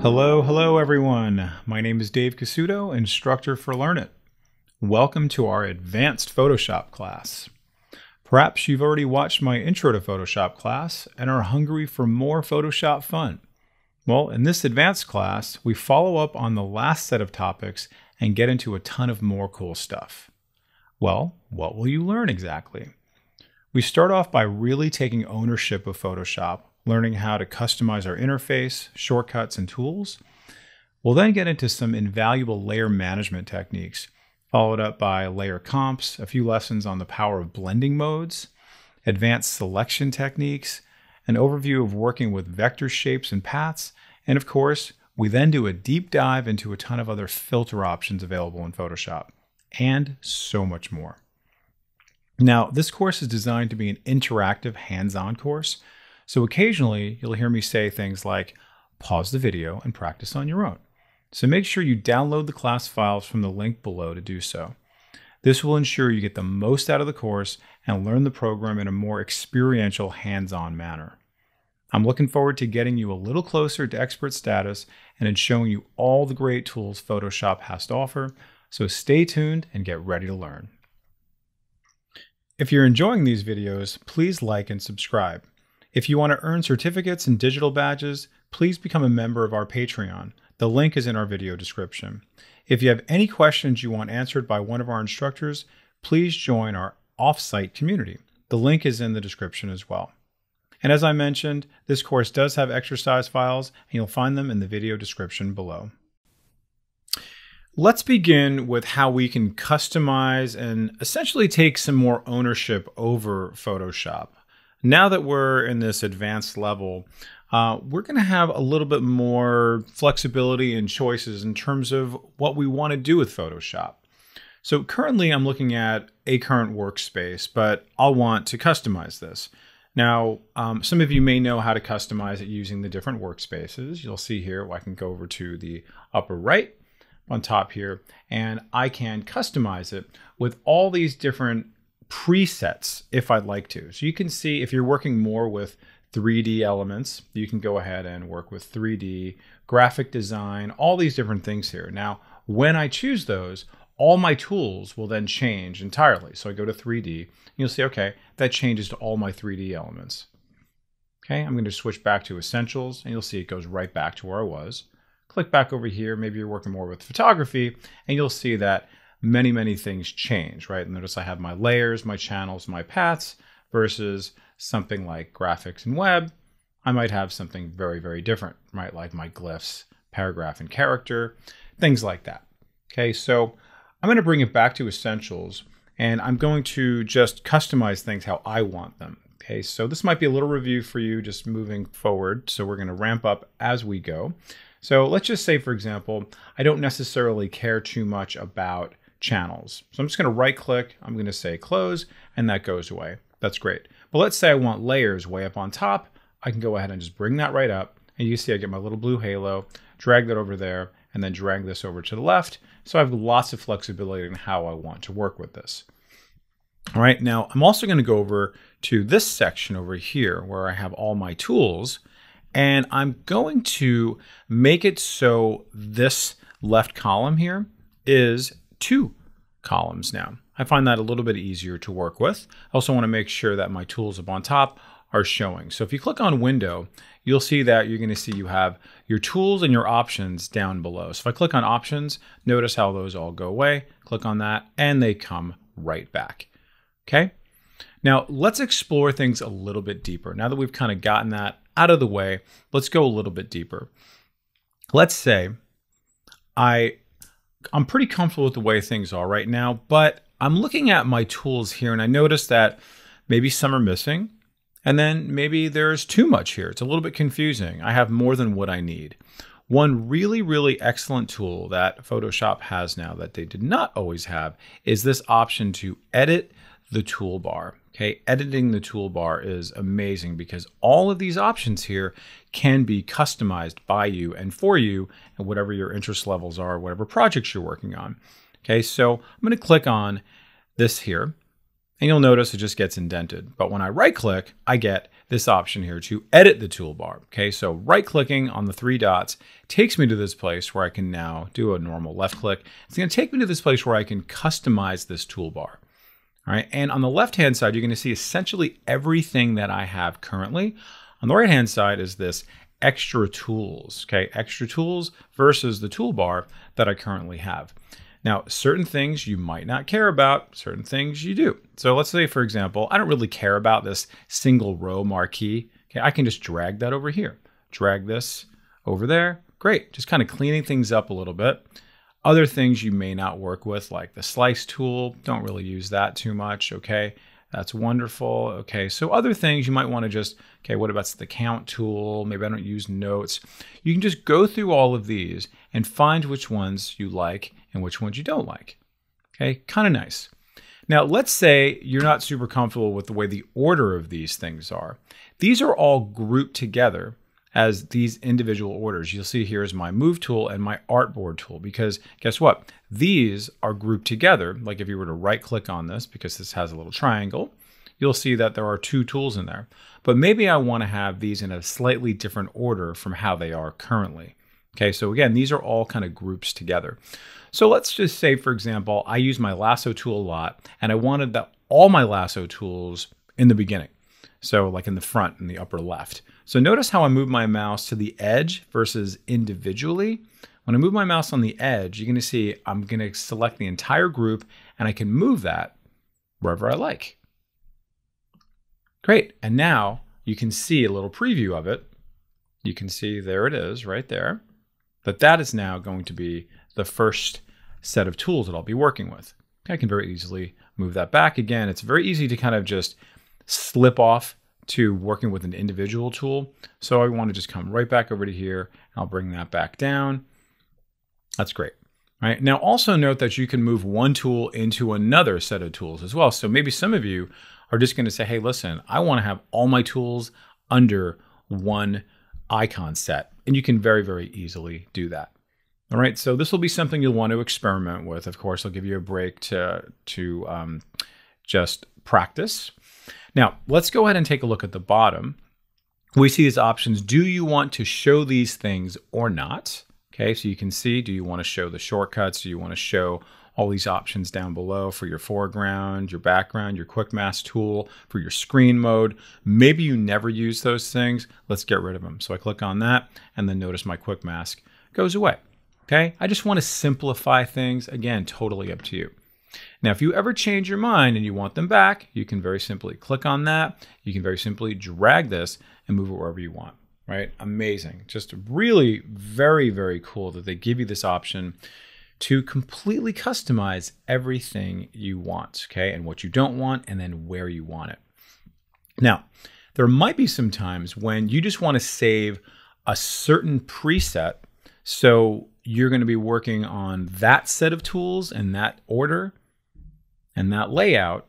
Hello everyone. My name is Dave Casuto, instructor for Learnit. Welcome to our advanced Photoshop class. Perhaps you've already watched my intro to Photoshop class and are hungry for more Photoshop fun. Well, in this advanced class, we follow up on the last set of topics and get into a ton of more cool stuff. Well, what will you learn exactly? We start off by really taking ownership of Photoshop, learning how to customize our interface, shortcuts, and tools. We'll then get into some invaluable layer management techniques, followed up by layer comps, a few lessons on the power of blending modes, advanced selection techniques, an overview of working with vector shapes and paths, and of course, we then do a deep dive into a ton of other filter options available in Photoshop, and so much more. Now, this course is designed to be an interactive, hands-on course, so occasionally you'll hear me say things like, pause the video and practice on your own. So make sure you download the class files from the link below to do so. This will ensure you get the most out of the course and learn the program in a more experiential, hands-on manner. I'm looking forward to getting you a little closer to expert status and in showing you all the great tools Photoshop has to offer, so stay tuned and get ready to learn. If you're enjoying these videos, please like and subscribe. If you want to earn certificates and digital badges, please become a member of our Patreon. The link is in our video description. If you have any questions you want answered by one of our instructors, please join our off-site community. The link is in the description as well. And as I mentioned, this course does have exercise files, and you'll find them in the video description below. Let's begin with how we can customize and essentially take some more ownership over Photoshop. Now that we're in this advanced level, we're going to have a little bit more flexibility and choices in terms of what we want to do with Photoshop. So currently I'm looking at a current workspace, but I'll want to customize this. Now, some of you may know how to customize it using the different workspaces. You'll see here, I can go over to the upper right on top here, and I can customize it with all these different presets if I'd like to. So you can see if you're working more with 3D elements, you can go ahead and work with 3D, graphic design, all these different things here. Now, when I choose those, all my tools will then change entirely. So I go to 3D, and you'll see, okay, that changes to all my 3D elements. Okay, I'm going to switch back to Essentials, and you'll see it goes right back to where I was. Click back over here, maybe you're working more with photography, and you'll see that many things change, right? Notice I have my layers, my channels, my paths, versus something like graphics and web. I might have something very different, right? Like my glyphs, paragraph and character, things like that. Okay, so I'm going to bring it back to Essentials, and I'm going to just customize things how I want them. Okay, so this might be a little review for you just moving forward. So we're going to ramp up as we go. So let's just say, for example, I don't necessarily care too much about channels. So I'm just going to right click, I'm going to say close, and that goes away. That's great. But let's say I want layers way up on top. I can go ahead and just bring that right up, and you see I get my little blue halo, drag that over there, and then drag this over to the left. So I have lots of flexibility in how I want to work with this. All right, now I'm also going to go over to this section over here where I have all my tools, and I'm going to make it so this left column here is 2 columns now. I find that a little bit easier to work with. I also want to make sure that my tools up on top are showing. So if you click on Window, you'll see that you're going to see you have your tools and your options down below. So if I click on Options, notice how those all go away. Click on that, and they come right back. Okay? Now, let's explore things a little bit deeper. Now that we've kind of gotten that out of the way, let's go a little bit deeper. Let's say I'm pretty comfortable with the way things are right now, but I'm looking at my tools here and I notice that maybe some are missing, and then maybe there's too much here. It's a little bit confusing. I have more than what I need. One really excellent tool that Photoshop has now that they did not always have is this option to edit the toolbar. Okay, editing the toolbar is amazing because all of these options here can be customized by you and for you, and whatever your interest levels are, whatever projects you're working on. Okay, so I'm going to click on this here, and you'll notice it just gets indented. But when I right click, I get this option here to edit the toolbar. Okay, so right-clicking on the three dots takes me to this place where I can now do a normal left click. It's going to take me to this place where I can customize this toolbar. All right, and on the left-hand side, you're going to see essentially everything that I have currently. On the right-hand side is this extra tools, okay? Extra tools versus the toolbar that I currently have. Now, certain things you might not care about, certain things you do. So let's say, for example, I don't really care about this single row marquee. Okay, I can just drag that over here. Drag this over there. Great, just kind of cleaning things up a little bit. Other things you may not work with, like the slice tool, don't really use that too much, okay? That's wonderful, okay? So other things you might want to just, okay, what about the count tool? Maybe I don't use notes. You can just go through all of these and find which ones you like and which ones you don't like, okay? Kind of nice. Now, let's say you're not super comfortable with the way the order of these things are. These are all grouped together as these individual orders. You'll see here is my move tool and my artboard tool, because guess what? These are grouped together. Like if you were to right click on this, because this has a little triangle, you'll see that there are two tools in there. But maybe I want to have these in a slightly different order from how they are currently. Okay, so again, these are all kind of groups together. So let's just say, for example, I use my lasso tool a lot and I wanted all my lasso tools in the beginning. So like in the front, in the upper left. So notice how I move my mouse to the edge versus individually. When I move my mouse on the edge, you're going to see I'm going to select the entire group and I can move that wherever I like. Great. And now you can see a little preview of it. You can see there it is right there. That is now going to be the first set of tools that I'll be working with. I can very easily move that back. Again, it's very easy to kind of just slip off to working with an individual tool. So I want to just come right back over to here and I'll bring that back down. That's great. All right. Now also note that you can move one tool into another set of tools as well. So maybe some of you are just going to say, hey, listen, I want to have all my tools under one icon set. And you can very, very easily do that. All right. So this will be something you'll want to experiment with. Of course, I'll give you a break to just practice. Now, let's go ahead and take a look at the bottom. We see these options. Do you want to show these things or not? Okay, so you can see, do you want to show the shortcuts? Do you want to show all these options down below for your foreground, your background, your quick mask tool, for your screen mode? Maybe you never use those things. Let's get rid of them. So I click on that and then notice my quick mask goes away. Okay, I just want to simplify things. Again, totally up to you. Now, if you ever change your mind and you want them back, you can very simply click on that. You can very simply drag this and move it wherever you want, right? Amazing. Just really very, very cool that they give you this option to completely customize everything you want, okay? And what you don't want, and then where you want it. Now, there might be some times when you just want to save a certain preset. So you're going to be working on that set of tools and that order and that layout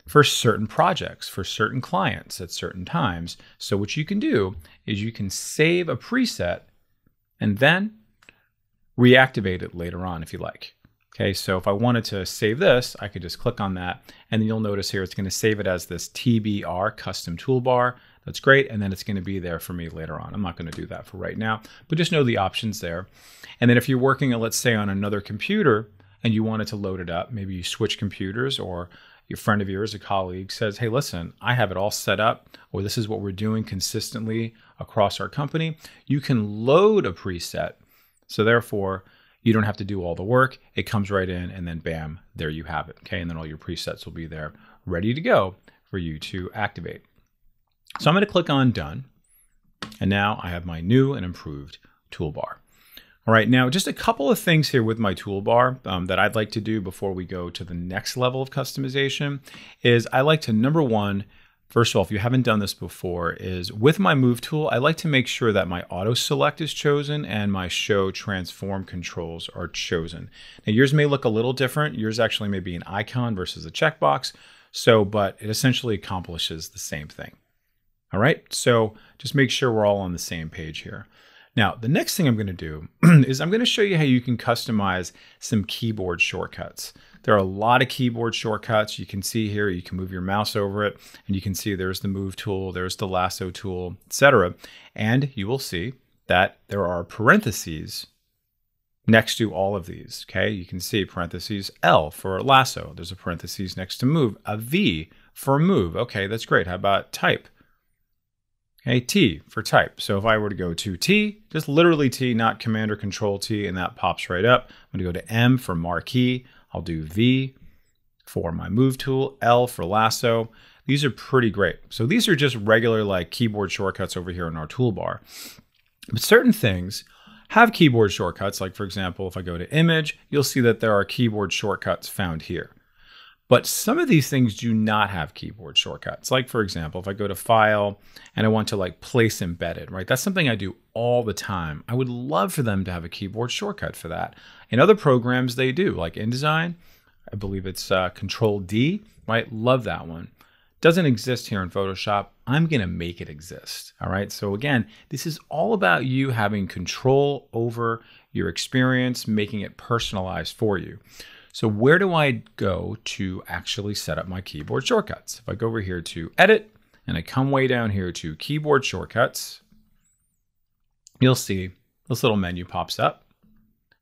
for certain projects, for certain clients at certain times. So what you can do is you can save a preset and then reactivate it later on if you like. Okay, so if I wanted to save this, I could just click on that, and then you'll notice here it's going to save it as this TBR custom toolbar. That's great, and then it's going to be there for me later on. I'm not going to do that for right now, but just know the options there. And then if you're working, let's say, on another computer and you wanted to load it up, maybe you switch computers, or your friend of yours, a colleague, says, hey, listen, I have it all set up, or this is what we're doing consistently across our company. You can load a preset, so therefore you don't have to do all the work. It comes right in, and then bam, there you have it. Okay, and then all your presets will be there ready to go for you to activate. So I'm going to click on Done, and now I have my new and improved toolbar. All right, now just a couple of things here with my toolbar that I'd like to do before we go to the next level of customization is I like to, number one, first of all, if you haven't done this before, is with my Move tool, I like to make sure that my Auto Select is chosen and my Show Transform controls are chosen. Now yours may look a little different. Yours actually may be an icon versus a checkbox, but it essentially accomplishes the same thing. All right, so just make sure we're all on the same page here. Now, the next thing I'm going to do is I'm going to show you how you can customize some keyboard shortcuts. There are a lot of keyboard shortcuts. You can see here, you can move your mouse over it, and you can see there's the move tool, there's the lasso tool, etc. And you will see that there are parentheses next to all of these, okay? You can see parentheses L for lasso. There's a parentheses next to move, a V for move. Okay, that's great. How about type? Okay, T for type. So if I were to go to T, just literally T, not Command or Control T, and that pops right up. I'm gonna go to M for marquee. I'll do V for my move tool, L for lasso. These are pretty great. So these are just regular like keyboard shortcuts over here in our toolbar. But certain things have keyboard shortcuts. Like for example, if I go to image, you'll see that there are keyboard shortcuts found here. But some of these things do not have keyboard shortcuts. Like for example, if I go to file and I want to like place embedded, right? That's something I do all the time. I would love for them to have a keyboard shortcut for that. In other programs, they do, like InDesign, I believe it's Control D, right? Love that one. Doesn't exist here in Photoshop. I'm gonna make it exist, all right? So again, this is all about you having control over your experience, making it personalized for you. So where do I go to actually set up my keyboard shortcuts? If I go over here to Edit, and I come way down here to Keyboard Shortcuts, you'll see this little menu pops up.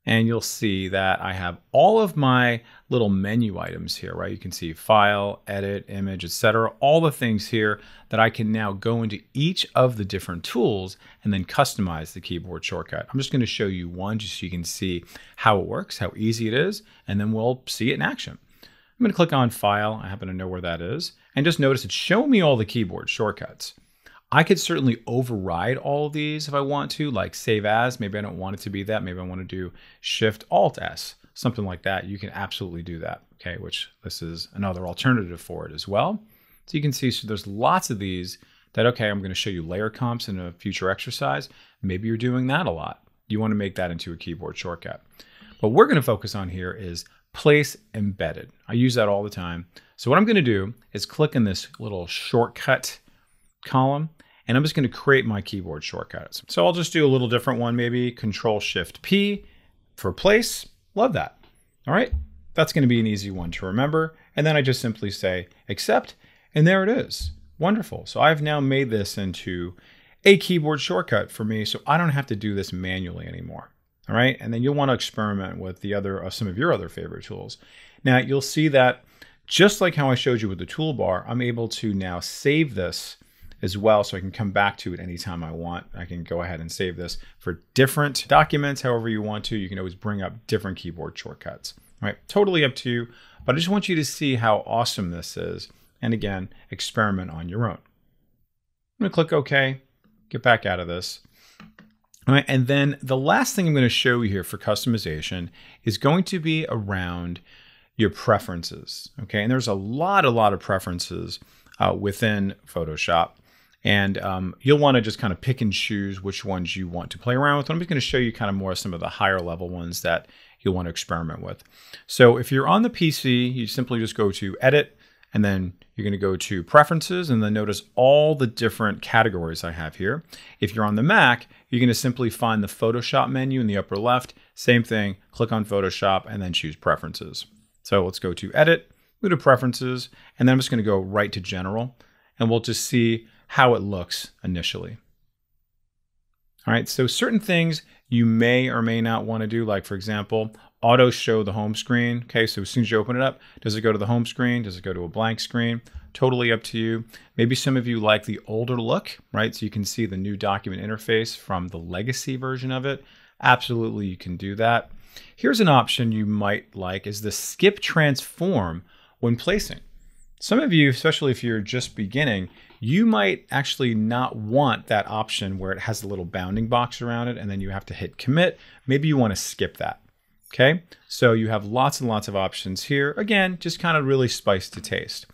And you'll see that I have all of my little menu items here, right? You can see File, Edit, Image, etc. All the things here that I can now go into each of the different tools and then customize the keyboard shortcut. I'm just going to show you one just so you can see how it works, how easy it is, and then we'll see it in action. I'm going to click on File. I happen to know where that is. And just notice it's showing me all the keyboard shortcuts. I could certainly override all of these if I want to, like save as. Maybe I don't want it to be that. Maybe I want to do Shift Alt S, something like that. You can absolutely do that, okay? Which this is another alternative for it as well. So you can see, so there's lots of these that, okay, I'm going to show you layer comps in a future exercise. Maybe you're doing that a lot. You want to make that into a keyboard shortcut. What we're going to focus on here is place embedded. I use that all the time. So what I'm going to do is click in this little shortcut column, and I'm just going to create my keyboard shortcuts. So I'll just do a little different one, maybe Control Shift P for place. Love that. All right, that's going to be an easy one to remember. And then I just simply say accept, and there it is. Wonderful. So I've now made this into a keyboard shortcut for me, so I don't have to do this manually anymore. All right, and then you'll want to experiment with the other some of your other favorite tools. Now you'll see that just like how I showed you with the toolbar, I'm able to now save this as well, so I can come back to it anytime I want. I can go ahead and save this for different documents, however you want to. You can always bring up different keyboard shortcuts. All right, totally up to you, but I just want you to see how awesome this is. And again, experiment on your own. I'm gonna click OK, get back out of this. All right, and then the last thing I'm gonna show you here for customization is going to be around your preferences, okay? And there's a lot of preferences within Photoshop. And you'll want to just kind of pick and choose which ones you want to play around with. I'm just going to show you kind of more some of the higher level ones that you'll want to experiment with. So if you're on the PC, you simply just go to Edit, and then you're going to go to Preferences, and then notice all the different categories I have here. If you're on the Mac, you're going to simply find the Photoshop menu in the upper left. Same thing, click on Photoshop, and then choose Preferences. So let's go to Edit, go to Preferences, and then I'm just going to go right to General, and we'll just see how it looks initially. All right, so certain things you may or may not want to do, like for example, auto show the home screen. Okay, so as soon as you open it up, does it go to the home screen? Does it go to a blank screen? Totally up to you. Maybe some of you like the older look, right? So you can see the new document interface from the legacy version of it. Absolutely, you can do that. Here's an option you might like, is the skip transform when placing. Some of you, especially if you're just beginning, you might actually not want that option where it has a little bounding box around it and then you have to hit commit. Maybe you want to skip that. Okay, so you have lots and lots of options here. Again, just kind of really spice to taste.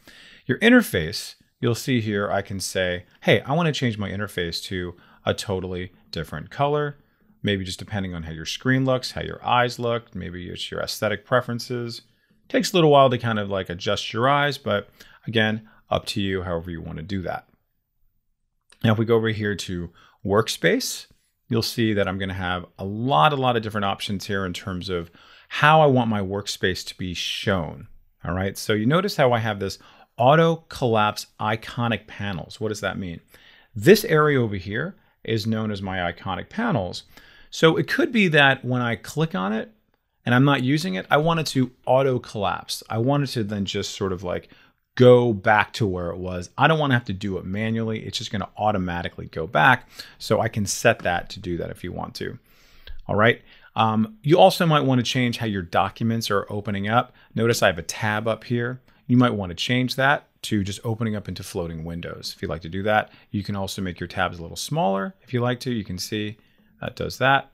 Your interface, you'll see here, I can say, hey, I want to change my interface to a totally different color. Maybe just depending on how your screen looks, how your eyes look, maybe it's your aesthetic preferences. Takes a little while to kind of like adjust your eyes, but again, up to you, however you want to do that. Now, if we go over here to Workspace, you'll see that I'm going to have a lot of different options here in terms of how I want my workspace to be shown. All right, so you notice how I have this auto collapse iconic panels. What does that mean? This area over here is known as my iconic panels. So it could be that when I click on it and I'm not using it, I want it to auto collapse. I want it to then just sort of like go back to where it was. I don't want to have to do it manually. It's just going to automatically go back. So I can set that to do that if you want to. All right. You also might want to change how your documents are opening up. Notice I have a tab up here. You might want to change that to just opening up into floating windows. If you'd like to do that, you can also make your tabs a little smaller. If you like to, you can see that does that.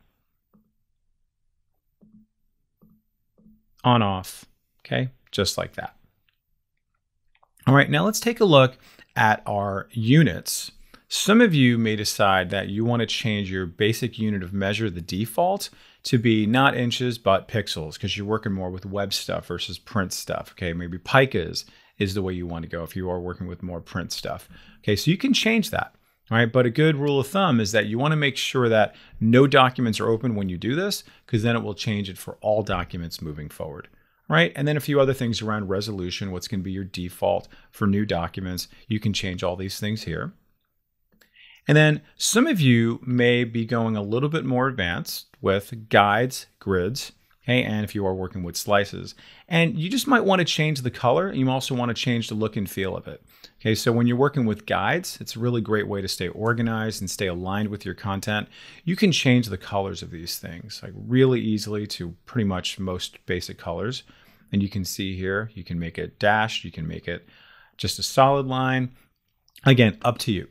On, off. Okay. Just like that. All right, now let's take a look at our units. Some of you may decide that you want to change your basic unit of measure, the default, to be not inches, but pixels, because you're working more with web stuff versus print stuff. Okay, maybe picas is the way you want to go if you are working with more print stuff. Okay, so you can change that. All right, but a good rule of thumb is that you want to make sure that no documents are open when you do this, because then it will change it for all documents moving forward. Right? And then a few other things around resolution, what's going to be your default for new documents. You can change all these things here. And then some of you may be going a little bit more advanced with guides, grids, okay, and if you are working with slices. And you just might want to change the color. You also want to change the look and feel of it. Okay, so when you're working with guides, it's a really great way to stay organized and stay aligned with your content. You can change the colors of these things like really easily to pretty much most basic colors. And you can see here, you can make it dashed, you can make it just a solid line. Again, up to you.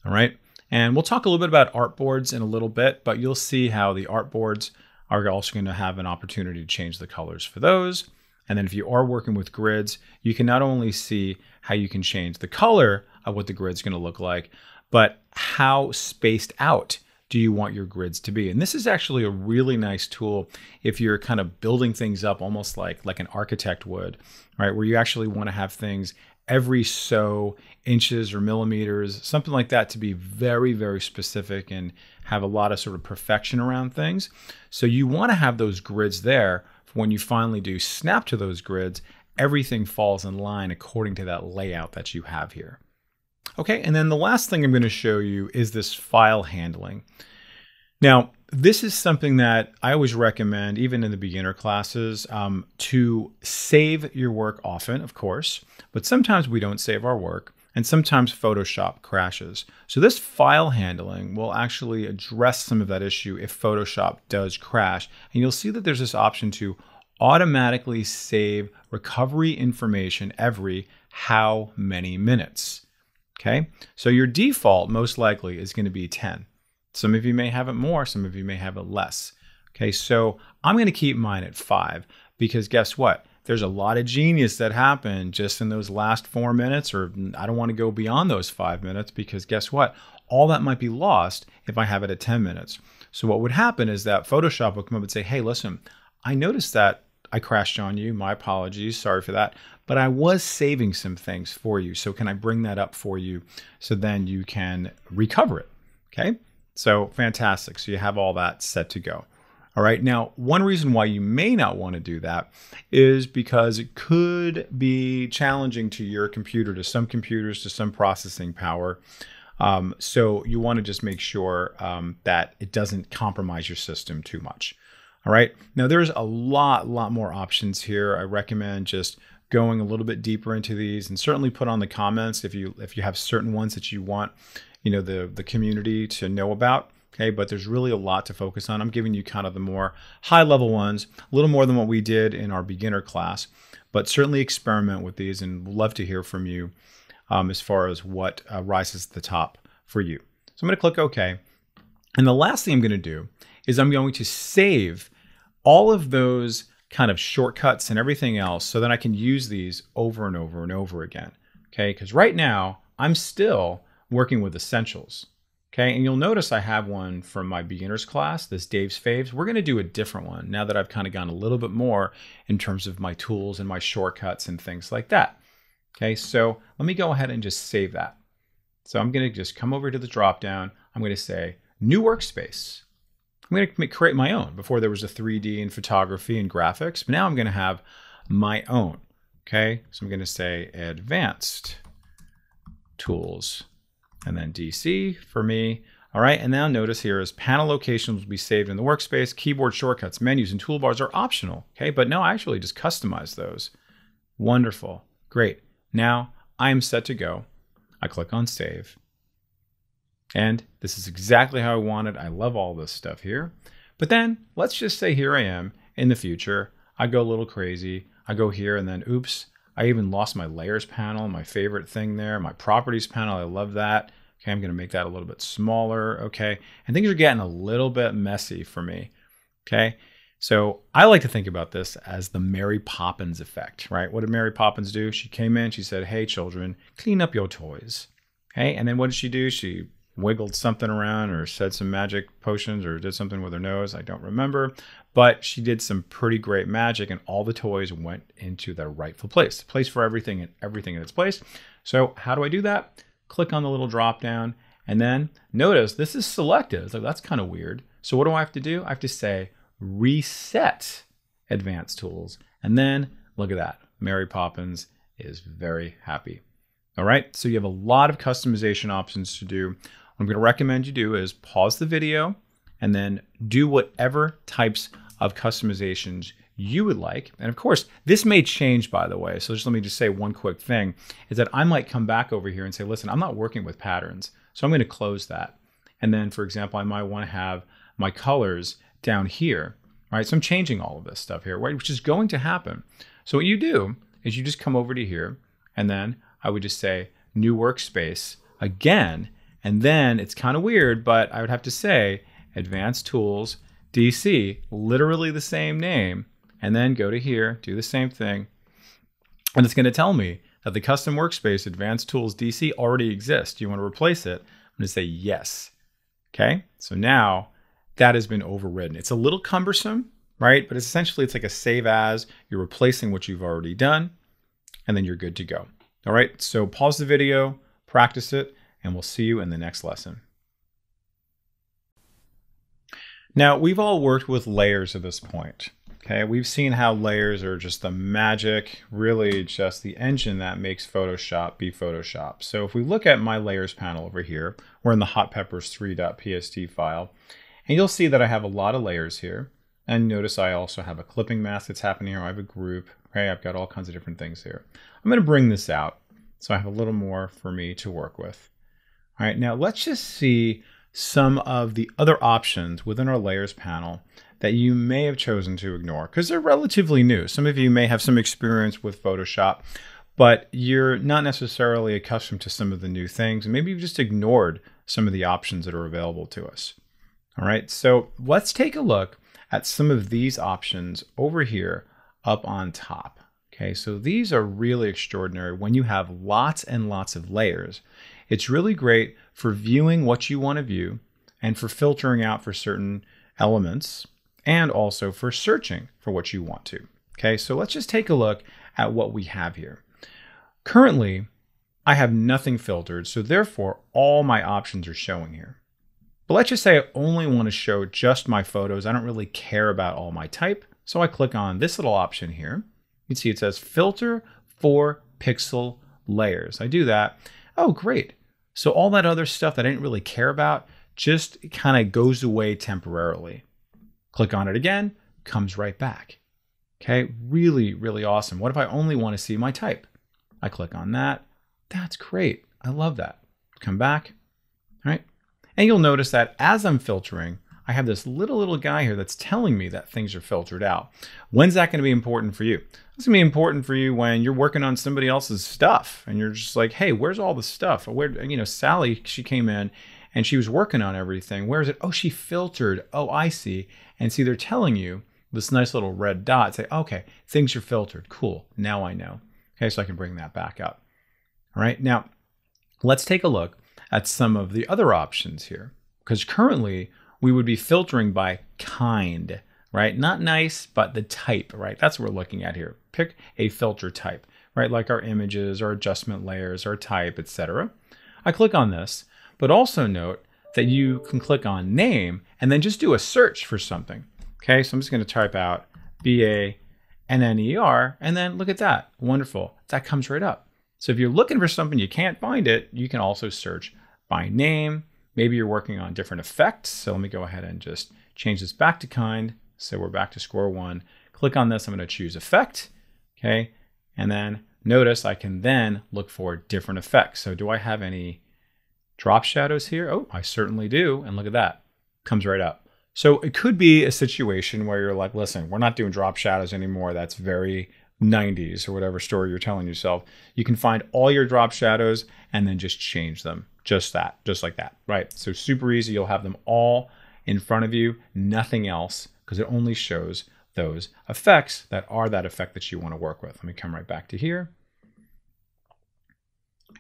All right. And we'll talk a little bit about artboards in a little bit, but you'll see how the artboards are also going to have an opportunity to change the colors for those. And then if you are working with grids, you can not only see how you can change the color of what the grid's going to look like, but how spaced out do you want your grids to be? And this is actually a really nice tool if you're kind of building things up almost like an architect would, right? Where you actually want to have things every so inches or millimeters, something like that, to be very, very specific and have a lot of sort of perfection around things. So you want to have those grids there for when you finally do snap to those grids, everything falls in line according to that layout that you have here. Okay, and then the last thing I'm going to show you is this file handling. Now, this is something that I always recommend, even in the beginner classes, to save your work often, of course, but sometimes we don't save our work, and sometimes Photoshop crashes. So this file handling will actually address some of that issue if Photoshop does crash. And you'll see that there's this option to automatically save recovery information every how many minutes. Okay, so your default most likely is going to be 10. Some of you may have it more, some of you may have it less. Okay, so I'm going to keep mine at 5 because guess what? There's a lot of genius that happened just in those last 4 minutes, or I don't want to go beyond those 5 minutes because guess what? All that might be lost if I have it at 10 minutes. So what would happen is that Photoshop will come up and say, hey, listen, I noticed that I crashed on you. My apologies. Sorry for that. But I was saving some things for you. So can I bring that up for you so then you can recover it? Okay. So fantastic. So you have all that set to go. All right. Now, one reason why you may not want to do that is because it could be challenging to your computer, to some computers, to some processing power. So you want to just make sure that it doesn't compromise your system too much. All right. Now there's a lot more options here. I recommend just going a little bit deeper into these, and certainly put on the comments if you have certain ones that you want, the community to know about. Okay. But there's really a lot to focus on. I'm giving you kind of the more high level ones, a little more than what we did in our beginner class, but certainly experiment with these and we'd love to hear from you as far as what rises to the top for you. So I'm going to click OK. And the last thing I'm going to do is I'm going to save all of those kind of shortcuts and everything else so that I can use these over and over and over again. Okay, because right now I'm still working with essentials. Okay, and you'll notice I have one from my beginners class, this Dave's Faves. We're going to do a different one now that I've kind of gone a little bit more in terms of my tools and my shortcuts and things like that. Okay, so let me go ahead and just save that. So I'm going to just come over to the drop down. I'm going to say new workspace. I'm going to create my own. Before there was a 3D and photography and graphics, but now I'm going to have my own. Okay, so I'm going to say advanced tools and then DC for me. All right, and now notice here is panel locations will be saved in the workspace. Keyboard shortcuts, menus, and toolbars are optional. Okay, but no, I actually just customize those. Wonderful, great. Now I'm set to go. I click on save. And this is exactly how I want it. I love all this stuff here. But then let's just say here I am in the future. I go a little crazy. I go here and then oops, I even lost my layers panel, my favorite thing there, my properties panel. I love that. Okay, I'm going to make that a little bit smaller. Okay, and things are getting a little bit messy for me. Okay, so I like to think about this as the Mary Poppins effect, right? What did Mary Poppins do? She came in, she said, hey children, clean up your toys. Okay, and then what did she do? She wiggled something around or said some magic potions or did something with her nose. I don't remember, but she did some pretty great magic and all the toys went into their rightful place, place for everything and everything in its place. So how do I do that? Click on the little drop down and then notice this is selected. It's like, that's kind of weird. So what do I have to do? I have to say reset advanced tools. And then look at that. Mary Poppins is very happy. All right. So you have a lot of customization options to do. What I'm going to recommend you do is pause the video and then do whatever types of customizations you would like. And of course, this may change, by the way. So just let me just say one quick thing is that I might come back over here and say, listen, I'm not working with patterns. So I'm going to close that. And then, for example, I might want to have my colors down here, right? So I'm changing all of this stuff here, right? Which is going to happen. So what you do is you just come over to here and then I would just say new workspace again. And then it's kind of weird, but I would have to say advanced tools, DC, literally the same name. And then go to here, do the same thing. And it's going to tell me that the custom workspace advanced tools DC already exists. Do you want to replace it? I'm going to say yes. Okay. So now that has been overridden. It's a little cumbersome, right? But essentially it's like a save as. You're replacing what you've already done and then you're good to go. All right. So pause the video, practice it, and we'll see you in the next lesson. Now we've all worked with layers at this point. Okay, we've seen how layers are just the magic, really just the engine that makes Photoshop be Photoshop. So if we look at my layers panel over here, we're in the hotpeppers3.pst file, and you'll see that I have a lot of layers here. And notice I also have a clipping mask that's happening here. I have a group. Okay, I've got all kinds of different things here. I'm going to bring this out so I have a little more for me to work with. All right, now let's just see some of the other options within our layers panel that you may have chosen to ignore because they're relatively new. Some of you may have some experience with Photoshop, but you're not necessarily accustomed to some of the new things. And maybe you've just ignored some of the options that are available to us. All right, so let's take a look at some of these options over here up on top. Okay, so these are really extraordinary when you have lots and lots of layers. It's really great for viewing what you want to view and for filtering out for certain elements and also for searching for what you want to. Okay, so let's just take a look at what we have here. Currently, I have nothing filtered, so therefore all my options are showing here. But let's just say I only want to show just my photos. I don't really care about all my type. So I click on this little option here. You can see it says filter for pixel layers. I do that. Oh, great. So all that other stuff that I didn't really care about just kind of goes away temporarily. Click on it again, comes right back. Okay, really, really awesome. What if I only want to see my type? I click on that. That's great. I love that. Come back. All right. And you'll notice that as I'm filtering, I have this little guy here that's telling me that things are filtered out. When's that going to be important for you? It's going to be important for you when you're working on somebody else's stuff and you're just like, hey, where's all the stuff? Where, you know, Sally, she came in and she was working on everything. Where is it? Oh, she filtered. Oh, I see. And see, they're telling you this nice little red dot. Say, okay, things are filtered. Cool. Now I know. Okay, so I can bring that back up. All right. Now, let's take a look at some of the other options here. Because currently, we would be filtering by kind, right? Not nice, but the type, right? That's what we're looking at here. Pick a filter type, right? Like our images, our adjustment layers, our type, etc. I click on this, but also note that you can click on name and then just do a search for something. Okay, so I'm just going to type out BANNER, and then look at that. Wonderful. That comes right up. So if you're looking for something, you can't find it, you can also search by name. Maybe you're working on different effects. So let me go ahead and just change this back to kind. So we're back to square one. Click on this. I'm going to choose effect. Okay. And then notice I can then look for different effects. So do I have any drop shadows here? Oh, I certainly do. And look at that. Comes right up. So it could be a situation where you're like, listen, we're not doing drop shadows anymore. That's very 90s or whatever story you're telling yourself. You can find all your drop shadows and then just change them. Just like that, right? So super easy. You'll have them all in front of you, nothing else, because it only shows those effects that are that effect that you want to work with. Let me come right back to here.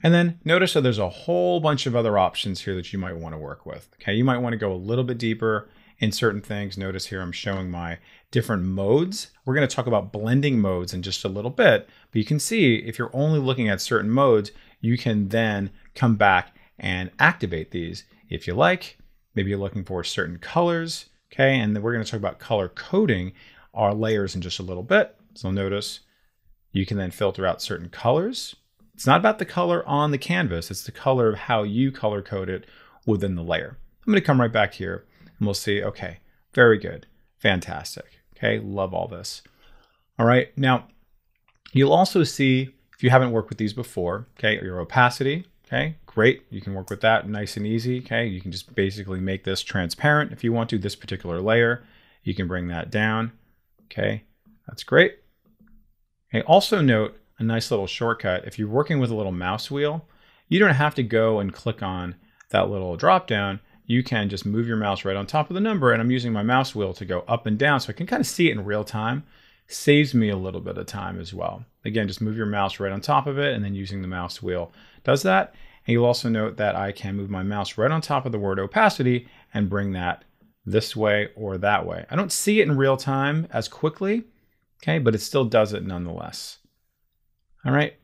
And then notice that there's a whole bunch of other options here that you might want to work with. Okay, you might want to go a little bit deeper in certain things. Notice here I'm showing my different modes. We're going to talk about blending modes in just a little bit, but you can see if you're only looking at certain modes, you can then come back and activate these if you like. Maybe you're looking for certain colors, okay? And then we're going to talk about color coding our layers in just a little bit. So notice you can then filter out certain colors. It's not about the color on the canvas, it's the color of how you color code it within the layer. I'm going to come right back here and we'll see, okay, very good, fantastic, okay, love all this. All right, now you'll also see, if you haven't worked with these before, okay, your opacity, okay, great, you can work with that nice and easy, okay, you can just basically make this transparent if you want to, this particular layer, you can bring that down, okay, that's great. Okay, also note a nice little shortcut, if you're working with a little mouse wheel, you don't have to go and click on that little drop down, you can just move your mouse right on top of the number, and I'm using my mouse wheel to go up and down so I can kind of see it in real time. Saves me a little bit of time as well. Again, just move your mouse right on top of it and then using the mouse wheel does that. And you'll also note that I can move my mouse right on top of the word opacity and bring that this way or that way. I don't see it in real time as quickly, okay, but it still does it nonetheless. All right.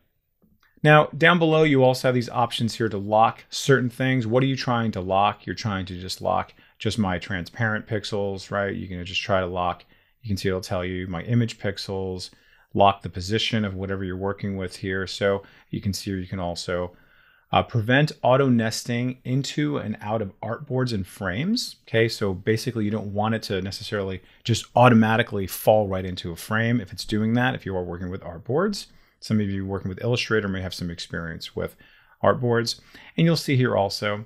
Now, down below, you also have these options here to lock certain things. What are you trying to lock? You're trying to just lock just my transparent pixels, right? You can just try to lock. You can see it'll tell you my image pixels, lock the position of whatever you're working with here. So you can see, you can also prevent auto nesting into and out of artboards and frames. Okay, so basically you don't want it to necessarily just automatically fall right into a frame if it's doing that, if you are working with artboards. Some of you working with Illustrator may have some experience with artboards. And you'll see here also,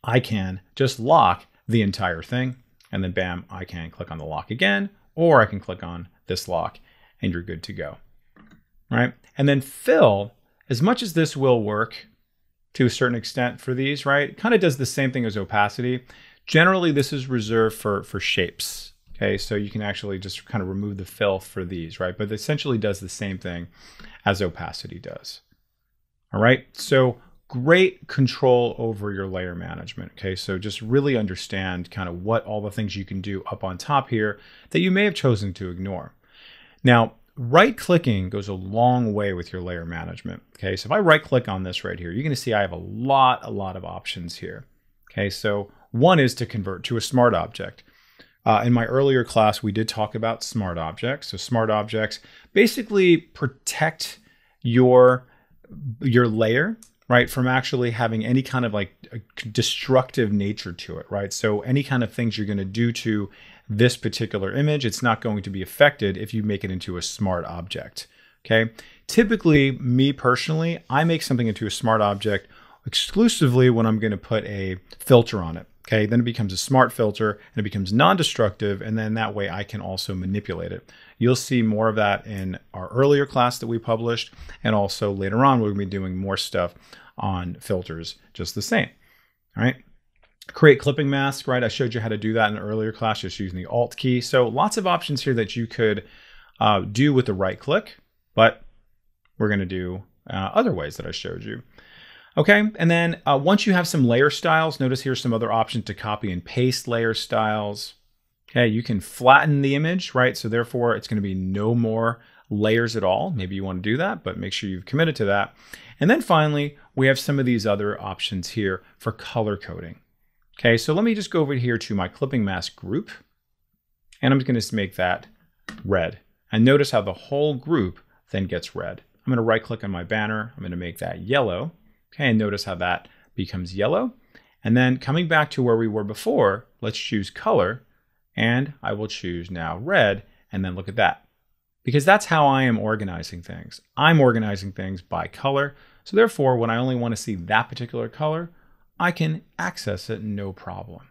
I can just lock the entire thing. And then bam, I can click on the lock again, or I can click on this lock and you're good to go. All right. And then fill, as much as this will work to a certain extent for these, right? It kind of does the same thing as opacity. Generally, this is reserved for shapes. Okay, so you can actually just kind of remove the fill for these, right? But it essentially does the same thing as opacity does. All right, so great control over your layer management. Okay, so just really understand kind of what all the things you can do up on top here that you may have chosen to ignore. Now, right-clicking goes a long way with your layer management. Okay, so if I right-click on this right here, you're going to see I have a lot of options here. Okay, so one is to convert to a smart object. In my earlier class, we did talk about smart objects. So smart objects basically protect your layer, right, from actually having any kind of like a destructive nature to it, right? So any kind of things you're going to do to this particular image, it's not going to be affected if you make it into a smart object, okay? Typically, me personally, I make something into a smart object exclusively when I'm going to put a filter on it. Okay, then it becomes a smart filter and it becomes non-destructive, and then that way I can also manipulate it. You'll see more of that in our earlier class that we published, and also later on we're going to be doing more stuff on filters just the same. All right, create clipping mask, right? I showed you how to do that in an earlier class just using the Alt key. So lots of options here that you could do with the right click, but we're going to do other ways that I showed you. Okay, and then once you have some layer styles, notice here's some other options to copy and paste layer styles. Okay, you can flatten the image, right? So therefore it's going to be no more layers at all. Maybe you want to do that, but make sure you've committed to that. And then finally, we have some of these other options here for color coding. Okay, so let me just go over here to my clipping mask group, and I'm just going to make that red. And notice how the whole group then gets red. I'm going to right click on my banner. I'm going to make that yellow. Okay, and notice how that becomes yellow. And then coming back to where we were before, let's choose color, and I will choose now red, and then look at that. Because that's how I am organizing things. I'm organizing things by color. So therefore, when I only want to see that particular color, I can access it no problem.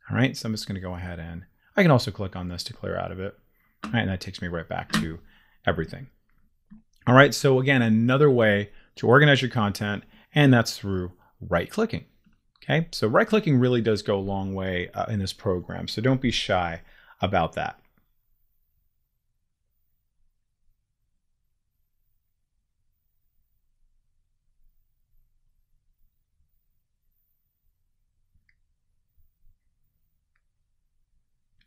All right, so I'm just going to go ahead and I can also click on this to clear out of it. All right, and that takes me right back to everything. All right, so again, another way to organize your content, and that's through right-clicking. Okay, so right-clicking really does go a long way in this program, so don't be shy about that.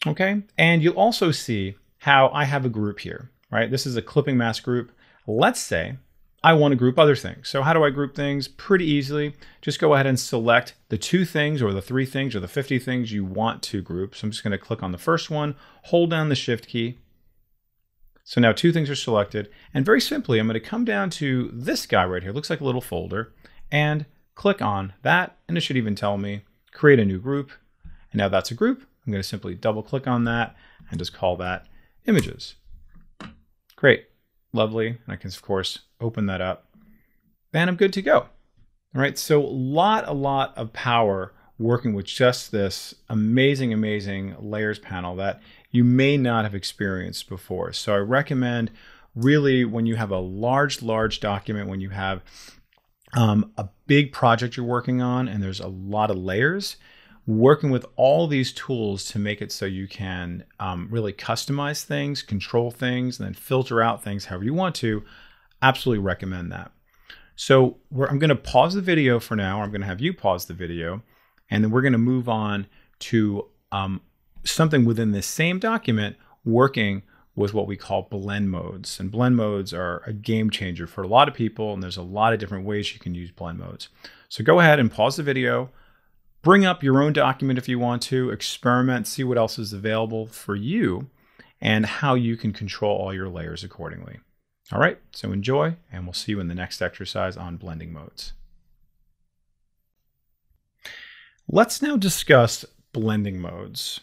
Okay, and you'll also see how I have a group here, right? This is a clipping mask group. Let's say I want to group other things. So how do I group things? Pretty easily. Just go ahead and select the 2 things or the 3 things or the 50 things you want to group. So I'm just going to click on the first one, hold down the Shift key. So now 2 things are selected. And very simply, I'm going to come down to this guy right here. Looks like a little folder. And click on that. And it should even tell me, create a new group. And now that's a group. I'm going to simply double click on that and just call that images. Great. Lovely. And I can, of course, open that up. And I'm good to go. All right. So a lot of power working with just this amazing layers panel that you may not have experienced before. So I recommend really when you have a large document, when you have a big project you're working on and there's a lot of layers, working with all these tools to make it so you can really customize things, control things, and then filter out things however you want to, absolutely recommend that. So I'm going to pause the video for now, or I'm going to have you pause the video, and then we're going to move on to something within this same document working with what we call blend modes. And blend modes are a game changer for a lot of people, and there's a lot of different ways you can use blend modes. So go ahead and pause the video. Bring up your own document if you want to, experiment, see what else is available for you and how you can control all your layers accordingly. All right, so enjoy, and we'll see you in the next exercise on blending modes. Let's now discuss blending modes.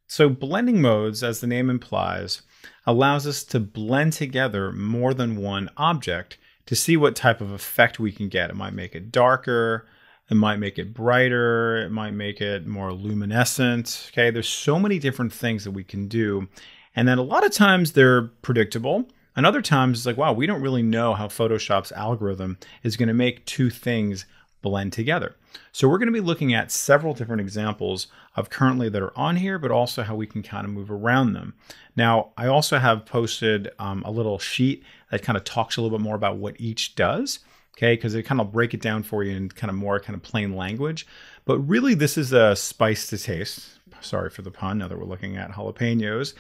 So blending modes, as the name implies, allows us to blend together more than one object to see what type of effect we can get. It might make it darker, it might make it brighter, it might make it more luminescent. Okay, there's so many different things that we can do. And then a lot of times they're predictable. And other times it's like, wow, we don't really know how Photoshop's algorithm is going to make 2 things blend together. So we're going to be looking at several different examples of currently that are on here, but also how we can kind of move around them. Now, I also have posted a little sheet that kind of talks a little bit more about what each does. Okay, because they kind of break it down for you in kind of more kind of plain language. But really, this is a spice to taste. Sorry for the pun, now that we're looking at jalapenos.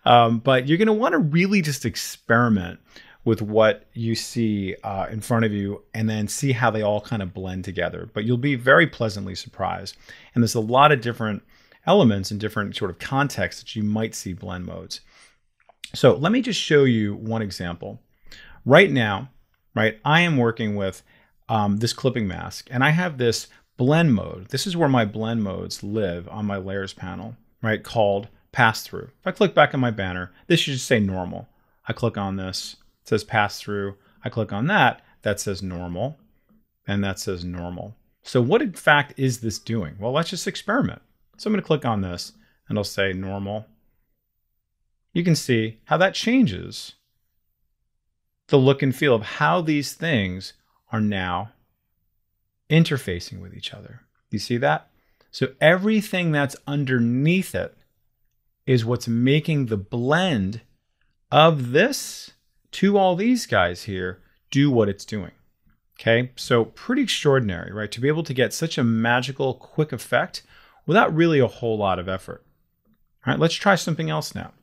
But you're going to want to really just experiment with what you see in front of you and then see how they all kind of blend together. But you'll be very pleasantly surprised. And there's a lot of different elements and different sort of contexts that you might see blend modes. So let me just show you one example. Right now, right, I am working with this clipping mask, and I have this blend mode. This is where my blend modes live on my layers panel, right, called pass through. If I click back on my banner, this should just say normal. I click on this, it says pass through. I click on that, that says normal, and that says normal. So what in fact is this doing? Well, let's just experiment. So I'm going to click on this, and I'll say normal. You can see how that changes the look and feel of how these things are now interfacing with each other. You see that? So everything that's underneath it is what's making the blend of this to all these guys here do what it's doing. Okay, so pretty extraordinary, right? To be able to get such a magical, quick effect without really a whole lot of effort. All right, let's try something else now.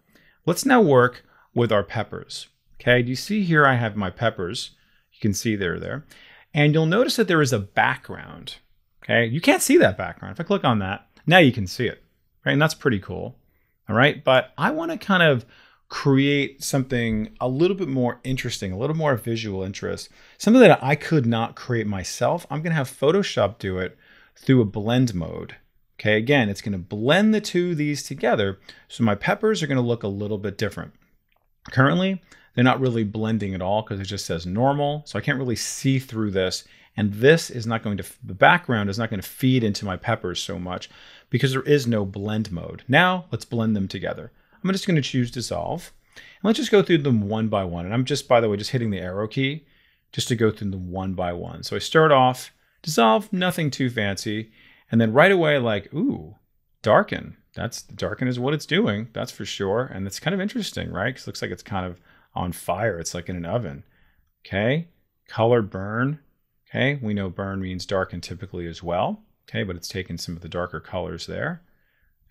Let's now work with our peppers. Okay, do you see here I have my peppers? You can see they're there. And you'll notice that there is a background. Okay, you can't see that background. If I click on that, Now you can see it, right? And that's pretty cool. All right. But I want to kind of create something a little bit more interesting, a little more visual interest, something that I could not create myself. I'm going to have Photoshop do it through a blend mode. Okay, again, it's going to blend the two of these together. So my peppers are going to look a little bit different. Currently, they're not really blending at all because it just says normal. So I can't really see through this. And this is not going to, the background is not going to feed into my peppers so much because there is no blend mode. Now let's blend them together. I'm just going to choose dissolve. And let's just go through them one by one. And I'm just, by the way, just hitting the arrow key just to go through them one by one. So I start off, dissolve, nothing too fancy. And then right away, like, ooh, darken. Darken is what it's doing, that's for sure. And it's kind of interesting, right? Because it looks like it's kind of on fire. It's like in an oven. Okay, color burn. Okay, we know burn means darken typically as well. Okay, but it's taken some of the darker colors there.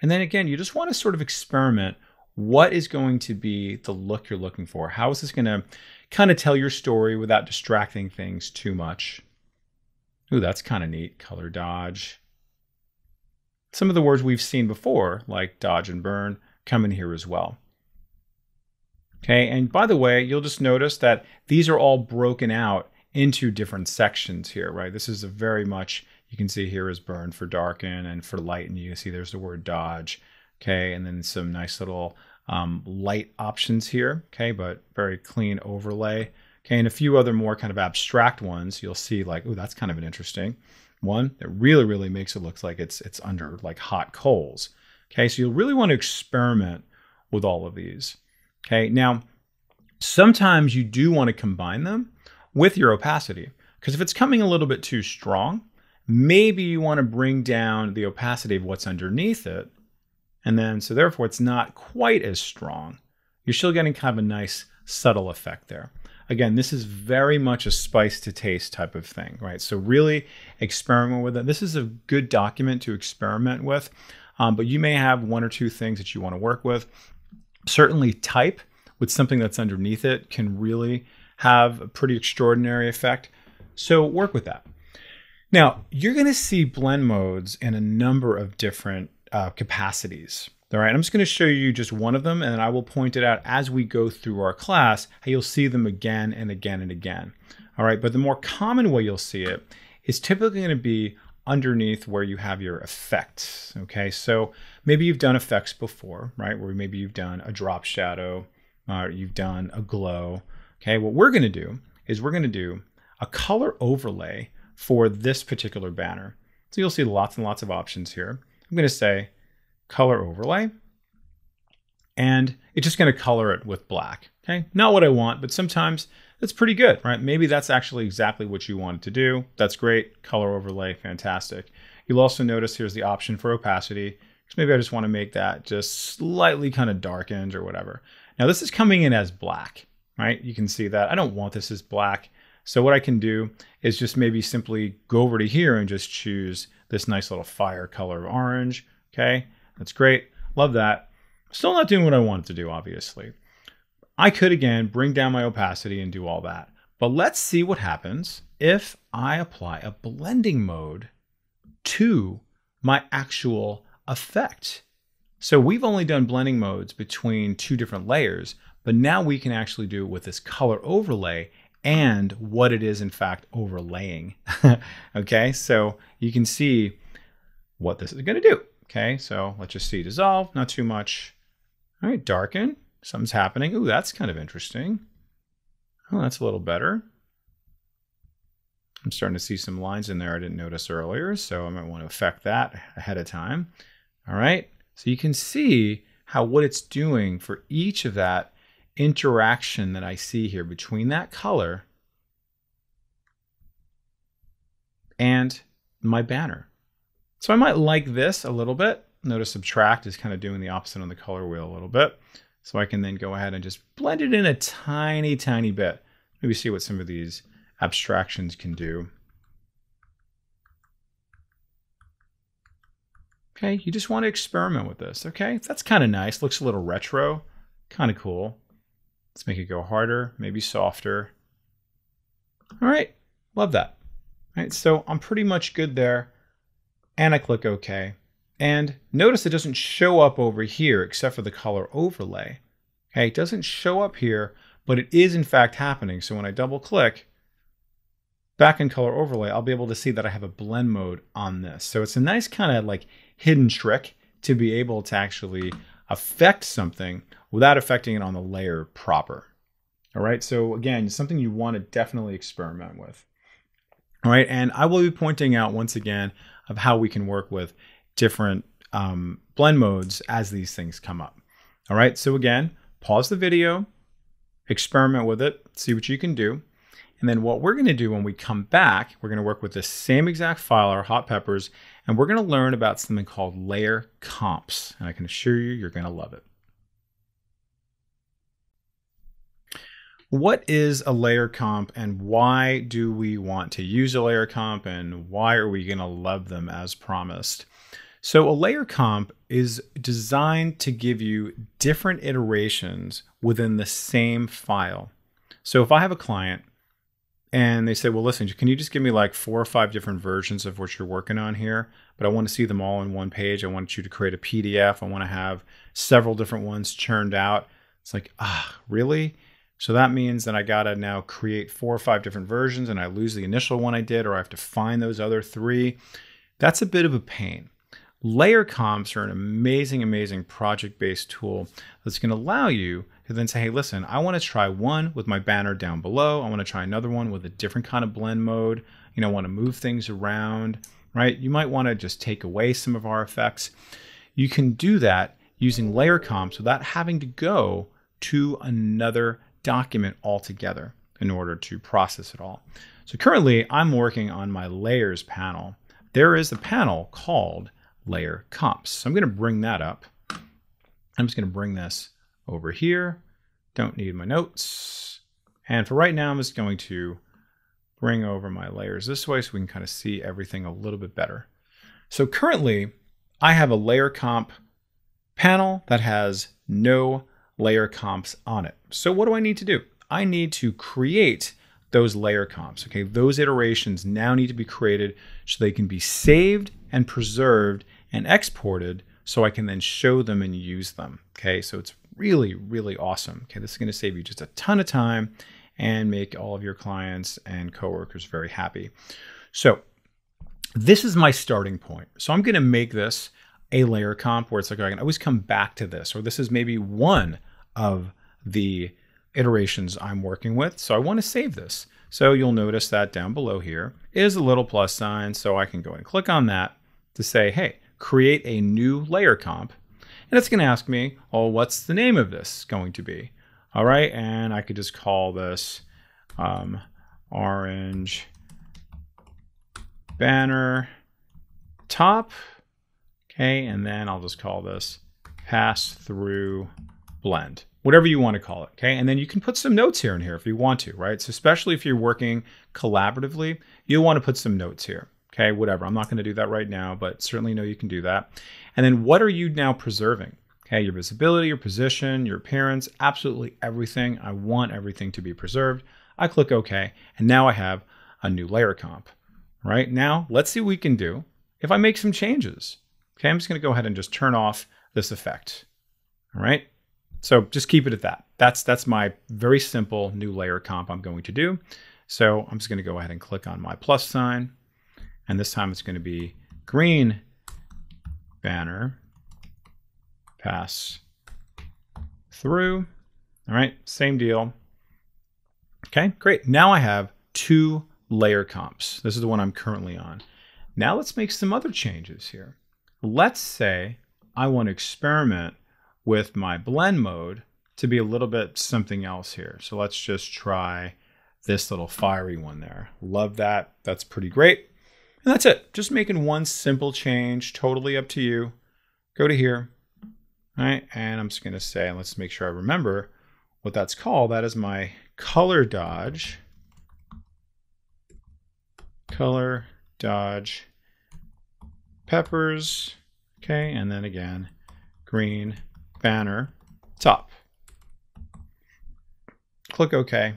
And then again, you just want to sort of experiment. What is going to be the look you're looking for? How is this going to kind of tell your story without distracting things too much? Ooh, that's kind of neat. Color dodge. Some of the words we've seen before, like dodge and burn, come in here as well. Okay, and by the way, you'll just notice that these are all broken out into different sections here, right? This is a very much, you can see here is burn for darken, and for lighten, you can see there's the word dodge. Okay, and then some nice little light options here, okay, but very clean overlay. Okay, and a few other more kind of abstract ones you'll see like, oh, that's kind of an interesting one that really, really makes it look like it's under like hot coals. Okay, so you'll really want to experiment with all of these. Okay, now sometimes you do want to combine them with your opacity, because if it's coming a little bit too strong, maybe you want to bring down the opacity of what's underneath it. And then, so therefore it's not quite as strong. You're still getting kind of a nice subtle effect there. Again, this is very much a spice to taste type of thing, right? So really experiment with it. This is a good document to experiment with, but you may have one or two things that you want to work with. Certainly type with something that's underneath it can really have a pretty extraordinary effect. So work with that. Now, you're going to see blend modes in a number of different capacities. All right, I'm just going to show you just one of them, and I will point it out as we go through our class, how you'll see them again and again and again. All right, but the more common way you'll see it is typically going to be underneath where you have your effects. Okay, so maybe you've done effects before, right? Where maybe you've done a drop shadow, or you've done a glow. Okay, what we're going to do is we're going to do a color overlay for this particular banner. So you'll see lots and lots of options here. I'm going to say color overlay, and it's just going to color it with black. Okay, not what I want, but sometimes that's pretty good, right? Maybe that's actually exactly what you wanted to do. That's great. Color overlay, fantastic. You'll also notice here's the option for opacity, because maybe I just want to make that just slightly kind of darkened or whatever. Now this is coming in as black, right? You can see that I don't want this as black. So what I can do is just maybe simply go over to here and just choose this nice little fire color of orange. Okay, that's great. Love that. Still not doing what I wanted to do, obviously. I could, again, bring down my opacity and do all that. But let's see what happens if I apply a blending mode to my actual effect. So we've only done blending modes between two different layers, but now we can actually do it with this color overlay and what it is, in fact, overlaying. Okay, so you can see what this is going to do. Okay, so let's just see dissolve, not too much. All right, darken, something's happening. Ooh, that's kind of interesting. Oh, that's a little better. I'm starting to see some lines in there I didn't notice earlier, so I might want to affect that ahead of time. All right, so you can see how what it's doing for each of that interaction that I see here between that color and my banner. So I might like this a little bit. Notice subtract is kind of doing the opposite on the color wheel a little bit. So I can then go ahead and just blend it in a tiny, tiny bit. Maybe see what some of these abstractions can do. Okay, you just want to experiment with this. Okay, that's kind of nice. Looks a little retro, kind of cool. Let's make it go harder, maybe softer. All right, love that. All right, so I'm pretty much good there. And I click OK. And notice it doesn't show up over here except for the color overlay. Okay, it doesn't show up here, but it is in fact happening. So when I double click back in color overlay, I'll be able to see that I have a blend mode on this. So it's a nice kind of like hidden trick to be able to actually affect something without affecting it on the layer proper. All right, so again, something you want to definitely experiment with. All right, and I will be pointing out once again of how we can work with different blend modes as these things come up. All right, so again, pause the video, experiment with it, see what you can do. And then what we're going to do when we come back, we're going to work with the same exact file, our hot peppers, and we're going to learn about something called layer comps. And I can assure you, you're going to love it. What is a layer comp and why do we want to use a layer comp and why are we going to love them as promised? So a layer comp is designed to give you different iterations within the same file. So if I have a client and they say, well, listen, can you just give me like 4 or 5 different versions of what you're working on here? But I want to see them all in one page. I want you to create a PDF. I want to have several different ones churned out. It's like, really? So that means that I gotta now create 4 or 5 different versions and I lose the initial one I did, or I have to find those other 3. That's a bit of a pain. Layer comps are an amazing, amazing project-based tool that's gonna allow you to then say, hey, listen, I wanna try one with my banner down below. I wanna try another one with a different kind of blend mode. You know, I wanna move things around, right? You might wanna just take away some of our effects. You can do that using layer comps without having to go to another document altogether in order to process it all. So currently I'm working on my layers panel. There is a panel called layer comps. So I'm going to bring that up. I'm just going to bring this over here. Don't need my notes. And for right now, I'm just going to bring over my layers this way so we can kind of see everything a little bit better. So currently I have a layer comp panel that has no layer comps on it. So what do I need to do? I need to create those layer comps. Okay, those iterations now need to be created so they can be saved and preserved and exported so I can then show them and use them. Okay, so it's really, really awesome. Okay, this is going to save you just a ton of time and make all of your clients and coworkers very happy. So this is my starting point. So I'm going to make this a layer comp where it's like I can always come back to this, or this is maybe one of the iterations I'm working with. So I want to save this. So you'll notice that down below here is a little plus sign. So I can go and click on that to say, hey, create a new layer comp. And it's going to ask me, oh, what's the name of this going to be? All right. And I could just call this orange banner top. Okay, and then I'll just call this pass through blend, whatever you want to call it. Okay, and then you can put some notes here and here if you want to, right? So especially if you're working collaboratively, you'll want to put some notes here. Okay, whatever. I'm not going to do that right now, but certainly know you can do that. And then what are you now preserving? Okay, your visibility, your position, your appearance, absolutely everything. I want everything to be preserved. I click OK, and now I have a new layer comp. Right now, let's see what we can do if I make some changes. Okay, I'm just going to go ahead and just turn off this effect. All right, so just keep it at that. That's my very simple new layer comp I'm going to do. So I'm just going to go ahead and click on my plus sign, and this time it's going to be green banner pass through. All right, same deal. Okay, great. Now I have 2 layer comps. This is the one I'm currently on. Now let's make some other changes here. Let's say I want to experiment with my blend mode to be a little bit something else here. So let's just try this little fiery one there. Love that. That's pretty great. And that's it. Just making one simple change, totally up to you. Go to here. All right. And I'm just going to say, let's make sure I remember what that's called. That is my color dodge. Color dodge peppers, okay, and then again, green banner top. Click OK.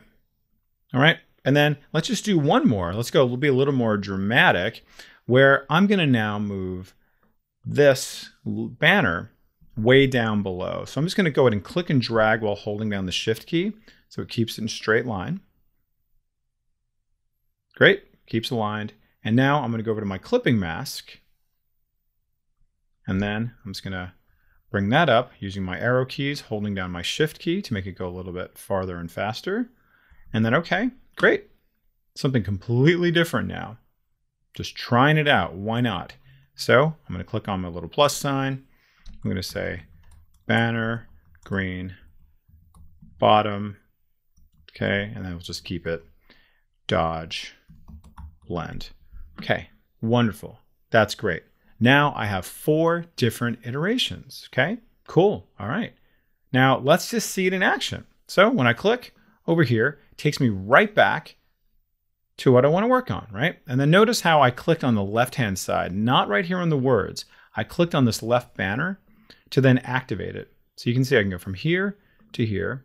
All right, and then let's just do one more. Let's go, we'll be a little more dramatic, where I'm going to now move this banner way down below. So I'm just going to go ahead and click and drag while holding down the Shift key so it keeps it in a straight line. Great, keeps aligned. And now I'm going to go over to my clipping mask. And then I'm just going to bring that up using my arrow keys, holding down my Shift key to make it go a little bit farther and faster. And then, okay, great. Something completely different now. Just trying it out. Why not? So I'm going to click on my little plus sign. I'm going to say banner, green, bottom. Okay, and then we'll just keep it dodge, blend. Okay, wonderful. That's great. Now I have 4 different iterations. Okay, cool. All right. Now let's just see it in action. So when I click over here, it takes me right back to what I want to work on, right? And then notice how I clicked on the left-hand side, not right here on the words. I clicked on this left banner to then activate it. So you can see I can go from here to here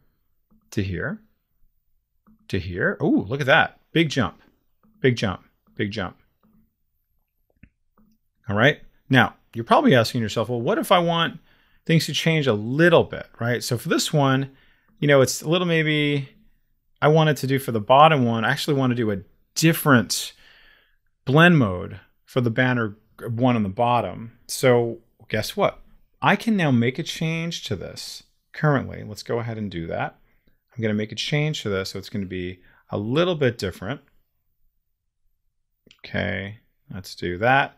to here to here. Oh, look at that. Big jump, big jump, big jump. All right. Now, you're probably asking yourself, well, what if I want things to change a little bit, right? So for this one, you know, it's a little maybe I wanted to do for the bottom one. I actually want to do a different blend mode for the banner one on the bottom. So guess what? I can now make a change to this currently. Let's go ahead and do that. I'm going to make a change to this. So it's going to be a little bit different. Okay, let's do that.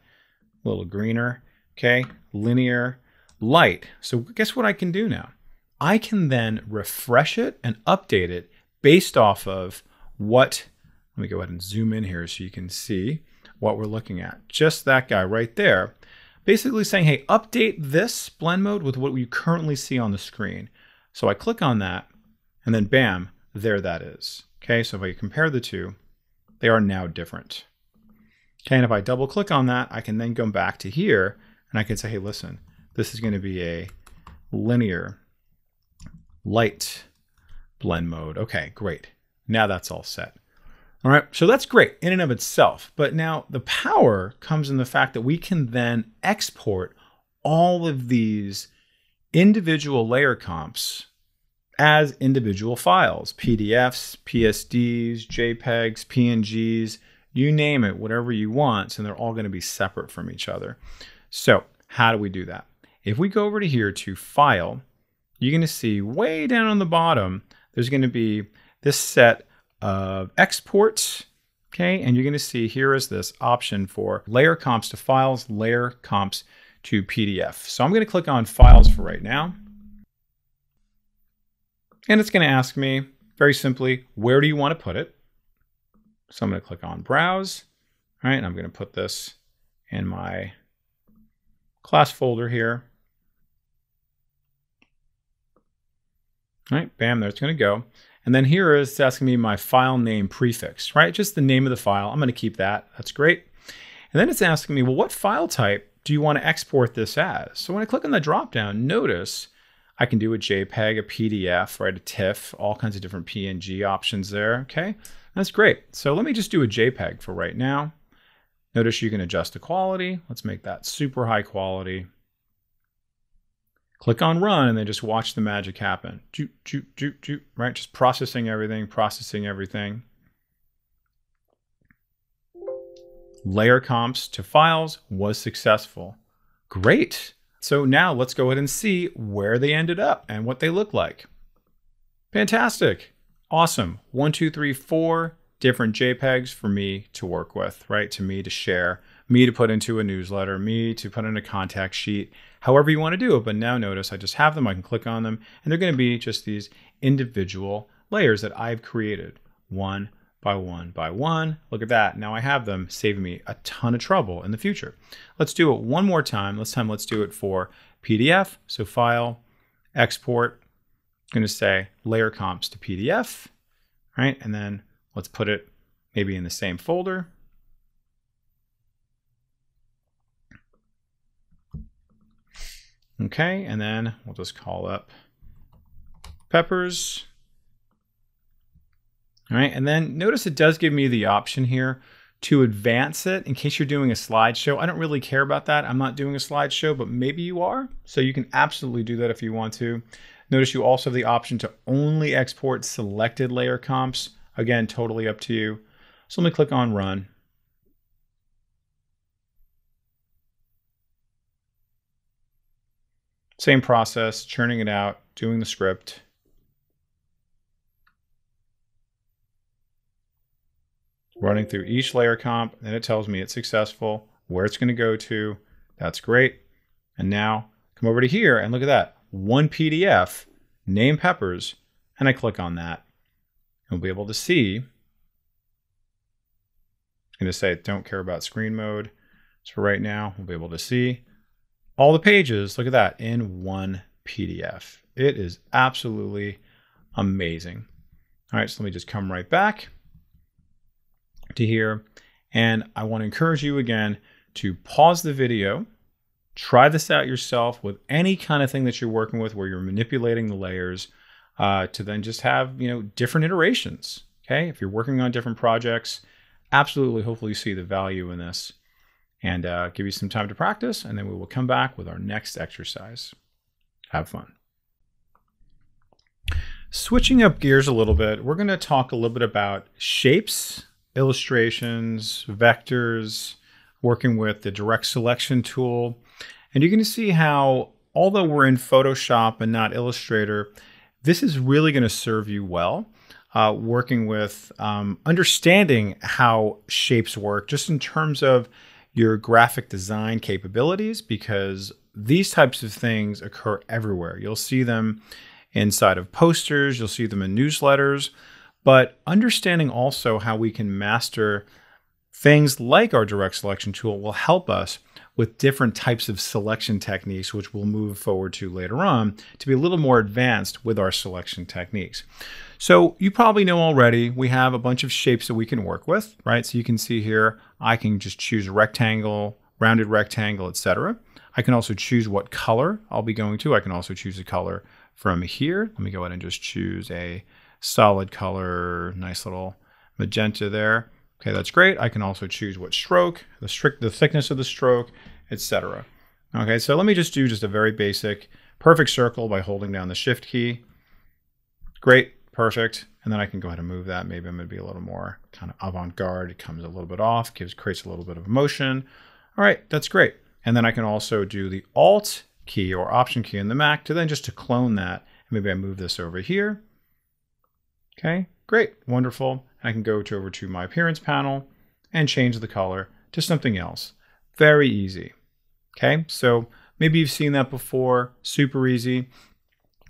A little greener. Okay, linear, light. So guess what I can do now? I can then refresh it and update it based off of what, let me go ahead and zoom in here so you can see what we're looking at. Just that guy right there. Basically saying, hey, update this blend mode with what you currently see on the screen. So I click on that and then bam, there that is. Okay, so if I compare the two, they are now different. Okay, and if I double click on that, I can then go back to here and I can say, hey, listen, this is going to be a linear light blend mode. Okay, great. Now that's all set. All right, so that's great in and of itself. But now the power comes in the fact that we can then export all of these individual layer comps as individual files, PDFs, PSDs, JPEGs, PNGs, you name it, whatever you want, and they're all going to be separate from each other. So how do we do that? If we go over to here to File, you're going to see way down on the bottom, there's going to be this set of exports, okay? And you're going to see here is this option for layer comps to files, layer comps to PDF. So I'm going to click on Files for right now. And it's going to ask me very simply, where do you want to put it? So I'm going to click on Browse. All right, and I'm going to put this in my class folder here. All right, bam, there it's going to go. And then here is it's asking me my file name prefix, right? Just the name of the file. I'm going to keep that. That's great. And then it's asking me, well, what file type do you want to export this as? So when I click on the dropdown, notice I can do a JPEG, a PDF, right? A TIFF, all kinds of different PNG options there. Okay, that's great. So let me just do a JPEG for right now. Notice you can adjust the quality. Let's make that super high quality. Click on Run and then just watch the magic happen. Right? Just processing everything, processing everything. Layer comps to files was successful. Great. So now let's go ahead and see where they ended up and what they look like. Fantastic. Awesome. 1, 2, 3, 4 different JPEGs for me to work with, right? To me to share, me to put into a newsletter, me to put in a contact sheet, however you want to do it. But now notice I just have them, I can click on them, and they're going to be just these individual layers that I've created one by one by one. Look at that. Now I have them, saving me a ton of trouble in the future. Let's do it one more time. This time let's do it for PDF. So File, Export. I'm going to say Layer Comps to PDF, right? And then let's put it maybe in the same folder. Okay, and then we'll just call up Peppers. All right, and then notice it does give me the option here to advance it, in case you're doing a slideshow, I don't really care about that. I'm not doing a slideshow, but maybe you are. So you can absolutely do that if you want to. Notice you also have the option to only export selected layer comps. Again, totally up to you. So let me click on Run. Same process, churning it out, doing the script. Running through each layer comp, then it tells me it's successful, where it's going to go to. That's great. And now come over to here and look at that. One PDF, name Peppers, and I click on that. And we'll be able to see. I'm going to say don't care about screen mode. So right now we'll be able to see all the pages, look at that, in one PDF. It is absolutely amazing. All right, so let me just come right back to here. And I want to encourage you again to pause the video, try this out yourself with any kind of thing that you're working with where you're manipulating the layers to then just have, different iterations. Okay, if you're working on different projects, absolutely, hopefully you see the value in this, and give you some time to practice, and then we will come back with our next exercise. Have fun. Switching up gears a little bit, we're going to talk a little bit about shapes, illustrations, vectors, working with the direct selection tool. And you're going to see how, although we're in Photoshop and not Illustrator, this is really going to serve you well. Working with understanding how shapes work, just in terms of your graphic design capabilities, because these types of things occur everywhere. You'll see them inside of posters, you'll see them in newsletters, but understanding also how we can master things like our direct selection tool will help us with different types of selection techniques, which we'll move forward to later on, to be a little more advanced with our selection techniques. So you probably know already, we have a bunch of shapes that we can work with, right? So you can see here, I can just choose a rectangle, rounded rectangle, etc. I can also choose what color I'll be going to. I can also choose a color from here. Let me go ahead and just choose a solid color, nice little magenta there. Okay, that's great. I can also choose what stroke, the thickness of the stroke, etc. Okay, so let me just do a very basic perfect circle by holding down the Shift key. Great. Perfect. And then I can go ahead and move that. Maybe I'm going to be a little more kind of avant-garde. It comes a little bit off, creates a little bit of motion. All right, that's great. And then I can also do the Alt key or Option key in the Mac to then just to clone that. Maybe I move this over here. Okay, great, wonderful. I can go over to my Appearance panel and change the color to something else. Very easy. Okay, so maybe you've seen that before. Super easy.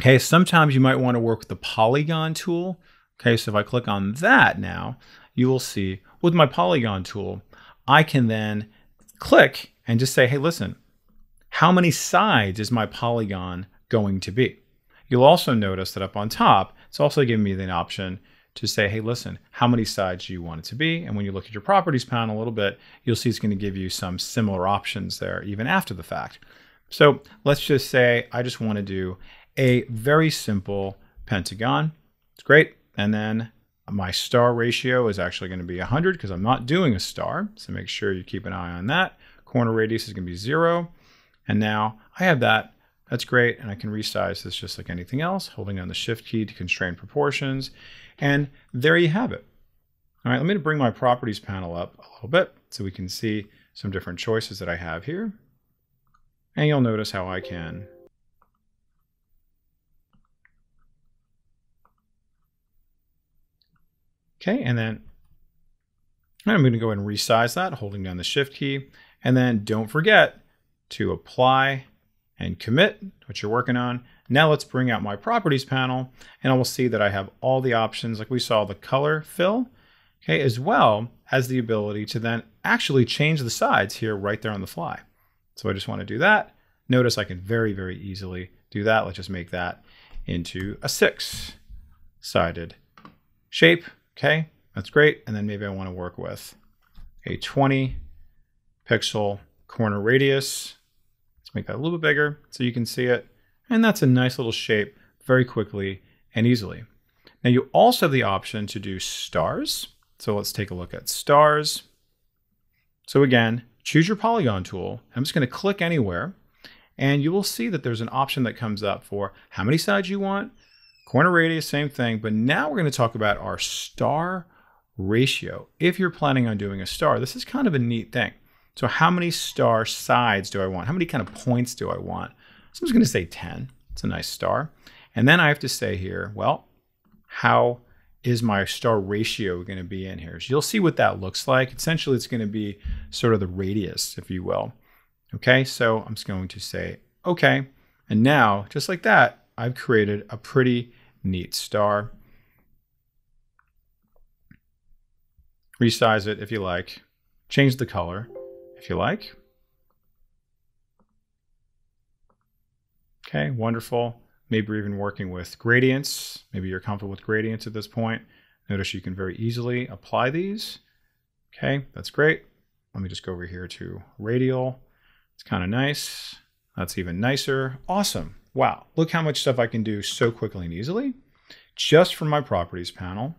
Okay, sometimes you might want to work with the polygon tool. Okay, so if I click on that now, you will see with my polygon tool, I can then click and just say, hey, listen, how many sides is my polygon going to be? You'll also notice that up on top, it's also giving me the option to say, hey, listen, how many sides do you want it to be? And when you look at your properties panel a little bit, you'll see it's going to give you some similar options there, even after the fact. So let's just say I just want to do a very simple pentagon. It's great. And then my star ratio is actually going to be 100 because I'm not doing a star. So make sure you keep an eye on that. Corner radius is going to be 0. And now I have that. That's great. And I can resize this just like anything else, holding down the Shift key to constrain proportions. And there you have it. All right, let me bring my properties panel up a little bit so we can see some different choices that I have here. And you'll notice how I can okay, and then I'm going to go ahead and resize that, holding down the Shift key. And then don't forget to apply and commit what you're working on. Now let's bring out my properties panel, and I will see that I have all the options, like we saw the color fill, okay, as well as the ability to then actually change the sides here right there on the fly. So I just want to do that. Notice I can very, very easily do that. Let's just make that into a 6-sided shape. Okay, that's great. And then maybe I want to work with a 20 pixel corner radius. Let's make that a little bit bigger so you can see it. And that's a nice little shape very quickly and easily. Now you also have the option to do stars. So let's take a look at stars. So again, choose your polygon tool. I'm just going to click anywhere, and you will see that there's an option that comes up for how many sides you want, corner radius, same thing. But now we're going to talk about our star ratio. If you're planning on doing a star, this is kind of a neat thing. So how many star sides do I want? How many kind of points do I want? So I'm just going to say 10. It's a nice star. And then I have to say here, well, how is my star ratio going to be in here? So you'll see what that looks like. Essentially, it's going to be sort of the radius, if you will. Okay, so I'm just going to say, okay. And now, just like that, I've created a pretty neat star. Resize it if you like. Change the color if you like. Okay, wonderful. Maybe you're even working with gradients. Maybe you're comfortable with gradients at this point. Notice you can very easily apply these. Okay, that's great. Let me just go over here to radial. It's kind of nice. That's even nicer. Awesome. Wow, look how much stuff I can do so quickly and easily just from my properties panel.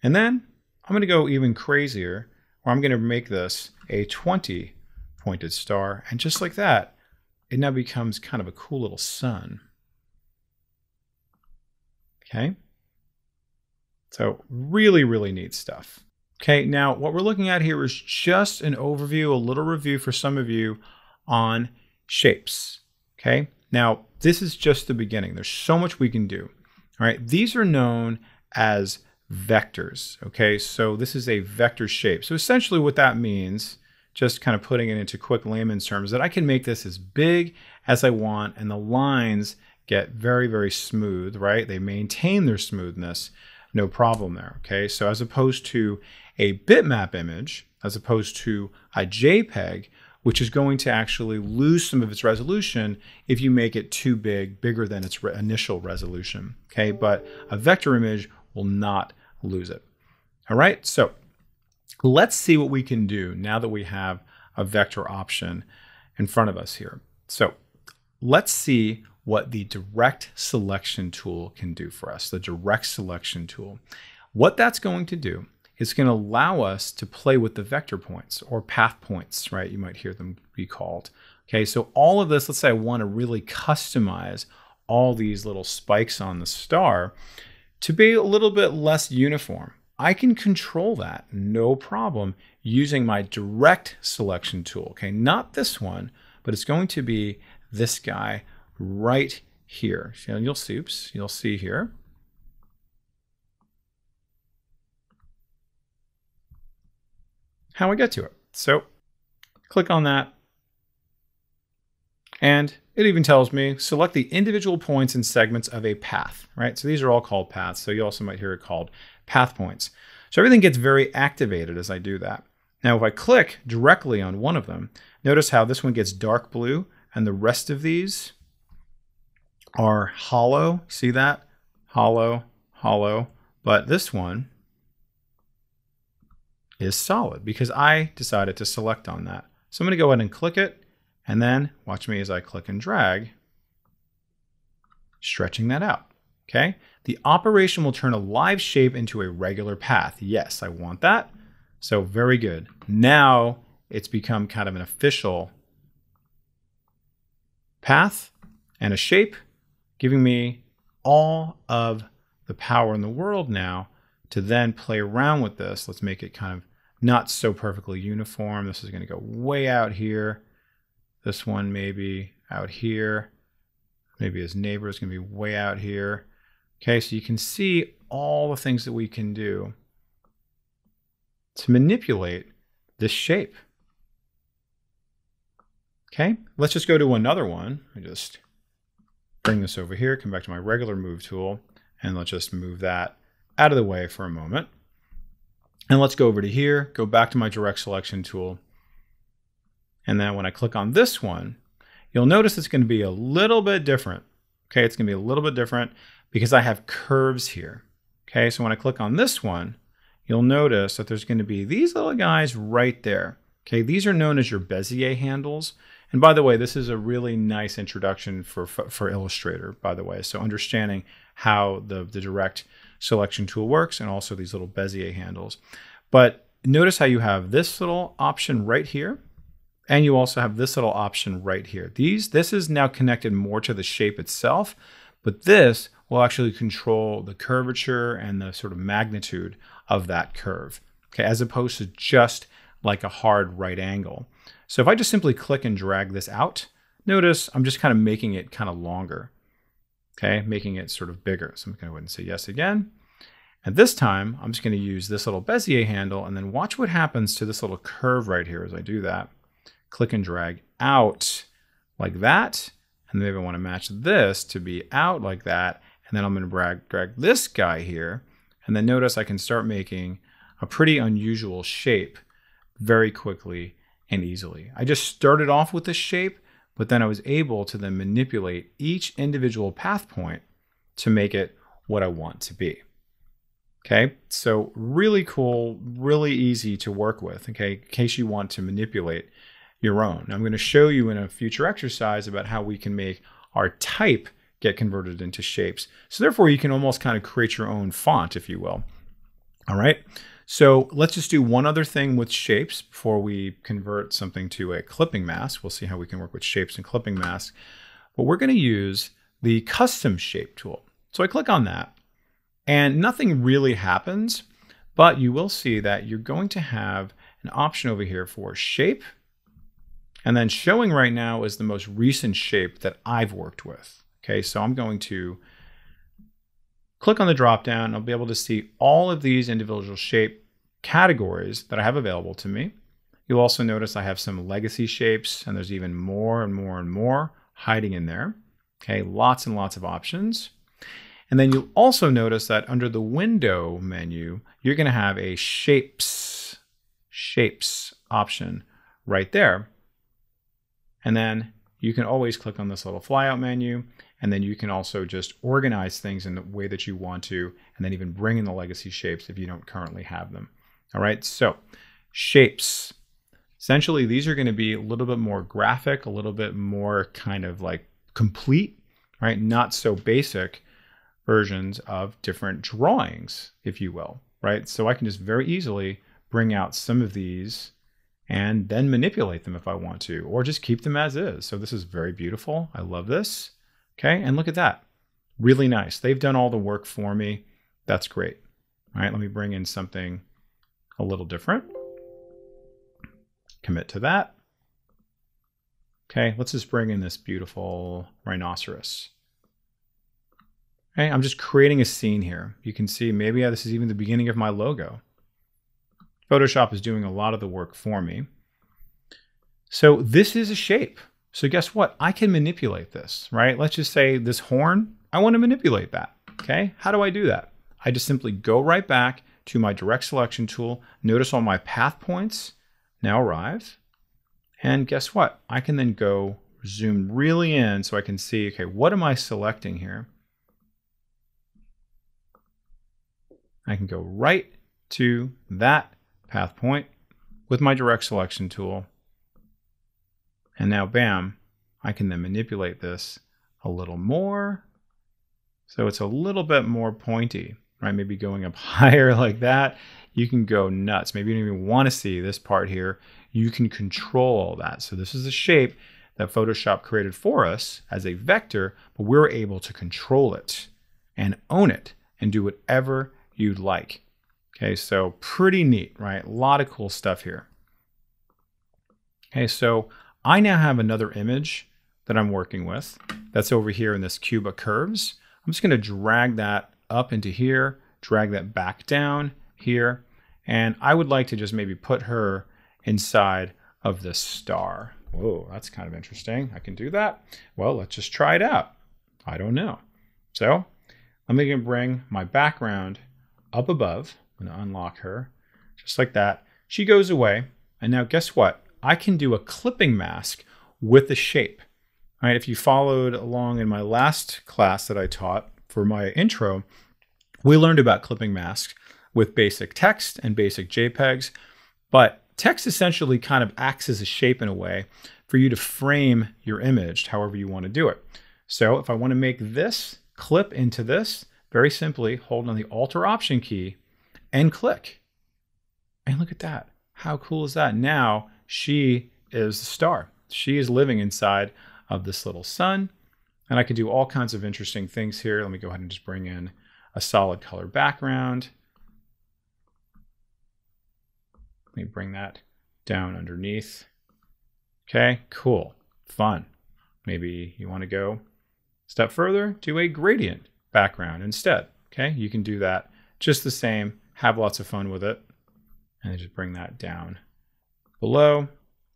And then I'm going to go even crazier, where I'm going to make this a 20 pointed star. And just like that, it now becomes kind of a cool little sun. Okay. So really, really neat stuff. Okay. Now what we're looking at here is just an overview, a little review for some of you on shapes. Okay. Now this is just the beginning. There's so much we can do. All right. These are known as vectors. Okay. So this is a vector shape. So essentially what that means, just kind of putting it into quick layman's terms, that I can make this as big as I want, and the lines get very, very smooth, right? They maintain their smoothness, no problem there, okay? So as opposed to a bitmap image, as opposed to a JPEG, which is going to actually lose some of its resolution if you make it too big, bigger than its initial resolution, okay? But a vector image will not lose it. All right, so let's see what we can do now that we have a vector option in front of us here. So let's see what the direct selection tool can do for us, the direct selection tool. What that's going to do is going to allow us to play with the vector points, or path points, right? You might hear them be called. Okay, so all of this, let's say I want to really customize all these little spikes on the star to be a little bit less uniform. I can control that, no problem, using my direct selection tool. Okay, not this one, but it's going to be this guy right here. So you'll see here. How I get to it. So click on that, and it even tells me select the individual points and segments of a path, right? So these are all called paths. So you also might hear it called path points. So everything gets very activated as I do that. Now, if I click directly on one of them, notice how this one gets dark blue and the rest of these are hollow. See that? Hollow, hollow. But this one is solid because I decided to select on that. So I'm going to go ahead and click it, and then watch me as I click and drag, stretching that out. Okay? The operation will turn a live shape into a regular path. Yes, I want that. So very good. Now it's become kind of an official path and a shape, giving me all of the power in the world now to then play around with this. Let's make it kind of not so perfectly uniform. This is going to go way out here. This one maybe out here. Maybe his neighbor is going to be way out here. Okay, so you can see all the things that we can do to manipulate this shape. Okay, let's just go to another one. I just bring this over here, come back to my regular move tool, and let's just move that out of the way for a moment. And let's go over to here, go back to my direct selection tool. And then when I click on this one, you'll notice it's going to be a little bit different. Okay, it's going to be a little bit different because I have curves here. Okay, so when I click on this one, you'll notice that there's going to be these little guys right there. Okay, these are known as your Bezier handles. And by the way, this is a really nice introduction for Illustrator, by the way. So understanding how the direct selection tool works and also these little Bezier handles. But notice how you have this little option right here, and you also have this little option right here. This is now connected more to the shape itself, but this will actually control the curvature and the sort of magnitude of that curve, okay, as opposed to just like a hard right angle. So if I just simply click and drag this out, notice I'm just kind of making it kind of longer, okay, making it sort of bigger. So I'm going to go ahead and say yes again. And this time, I'm just going to use this little Bezier handle and then watch what happens to this little curve right here as I do that. Click and drag out like that. And maybe I want to match this to be out like that. And then I'm going to drag this guy here. And then notice I can start making a pretty unusual shape very quickly and easily. I just started off with this shape, but then I was able to then manipulate each individual path point to make it what I want to be. Okay, so really cool, really easy to work with, okay, in case you want to manipulate your own. Now, I'm going to show you in a future exercise about how we can make our type get converted into shapes. So therefore, you can almost kind of create your own font, if you will. All right, so let's just do one other thing with shapes before we convert something to a clipping mask. We'll see how we can work with shapes and clipping masks. But we're going to use the custom shape tool. So I click on that. And nothing really happens, but you will see that you're going to have an option over here for shape. And then showing right now is the most recent shape that I've worked with. Okay, so I'm going to click on the drop down. I'll be able to see all of these individual shape categories that I have available to me. You'll also notice I have some legacy shapes, and there's even more and more and more hiding in there. Okay, lots and lots of options. And then you'll also notice that under the window menu, you're going to have a shapes option right there. And then you can always click on this little flyout menu, and then you can also just organize things in the way that you want to, and then even bring in the legacy shapes if you don't currently have them. All right, so shapes. Essentially, these are going to be a little bit more graphic, a little bit more kind of like complete, right? Not so basic versions of different drawings, if you will, right? So I can just very easily bring out some of these and then manipulate them if I want to, or just keep them as is. So this is very beautiful. I love this. Okay, and look at that. Really nice. They've done all the work for me. That's great. All right, let me bring in something a little different. Commit to that. Okay, let's just bring in this beautiful rhinoceros. Okay, I'm just creating a scene here. You can see maybe this is even the beginning of my logo. Photoshop is doing a lot of the work for me. So this is a shape. So guess what? I can manipulate this, right? Let's just say this horn, I want to manipulate that. Okay, how do I do that? I just simply go right back to my direct selection tool. Notice all my path points now arrive. And guess what? I can then go zoom really in so I can see, okay, what am I selecting here? I can go right to that path point with my direct selection tool. And now, bam, I can then manipulate this a little more. So it's a little bit more pointy, right? Maybe going up higher like that. You can go nuts. Maybe you don't even want to see this part here. You can control all that. So this is a shape that Photoshop created for us as a vector, but we're able to control it and own it and do whatever you'd like. Okay, so pretty neat, right? A lot of cool stuff here. Okay, so I now have another image that I'm working with that's over here in this cube of curves. I'm just going to drag that up into here, drag that back down here, and I would like to just maybe put her inside of this star. Whoa, that's kind of interesting. I can do that. Well, let's just try it out. I don't know. So I'm going to bring my background up above. I'm going to unlock her just like that. She goes away. And now guess what? I can do a clipping mask with the shape. All right, if you followed along in my last class that I taught for my intro, we learned about clipping masks with basic text and basic JPEGs. But text essentially kind of acts as a shape in a way for you to frame your image however you want to do it. So if I want to make this clip into this, very simply hold on the Alt or Option key and click. And look at that. How cool is that? Now she is the star. She is living inside of this little sun. And I can do all kinds of interesting things here. Let me go ahead and just bring in a solid color background. Let me bring that down underneath. Okay, cool, fun. Maybe you want to go a step further, do a gradient background instead. Okay, you can do that just the same, have lots of fun with it. And then just bring that down below.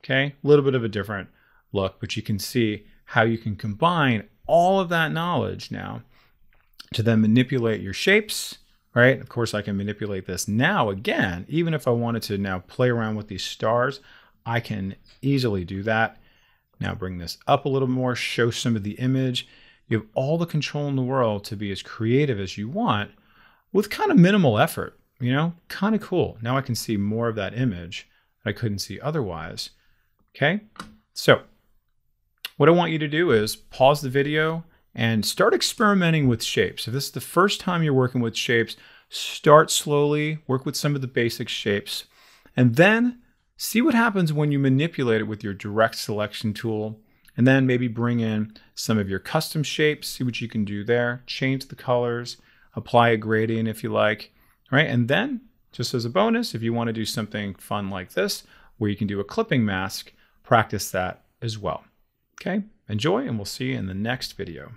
Okay, a little bit of a different look, but you can see how you can combine all of that knowledge now to then manipulate your shapes, right? Of course, I can manipulate this now again, even if I wanted to now play around with these stars, I can easily do that. Now bring this up a little more, show some of the image. You have all the control in the world to be as creative as you want with kind of minimal effort, you know, kind of cool. Now I can see more of that image that I couldn't see otherwise. Okay, so what I want you to do is pause the video and start experimenting with shapes. If this is the first time you're working with shapes, start slowly, work with some of the basic shapes, and then see what happens when you manipulate it with your direct selection tool, and then maybe bring in some of your custom shapes, see what you can do there, change the colors, apply a gradient if you like, right? And then, just as a bonus, if you want to do something fun like this, where you can do a clipping mask, practice that as well. Okay, enjoy, and we'll see you in the next video.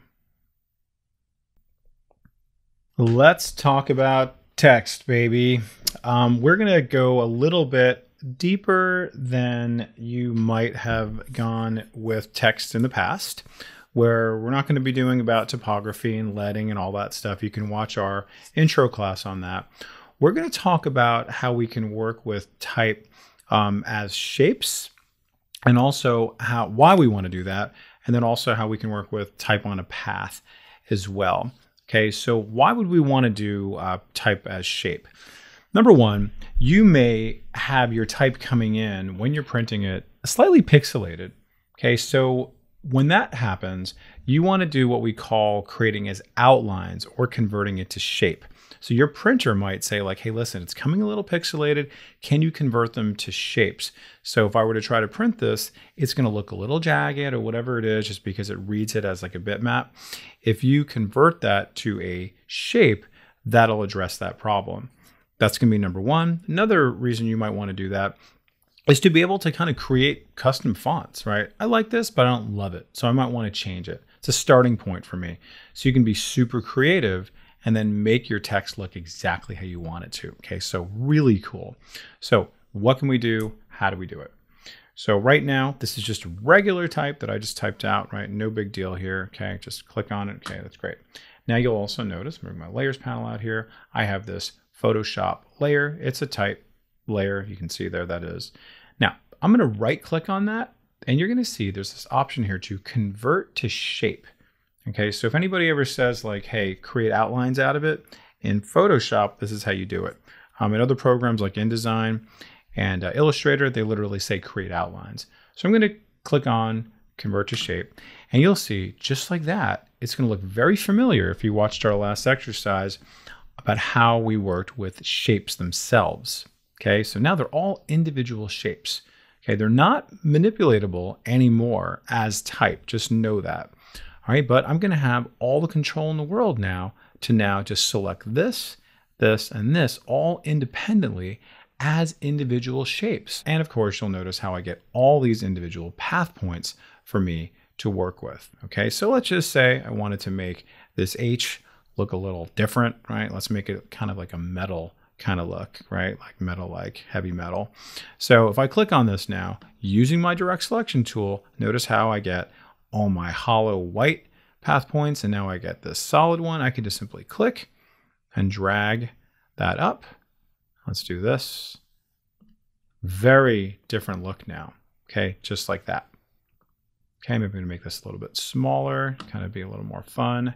Let's talk about text, baby. We're gonna go a little bit deeper than you might have gone with text in the past, where we're not going to be doing about typography and leading and all that stuff. You can watch our intro class on that. We're going to talk about how we can work with type as shapes, and also why we want to do that, and then also how we can work with type on a path as well. Okay, so why would we want to do type as shape? Number one, you may have your type coming in when you're printing it slightly pixelated. Okay, so when that happens, you want to do what we call creating as outlines or converting it to shape. So your printer might say like, hey, listen, it's coming a little pixelated. Can you convert them to shapes? So if I were to try to print this, it's going to look a little jagged or whatever it is, just because it reads it as like a bitmap. If you convert that to a shape, that'll address that problem. That's going to be number one. Another reason you might want to do that is to be able to kind of create custom fonts, right? I like this, but I don't love it, so I might want to change it. It's a starting point for me. So you can be super creative and then make your text look exactly how you want it to. Okay, so really cool. So what can we do? How do we do it? So right now, this is just a regular type that I just typed out, right? No big deal here. Okay, just click on it. Okay, that's great. Now you'll also notice, bring my layers panel out here. I have this Photoshop layer. It's a type layer. You can see there that is. Now I'm going to right click on that, and you're going to see there's this option here to convert to shape. Okay, so if anybody ever says like, hey, create outlines out of it, in Photoshop, this is how you do it. In other programs like InDesign and Illustrator, they literally say create outlines. So I'm going to click on convert to shape, and you'll see just like that, it's going to look very familiar if you watched our last exercise about how we worked with shapes themselves. Okay, so now they're all individual shapes. Okay, they're not manipulatable anymore as type, just know that. All right, but I'm gonna have all the control in the world now to now just select this, this, and this all independently as individual shapes. And of course, you'll notice how I get all these individual path points for me to work with. Okay, so let's just say I wanted to make this H look a little different, right? Let's make it kind of like a metal kind of look, right? Like metal, like heavy metal. So if I click on this now, using my direct selection tool, notice how I get all my hollow white path points, and now I get this solid one. I can just simply click and drag that up. Let's do this. Very different look now, okay? Just like that. Okay, maybe I'm gonna make this a little bit smaller, kind of be a little more fun.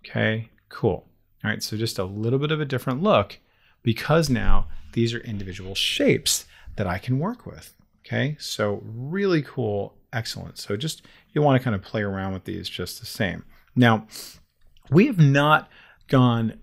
Okay, cool. All right, so just a little bit of a different look because now these are individual shapes that I can work with. Okay, so really cool, excellent. So just, you want to kind of play around with these just the same. Now, we have not gone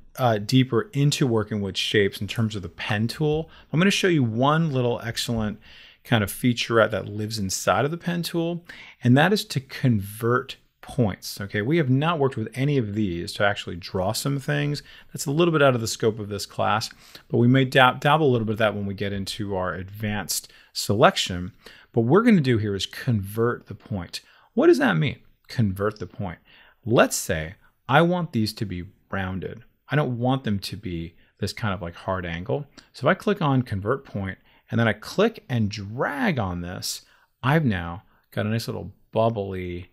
deeper into working with shapes in terms of the pen tool, I'm going to show you one little excellent kind of featurette that lives inside of the pen tool, and that is to convert points. Okay, we have not worked with any of these to actually draw some things. That's a little bit out of the scope of this class, but we may dabble a little bit of that when we get into our advanced selection. But what we're going to do here is convert the point. What does that mean? Convert the point. Let's say I want these to be rounded. I don't want them to be this kind of like hard angle. So if I click on convert point and then I click and drag on this, I've now got a nice little bubbly,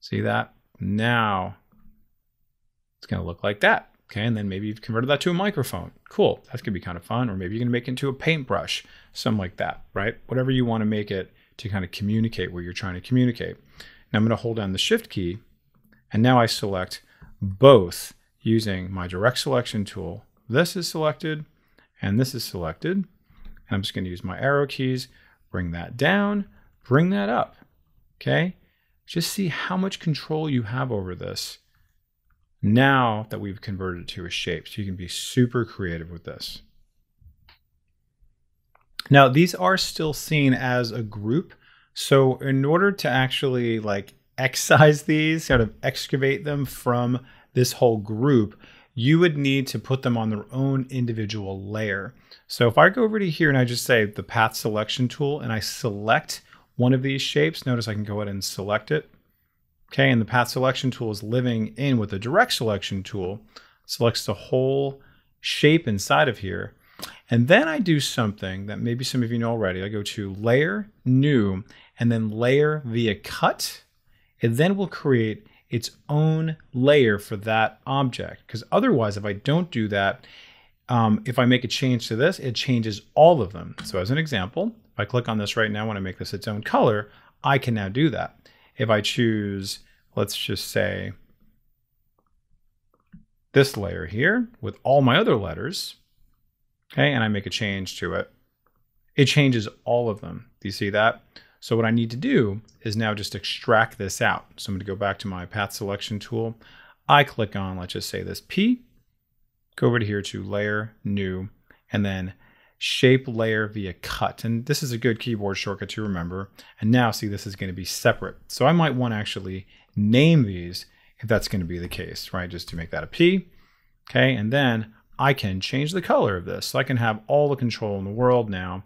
see that? Now it's going to look like that. Okay, and then maybe you've converted that to a microphone. Cool, that could be kind of fun. Or maybe you can make it into a paintbrush, something like that, right? Whatever you want to make it to kind of communicate what you're trying to communicate. Now I'm going to hold down the Shift key, and now I select both using my direct selection tool. This is selected, and this is selected. And I'm just going to use my arrow keys, bring that down, bring that up, okay? Just see how much control you have over this now that we've converted it to a shape. So you can be super creative with this. Now, these are still seen as a group. So in order to actually like excise these, sort of excavate them from this whole group, you would need to put them on their own individual layer. So if I go over to here and I just say the path selection tool and I select one of these shapes, notice I can go ahead and select it. Okay, and the path selection tool is living in with the direct selection tool, selects the whole shape inside of here. And then I do something that maybe some of you know already. I go to layer, new, and then layer via cut. It then will create its own layer for that object. Because otherwise, if I don't do that, if I make a change to this, it changes all of them. So as an example, if I click on this right now, when I make this its own color, I can now do that. If I choose, let's just say, this layer here with all my other letters, okay, and I make a change to it, it changes all of them. Do you see that? So what I need to do is now just extract this out. So I'm going to go back to my path selection tool. I click on, let's just say this P, go over to here to layer, new, and then shape layer via cut. And this is a good keyboard shortcut to remember. And now see, this is going to be separate. So I might want to actually name these if that's going to be the case, right? Just to make that a P. Okay, and then I can change the color of this. So I can have all the control in the world now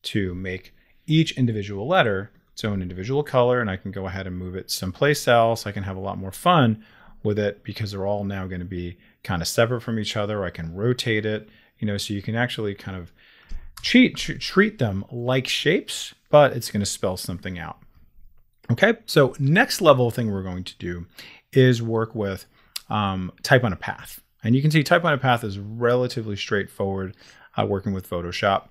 to make each individual letter its own individual color, and I can go ahead and move it someplace else. I can have a lot more fun with it because they're all now going to be kind of separate from each other. I can rotate it, so you can actually kind of treat them like shapes, but it's going to spell something out. Okay, so next level thing we're going to do is work with type on a path. And you can see type on a path is relatively straightforward working with Photoshop,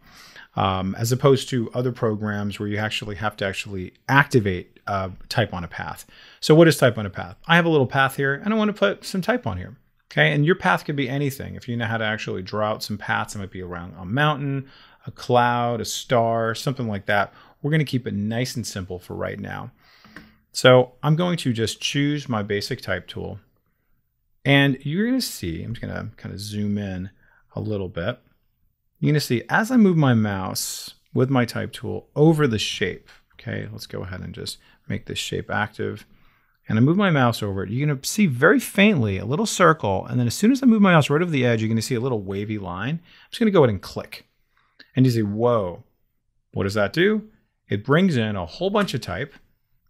as opposed to other programs where you actually have to activate type on a path. So what is type on a path? I have a little path here and I want to put some type on here. Okay, and your path could be anything. If you know how to actually draw out some paths, it might be around a mountain, a cloud, a star, something like that. We're going to keep it nice and simple for right now. So I'm going to just choose my basic type tool. And you're going to see, I'm just going to kind of zoom in a little bit. You're going to see as I move my mouse with my type tool over the shape. Okay, let's go ahead and just make this shape active. And I move my mouse over it, you're going to see very faintly a little circle. And then as soon as I move my mouse right over the edge, you're going to see a little wavy line. I'm just going to go ahead and click. And you say, whoa, what does that do? It brings in a whole bunch of type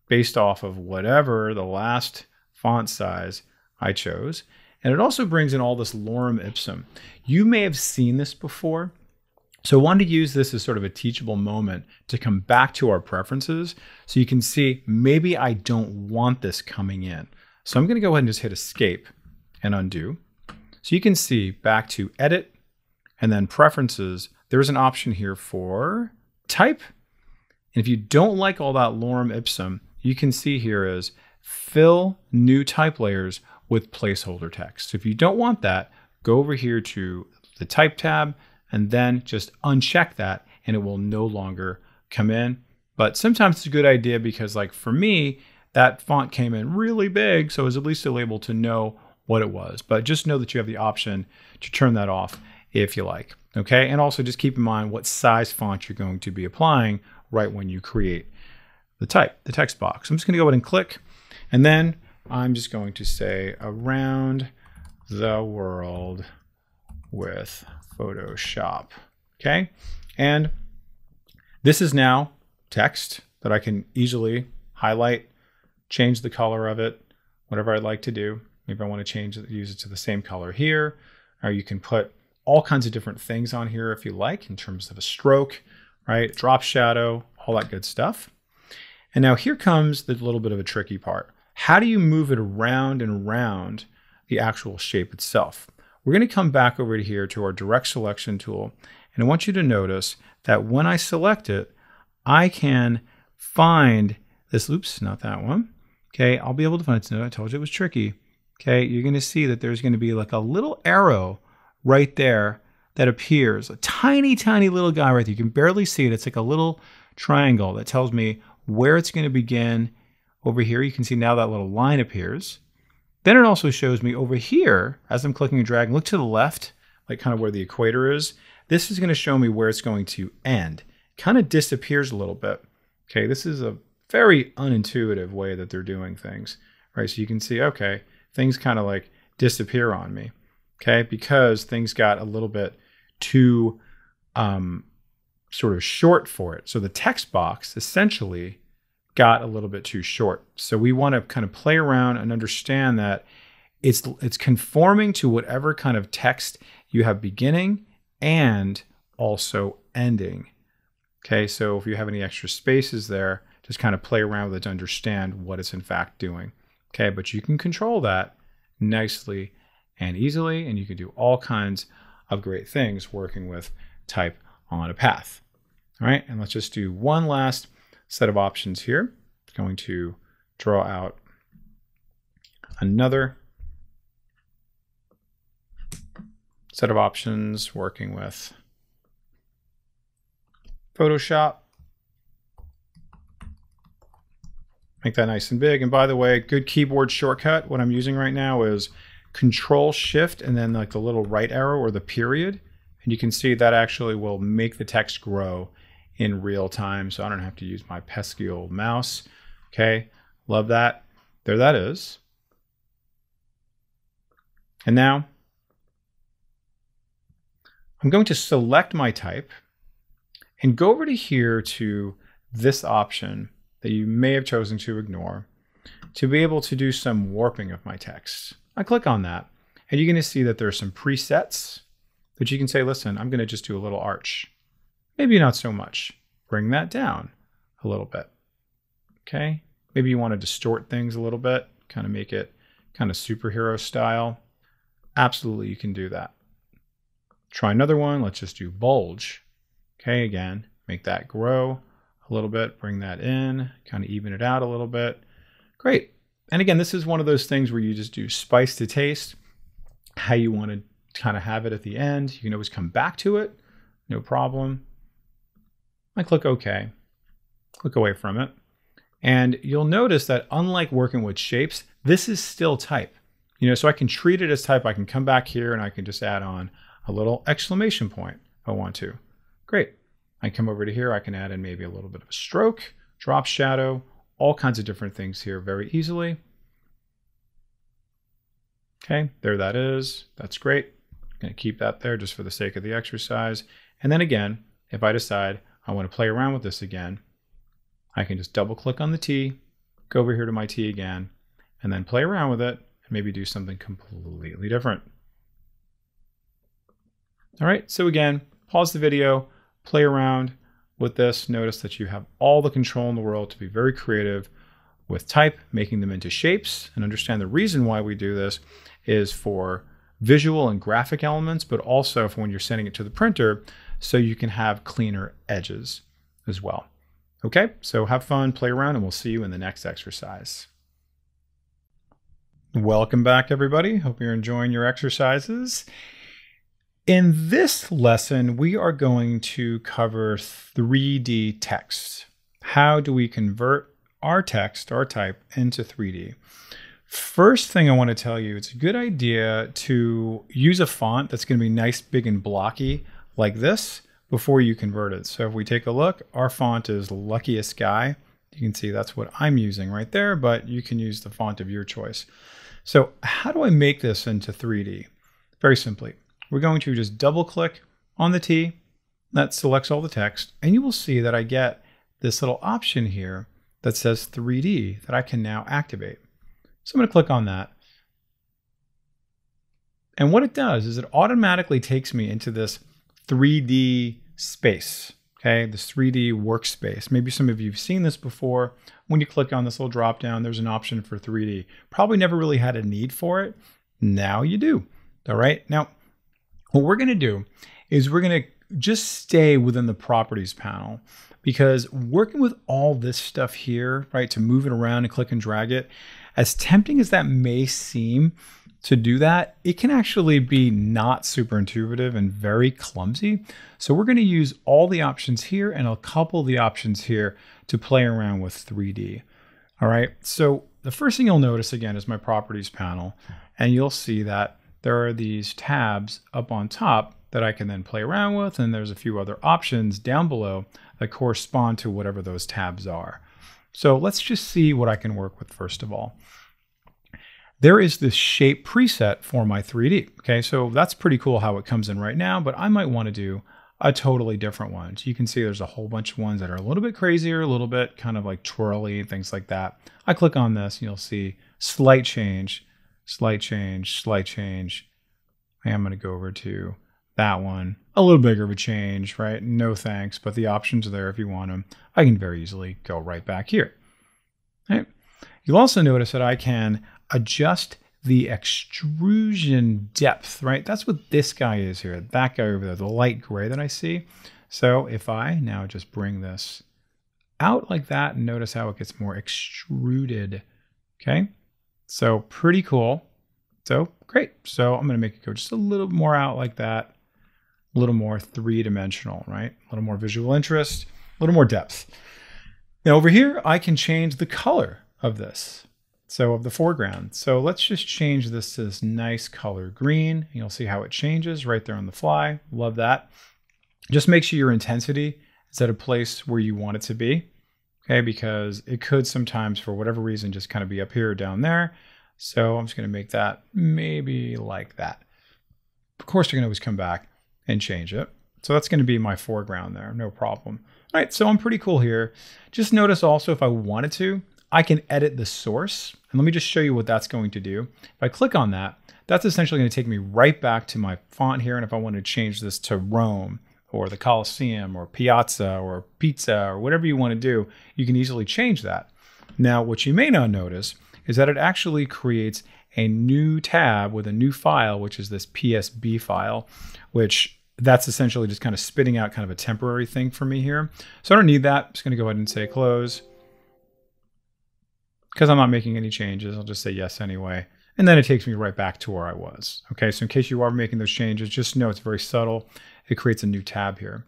based off of whatever the last font size I chose. And it also brings in all this lorem ipsum. You may have seen this before. So I wanted to use this as sort of a teachable moment to come back to our preferences so you can see maybe I don't want this coming in. So I'm going to go ahead and just hit escape and undo. So you can see back to edit and then preferences, there's an option here for type. And if you don't like all that lorem ipsum, you can see here is fill new type layers with placeholder text. So if you don't want that, go over here to the type tab and then just uncheck that and it will no longer come in. But sometimes it's a good idea because like for me, that font came in really big. So I was at least still able to know what it was. But just know that you have the option to turn that off if you like. Okay, and also just keep in mind what size font you're going to be applying right when you create the text box. I'm just going to go ahead and click, and then I'm just going to say around the world with Photoshop. Okay, and this is now text that I can easily highlight, change the color of it, whatever I'd like to do. Maybe I want to change it, use it to the same color here, or you can put all kinds of different things on here if you like, in terms of a stroke, right? Drop shadow, all that good stuff. And now here comes the little bit of a tricky part. How do you move it around and around the actual shape itself? We're going to come back over here to our direct selection tool. And I want you to notice that when I select it, I can find this, oops, not that one. Okay, I'll be able to find it. I told you it was tricky. Okay, you're going to see that there's going to be like a little arrow right there that appears, a tiny, tiny little guy right there. You can barely see it. It's like a little triangle that tells me where it's going to begin. Over here, you can see now that little line appears. Then it also shows me over here, as I'm clicking and dragging, look to the left, like kind of where the equator is. This is going to show me where it's going to end. Kind of disappears a little bit. Okay, this is a very unintuitive way that they're doing things, right? So you can see, okay, things kind of like disappear on me, okay, because things got a little bit too sort of short for it. So the text box essentially got a little bit too short. So we want to kind of play around and understand that it's conforming to whatever kind of text you have beginning and also ending. Okay, so if you have any extra spaces there, just kind of play around with it to understand what it's in fact doing. Okay, but you can control that nicely and easily, and you can do all kinds of great things working with type on a path. All right, and let's just do one last set of options here. I'm going to draw out another set of options working with Photoshop. Make that nice and big. And by the way, good keyboard shortcut, what I'm using right now is Control Shift and then like the little right arrow or the period. And you can see that actually will make the text grow in real time. So I don't have to use my pesky old mouse. Okay, love that. There that is. And now I'm going to select my type and go over to here to this option that you may have chosen to ignore to be able to do some warping of my text. I click on that and you're going to see that there are some presets that you can say, listen, I'm going to just do a little arch. Maybe not so much. Bring that down a little bit. Okay. Maybe you want to distort things a little bit, kind of make it kind of superhero style. Absolutely, you can do that. Try another one. Let's just do bulge. Okay. Again, make that grow a little bit, bring that in, kind of even it out a little bit. Great. And again, this is one of those things where you just do spice to taste, how you want to kind of have it at the end. You can always come back to it, no problem. I click OK, click away from it. And you'll notice that unlike working with shapes, this is still type. You know, so I can treat it as type. I can come back here and I can just add on a little exclamation point if I want to. Great. I come over to here, I can add in maybe a little bit of a stroke, drop shadow, all kinds of different things here very easily. Okay, there that is. That's great. I'm going to keep that there just for the sake of the exercise. And then again, if I decide I want to play around with this again, I can just double click on the T, go over here to my T again, and then play around with it and maybe do something completely different. All right, so again, pause the video, play around with this. Notice that you have all the control in the world to be very creative with type, making them into shapes, and understand the reason why we do this is for visual and graphic elements, but also for when you're sending it to the printer so you can have cleaner edges as well. Okay, so have fun, play around, and we'll see you in the next exercise. Welcome back, everybody. Hope you're enjoying your exercises. In this lesson, we are going to cover 3D text. How do we convert our text, our type, into 3D? First thing I want to tell you, it's a good idea to use a font that's going to be nice, big, and blocky like this before you convert it. So if we take a look, our font is Luckiest Guy. You can see that's what I'm using right there, but you can use the font of your choice. So how do I make this into 3D? Very simply, we're going to just double click on the T. That selects all the text, and you will see that I get this little option here that says 3D that I can now activate. So I'm going to click on that. And what it does is it automatically takes me into this 3D space, okay? This 3D workspace. Maybe some of you have seen this before. When you click on this little drop down, there's an option for 3D. Probably never really had a need for it. Now you do, all right? Now, what we're going to do is we're going to just stay within the properties panel, because working with all this stuff here, right, to move it around and click and drag it, as tempting as that may seem to do that, it can actually be not super intuitive and very clumsy. So we're going to use all the options here and a couple of the options here to play around with 3D. All right, so the first thing you'll notice again is my properties panel, and you'll see that there are these tabs up on top that I can then play around with, and there's a few other options down below that correspond to whatever those tabs are. So let's just see what I can work with first of all. There is this shape preset for my 3D. Okay, so that's pretty cool how it comes in right now, but I might want to do a totally different one. So you can see there's a whole bunch of ones that are a little bit crazier, a little bit kind of like twirly and things like that. I click on this and you'll see slight change, slight change, slight change. I'm going to go over to that one. A little bigger of a change, right? No thanks, but the options are there if you want them. I can very easily go right back here. All right. You'll also notice that I can adjust the extrusion depth, right? That's what this guy is here, that guy over there, the light gray that I see. So if I now just bring this out like that, and notice how it gets more extruded, okay? So pretty cool. So great. So I'm going to make it go just a little more out like that. A little more three-dimensional, right? A little more visual interest, a little more depth. Now over here, I can change the color of this. So of the foreground. So let's just change this to this nice color green. You'll see how it changes right there on the fly. Love that. Just make sure your intensity is at a place where you want it to be. Okay, because it could sometimes, for whatever reason, just kind of be up here or down there. So I'm just going to make that maybe like that. Of course, you're going to always come back and change it. So that's going to be my foreground there, no problem. All right, so I'm pretty cool here. Just notice also if I wanted to, I can edit the source. And let me just show you what that's going to do. If I click on that, that's essentially going to take me right back to my font here. And if I wanted to change this to Rome or the Colosseum or Piazza or Pizza or whatever you want to do, you can easily change that. Now, what you may not notice is that it actually creates a new tab with a new file, which is this PSB file, which that's essentially just kind of spitting out kind of a temporary thing for me here. So I don't need that. I'm just going to go ahead and say close. Because I'm not making any changes, I'll just say yes anyway. And then it takes me right back to where I was. Okay, so in case you are making those changes, just know it's very subtle. It creates a new tab here.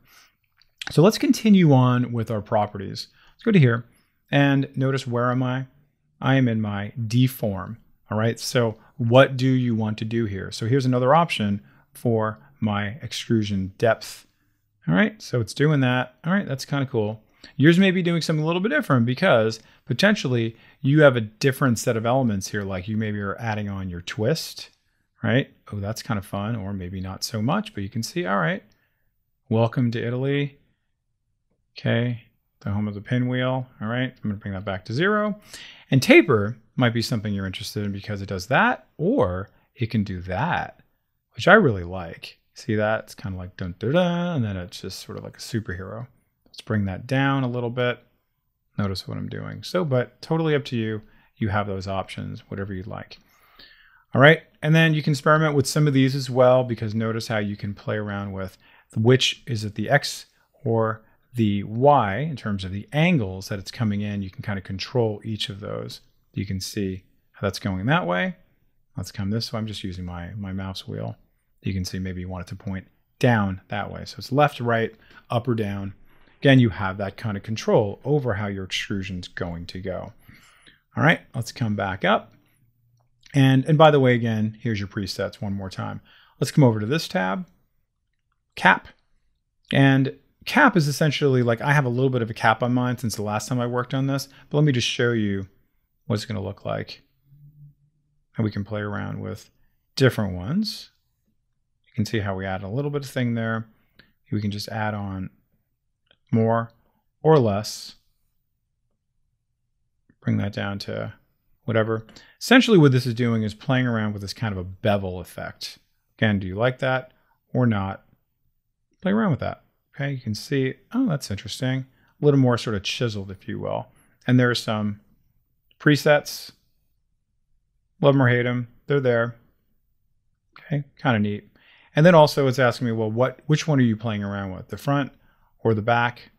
So let's continue on with our properties. Let's go to here and notice where am I? I am in my deform. All right, so what do you want to do here? So here's another option for my extrusion depth. All right, so it's doing that. All right, that's kind of cool. Yours may be doing something a little bit different because potentially you have a different set of elements here, like you maybe are adding on your twist, right? Oh, that's kind of fun, or maybe not so much, but you can see, all right, welcome to Italy. Okay, the home of the pinwheel. All right, I'm gonna bring that back to 0. And taper might be something you're interested in because it does that, or it can do that, which I really like. See that? It's kind of like dun dun dun, and then it's just sort of like a superhero. Let's bring that down a little bit. Notice what I'm doing. So, but totally up to you. You have those options, whatever you'd like. All right, and then you can experiment with some of these as well, because notice how you can play around with which is it the X or the Y in terms of the angles that it's coming in. You can kind of control each of those. You can see how that's going that way. Let's come this way. I'm just using my mouse wheel. You can see maybe you want it to point down that way. So it's left, right, up or down. Again, you have that kind of control over how your extrusion is going to go. All right, let's come back up. And by the way, again, here's your presets one more time. Let's come over to this tab, cap. And cap is essentially like, I have a little bit of a cap on mine since the last time I worked on this, but let me just show you what it's going to look like. And we can play around with different ones. You can see how we add a little bit of thing there. We can just add on more or less. Bring that down to whatever. Essentially what this is doing is playing around with this kind of a bevel effect. Again, do you like that or not? Play around with that. Okay, you can see, oh, that's interesting. A little more sort of chiseled, if you will. And there are some presets. Love them or hate them. They're there. Okay, kind of neat. And then also it's asking me, well, which one are you playing around with? The front or the back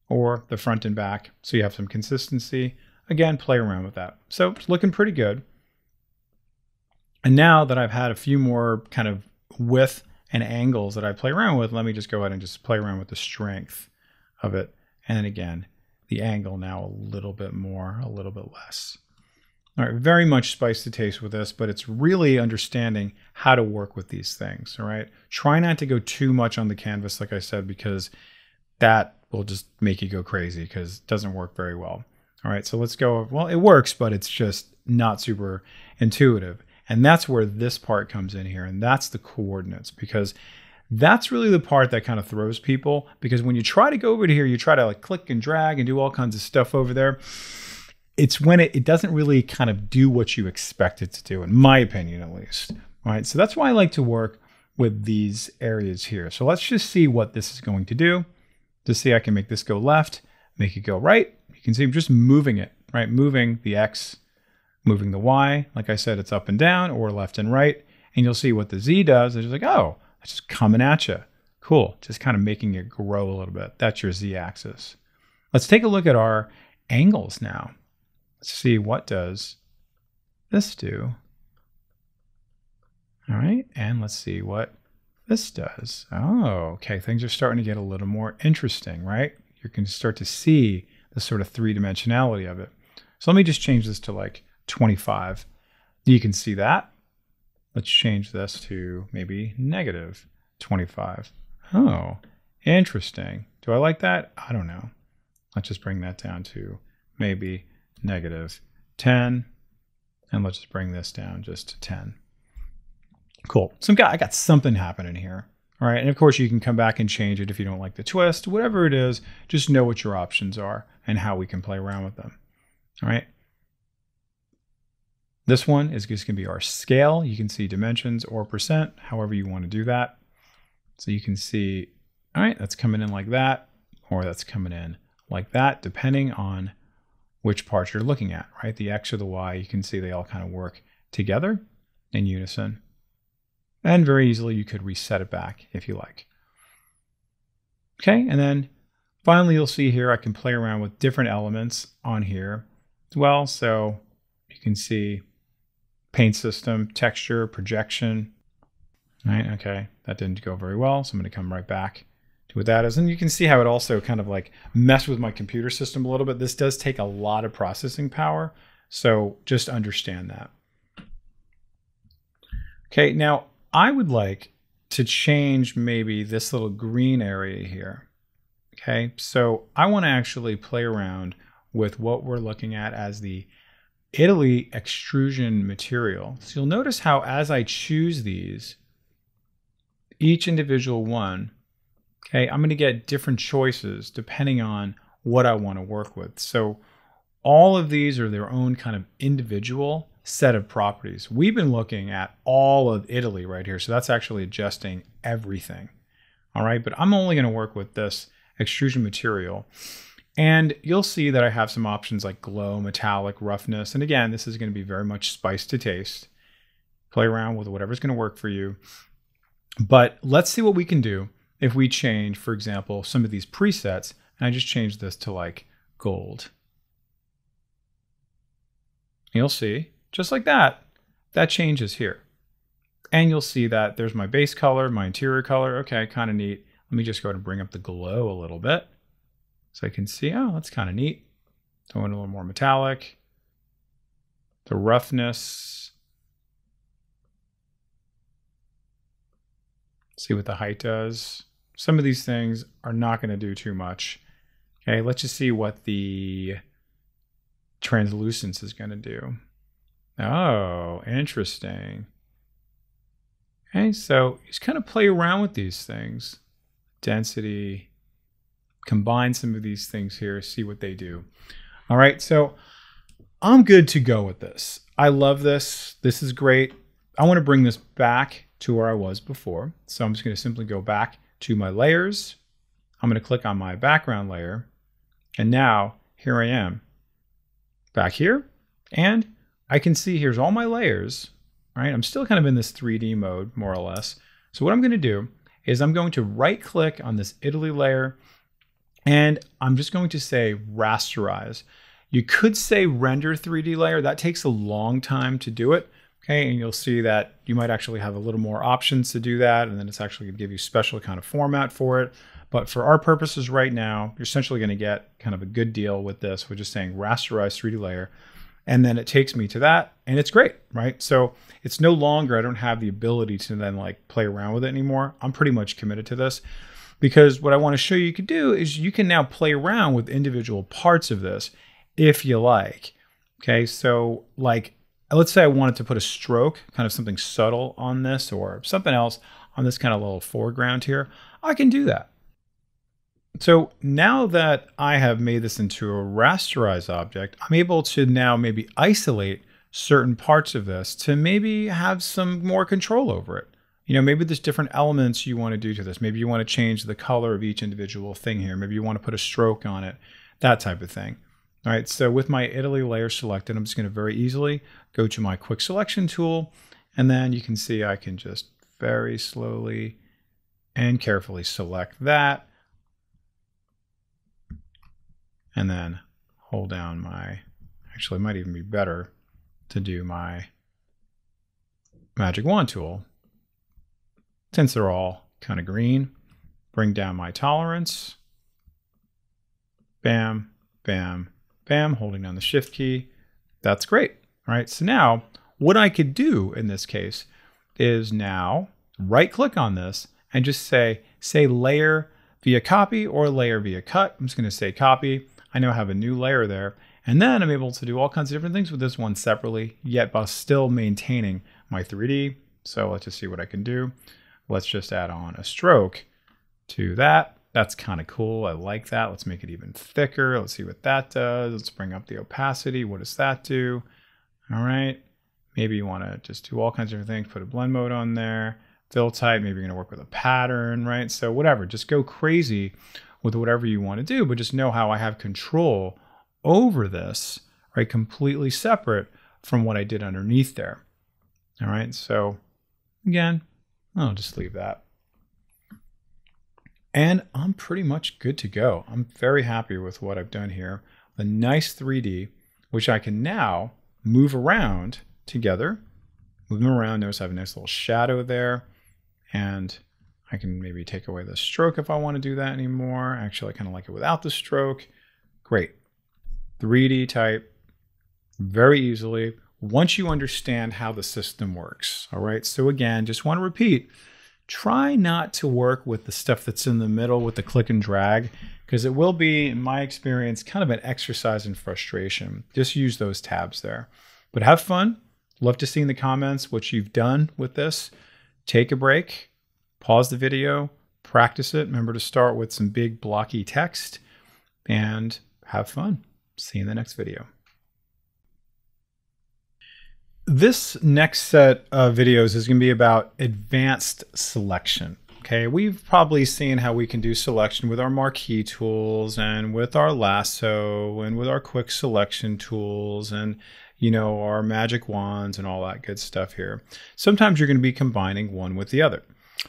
or the front and back? So you have some consistency. Again, play around with that. So it's looking pretty good. And now that I've had a few more kind of width and angles that I play around with, let me just go ahead and just play around with the strength of it. And then again, the angle now a little bit more, a little bit less. All right, very much spice to taste with this, but it's really understanding how to work with these things, all right? Try not to go too much on the canvas, like I said, because that will just make you go crazy because it doesn't work very well. All right, so let's go, well, it works, but it's just not super intuitive. And that's where this part comes in here, and that's the coordinates, because that's really the part that kind of throws people, because when you try to go over to here, you try to like click and drag and do all kinds of stuff over there. It's when it doesn't really kind of do what you expect it to do, in my opinion, at least. All right, so that's why I like to work with these areas here. So let's just see what this is going to do. To see, I can make this go left, make it go right. You can see I'm just moving it, right? Moving the X, moving the Y. Like I said, it's up and down or left and right. And you'll see what the Z does. It's just like, oh, it's just coming at you. Cool, just kind of making it grow a little bit. That's your Z axis. Let's take a look at our angles now. Let's see, what does this do? All right, and let's see what this does. Oh, okay, things are starting to get a little more interesting, right? You can start to see the sort of three-dimensionality of it. So let me just change this to like 25. You can see that. Let's change this to maybe negative 25. Oh, interesting. Do I like that? I don't know. Let's just bring that down to maybe negative 10. And let's just bring this down just to 10. Cool. So I got something happening here. All right. And of course you can come back and change it if you don't like the twist, whatever it is, just know what your options are and how we can play around with them. All right. This one is just going to be our scale. You can see dimensions or percent, however you want to do that. So you can see, all right, that's coming in like that, or that's coming in like that, depending on which part you're looking at, right? The X or the Y, you can see they all kind of work together in unison. And very easily you could reset it back if you like. Okay, and then finally you'll see here I can play around with different elements on here as well. So you can see paint system, texture, projection. All right, okay, that didn't go very well, so I'm going to come right back to what that is. And you can see how it also kind of like messed with my computer system a little bit. This does take a lot of processing power, so just understand that. Okay, now I would like to change maybe this little green area here. Okay, so I want to actually play around with what we're looking at as the Italy extrusion material. So you'll notice how as I choose these, each individual one, okay, I'm going to get different choices depending on what I want to work with. So all of these are their own kind of individual set of properties. We've been looking at all of Italy right here. So that's actually adjusting everything. All right, but I'm only going to work with this extrusion material. And you'll see that I have some options like glow, metallic, roughness. And again, this is going to be very much spice to taste. Play around with whatever's going to work for you. But let's see what we can do if we change, for example, some of these presets. And I just change this to like gold. You'll see, just like that, that changes here. And you'll see that there's my base color, my interior color. Okay, kind of neat. Let me just go ahead and bring up the glow a little bit. So I can see, oh, that's kind of neat. Going a little more metallic. The roughness, See what the height does. Some of these things are not going to do too much. Okay, let's just see what the translucence is going to do. Oh, interesting. Okay, so just kind of play around with these things. Density, combine some of these things here, see what they do. All right, so I'm good to go with this. I love this. This is great. I want to bring this back to where I was before. So I'm just going to simply go back to my layers. I'm going to click on my background layer. And now here I am back here. And I can see here's all my layers, right? I'm still kind of in this 3D mode, more or less. So what I'm going to do is I'm going to right click on this Italy layer and I'm just going to say rasterize. You could say render 3D layer. That takes a long time to do it. Okay, and you'll see that you might actually have a little more options to do that, and then it's actually going to give you special kind of format for it. But for our purposes right now, you're essentially going to get kind of a good deal with this. We're just saying rasterize 3D layer, and then it takes me to that, and it's great, right? So it's no longer, I don't have the ability to then like play around with it anymore. I'm pretty much committed to this because what I want to show you can do is you can now play around with individual parts of this if you like. Okay, so like, let's say I wanted to put a stroke, kind of something subtle on this or something else on this kind of little foreground here. I can do that. So now that I have made this into a rasterized object, I'm able to now maybe isolate certain parts of this to maybe have some more control over it. You know, maybe there's different elements you want to do to this. Maybe you want to change the color of each individual thing here. Maybe you want to put a stroke on it, that type of thing. All right, so with my Italy layer selected, I'm just going to very easily go to my quick selection tool, and then you can see I can just very slowly and carefully select that, and then hold down my, actually it might even be better to do my magic wand tool. Since they're all kind of green, bring down my tolerance, bam, bam, bam, holding down the shift key. That's great. All right, so now what I could do in this case is now right click on this and just say layer via copy or layer via cut. I'm just going to say copy. I now have a new layer there. And then I'm able to do all kinds of different things with this one separately, yet while still maintaining my 3D. So let's just see what I can do. Let's just add on a stroke to that. That's kind of cool. I like that. Let's make it even thicker. Let's see what that does. Let's bring up the opacity. What does that do? All right. Maybe you want to just do all kinds of different things. Put a blend mode on there. Fill type. Maybe you're going to work with a pattern, right? So whatever. Just go crazy with whatever you want to do, but just know how I have control over this, right? Completely separate from what I did underneath there. All right. So again, I'll just leave that. And I'm pretty much good to go. I'm very happy with what I've done here. A nice 3D, which I can now move around together. Move them around. Notice I have a nice little shadow there. And I can maybe take away the stroke if I want to do that anymore. Actually, I kind of like it without the stroke. Great. 3D type very easily once you understand how the system works. All right. So again, just want to repeat. Try not to work with the stuff that's in the middle with the click and drag, because it will be, in my experience, kind of an exercise in frustration. Just use those tabs there. But have fun. Love to see in the comments what you've done with this. Take a break, pause the video, practice it. Remember to start with some big blocky text and have fun. See you in the next video. This next set of videos is going to be about advanced selection. Okay, we've probably seen how we can do selection with our marquee tools and with our lasso and with our quick selection tools and, you know, our magic wands and all that good stuff here. Sometimes you're going to be combining one with the other.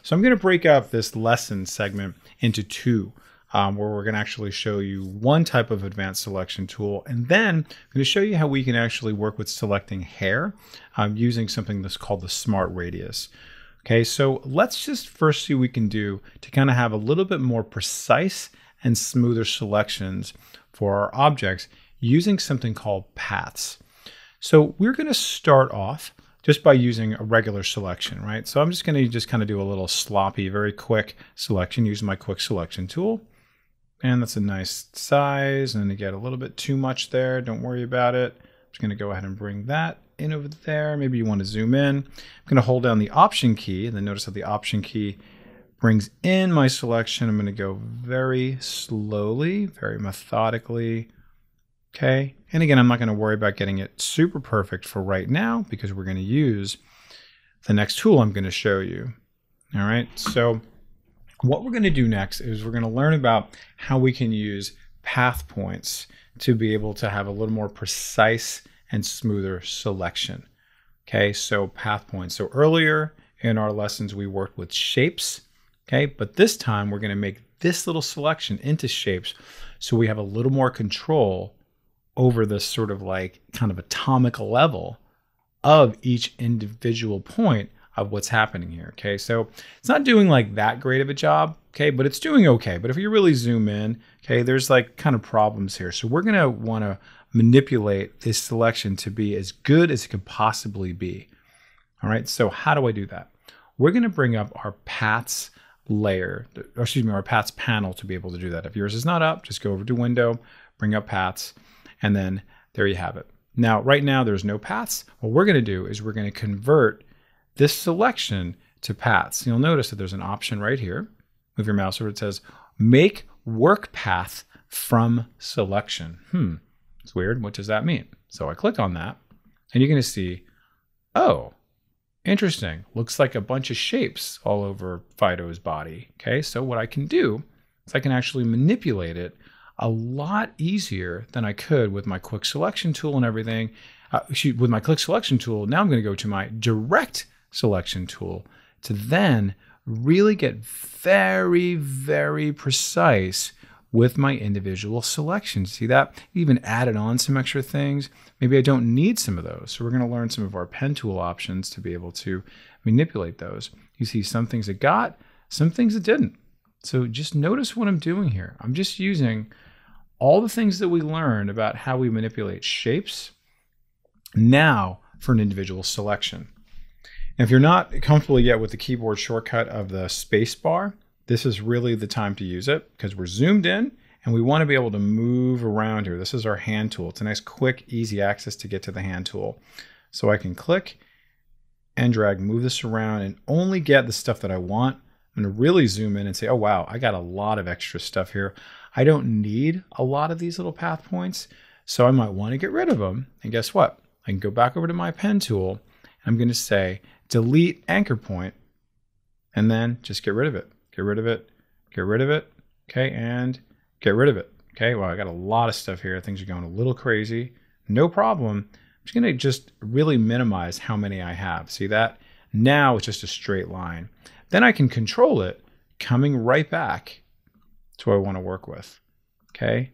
So I'm going to break up this lesson segment into two. Where we're going to actually show you one type of advanced selection tool, and then I'm going to show you how we can actually work with selecting hair using something that's called the Smart Radius. Okay, so let's just first see what we can do to kind of have a little bit more precise and smoother selections for our objects using something called paths. So we're going to start off just by using a regular selection, right? So I'm just going to kind of do a little sloppy, very quick selection using my quick selection tool. And that's a nice size, and to get a little bit too much there, don't worry about it. I'm just going to go ahead and bring that in over there. Maybe you want to zoom in. I'm going to hold down the Option key, and then notice how the Option key brings in my selection. I'm going to go very slowly, very methodically. Okay, and again, I'm not going to worry about getting it super perfect for right now because we're going to use the next tool I'm going to show you. All right, so what we're going to do next is we're going to learn about how we can use path points to be able to have a little more precise and smoother selection. Okay, so path points. So earlier in our lessons, we worked with shapes. Okay, but this time we're going to make this little selection into shapes so we have a little more control over this sort of like kind of atomic level of each individual point of what's happening here. Okay, so it's not doing like that great of a job, okay, but it's doing okay. But if you really zoom in, okay, there's like kind of problems here. So we're gonna wanna manipulate this selection to be as good as it could possibly be. All right, so how do I do that? We're gonna bring up our paths layer, or excuse me, our paths panel to be able to do that. If yours is not up, just go over to Window, bring up paths, and then there you have it. Now, right now there's no paths. What we're gonna do is we're gonna convert this selection to paths. You'll notice that there's an option right here. Move your mouse over, it says make work path from selection. It's weird, what does that mean? So I click on that and you're gonna see, oh, interesting. Looks like a bunch of shapes all over Fido's body. Okay, so what I can do is I can actually manipulate it a lot easier than I could with my quick selection tool and everything. With my click selection tool, now I'm going to go to my direct selection tool to then really get very, very precise with my individual selections. See that? Even added on some extra things. Maybe I don't need some of those. So we're going to learn some of our pen tool options to be able to manipulate those. You see some things it got, some things it didn't. So just notice what I'm doing here. I'm just using all the things that we learned about how we manipulate shapes now for an individual selection. And if you're not comfortable yet with the keyboard shortcut of the space bar, this is really the time to use it because we're zoomed in and we want to be able to move around here. This is our hand tool. It's a nice, quick, easy access to get to the hand tool. So I can click and drag, move this around and only get the stuff that I want. I'm going to really zoom in and say, oh, wow, I got a lot of extra stuff here. I don't need a lot of these little path points, so I might want to get rid of them. And guess what? I can go back over to my pen tool, and I'm going to say delete anchor point, and then just get rid of it. Get rid of it, get rid of it, okay, and get rid of it. Okay, well, I got a lot of stuff here. Things are going a little crazy. No problem. I'm just going to just really minimize how many I have. See that? Now it's just a straight line. Then I can control it coming right back to what I want to work with. Okay,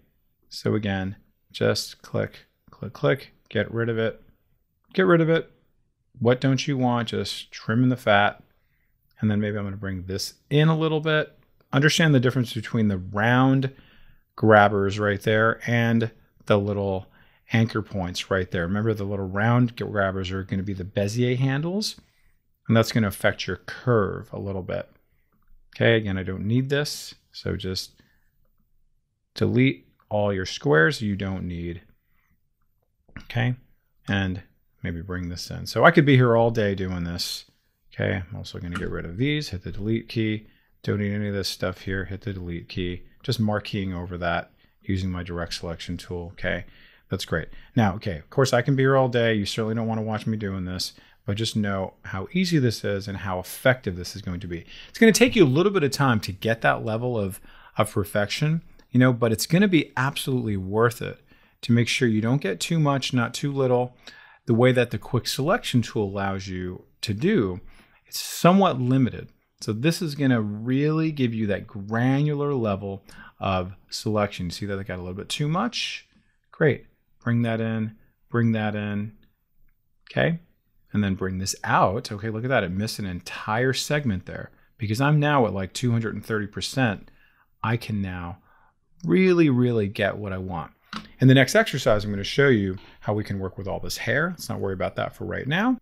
so again, just click, click, click, get rid of it, get rid of it. What don't you want? Just trimming the fat. And then maybe I'm going to bring this in a little bit. Understand the difference between the round grabbers right there and the little anchor points right there. Remember, the little round grabbers are going to be the Bezier handles, and that's going to affect your curve a little bit. Okay, again, I don't need this, so just delete all your squares you don't need. Okay, and maybe bring this in. So I could be here all day doing this. Okay, I'm also going to get rid of these, hit the delete key. Don't need any of this stuff here, hit the delete key. Just marqueing over that using my direct selection tool. Okay, that's great. Now, okay, of course I can be here all day. You certainly don't want to watch me doing this, but just know how easy this is and how effective this is going to be. It's going to take you a little bit of time to get that level of perfection, you know, but it's going to be absolutely worth it to make sure you don't get too much, not too little. The way that the quick selection tool allows you to do, it's somewhat limited. So this is going to really give you that granular level of selection. See that I got a little bit too much? Great. Bring that in, bring that in. Okay. And then bring this out. Okay, look at that. It missed an entire segment there. Because I'm now at like 230%, I can now really, really get what I want. In the next exercise, I'm going to show you how we can work with all this hair. Let's not worry about that for right now.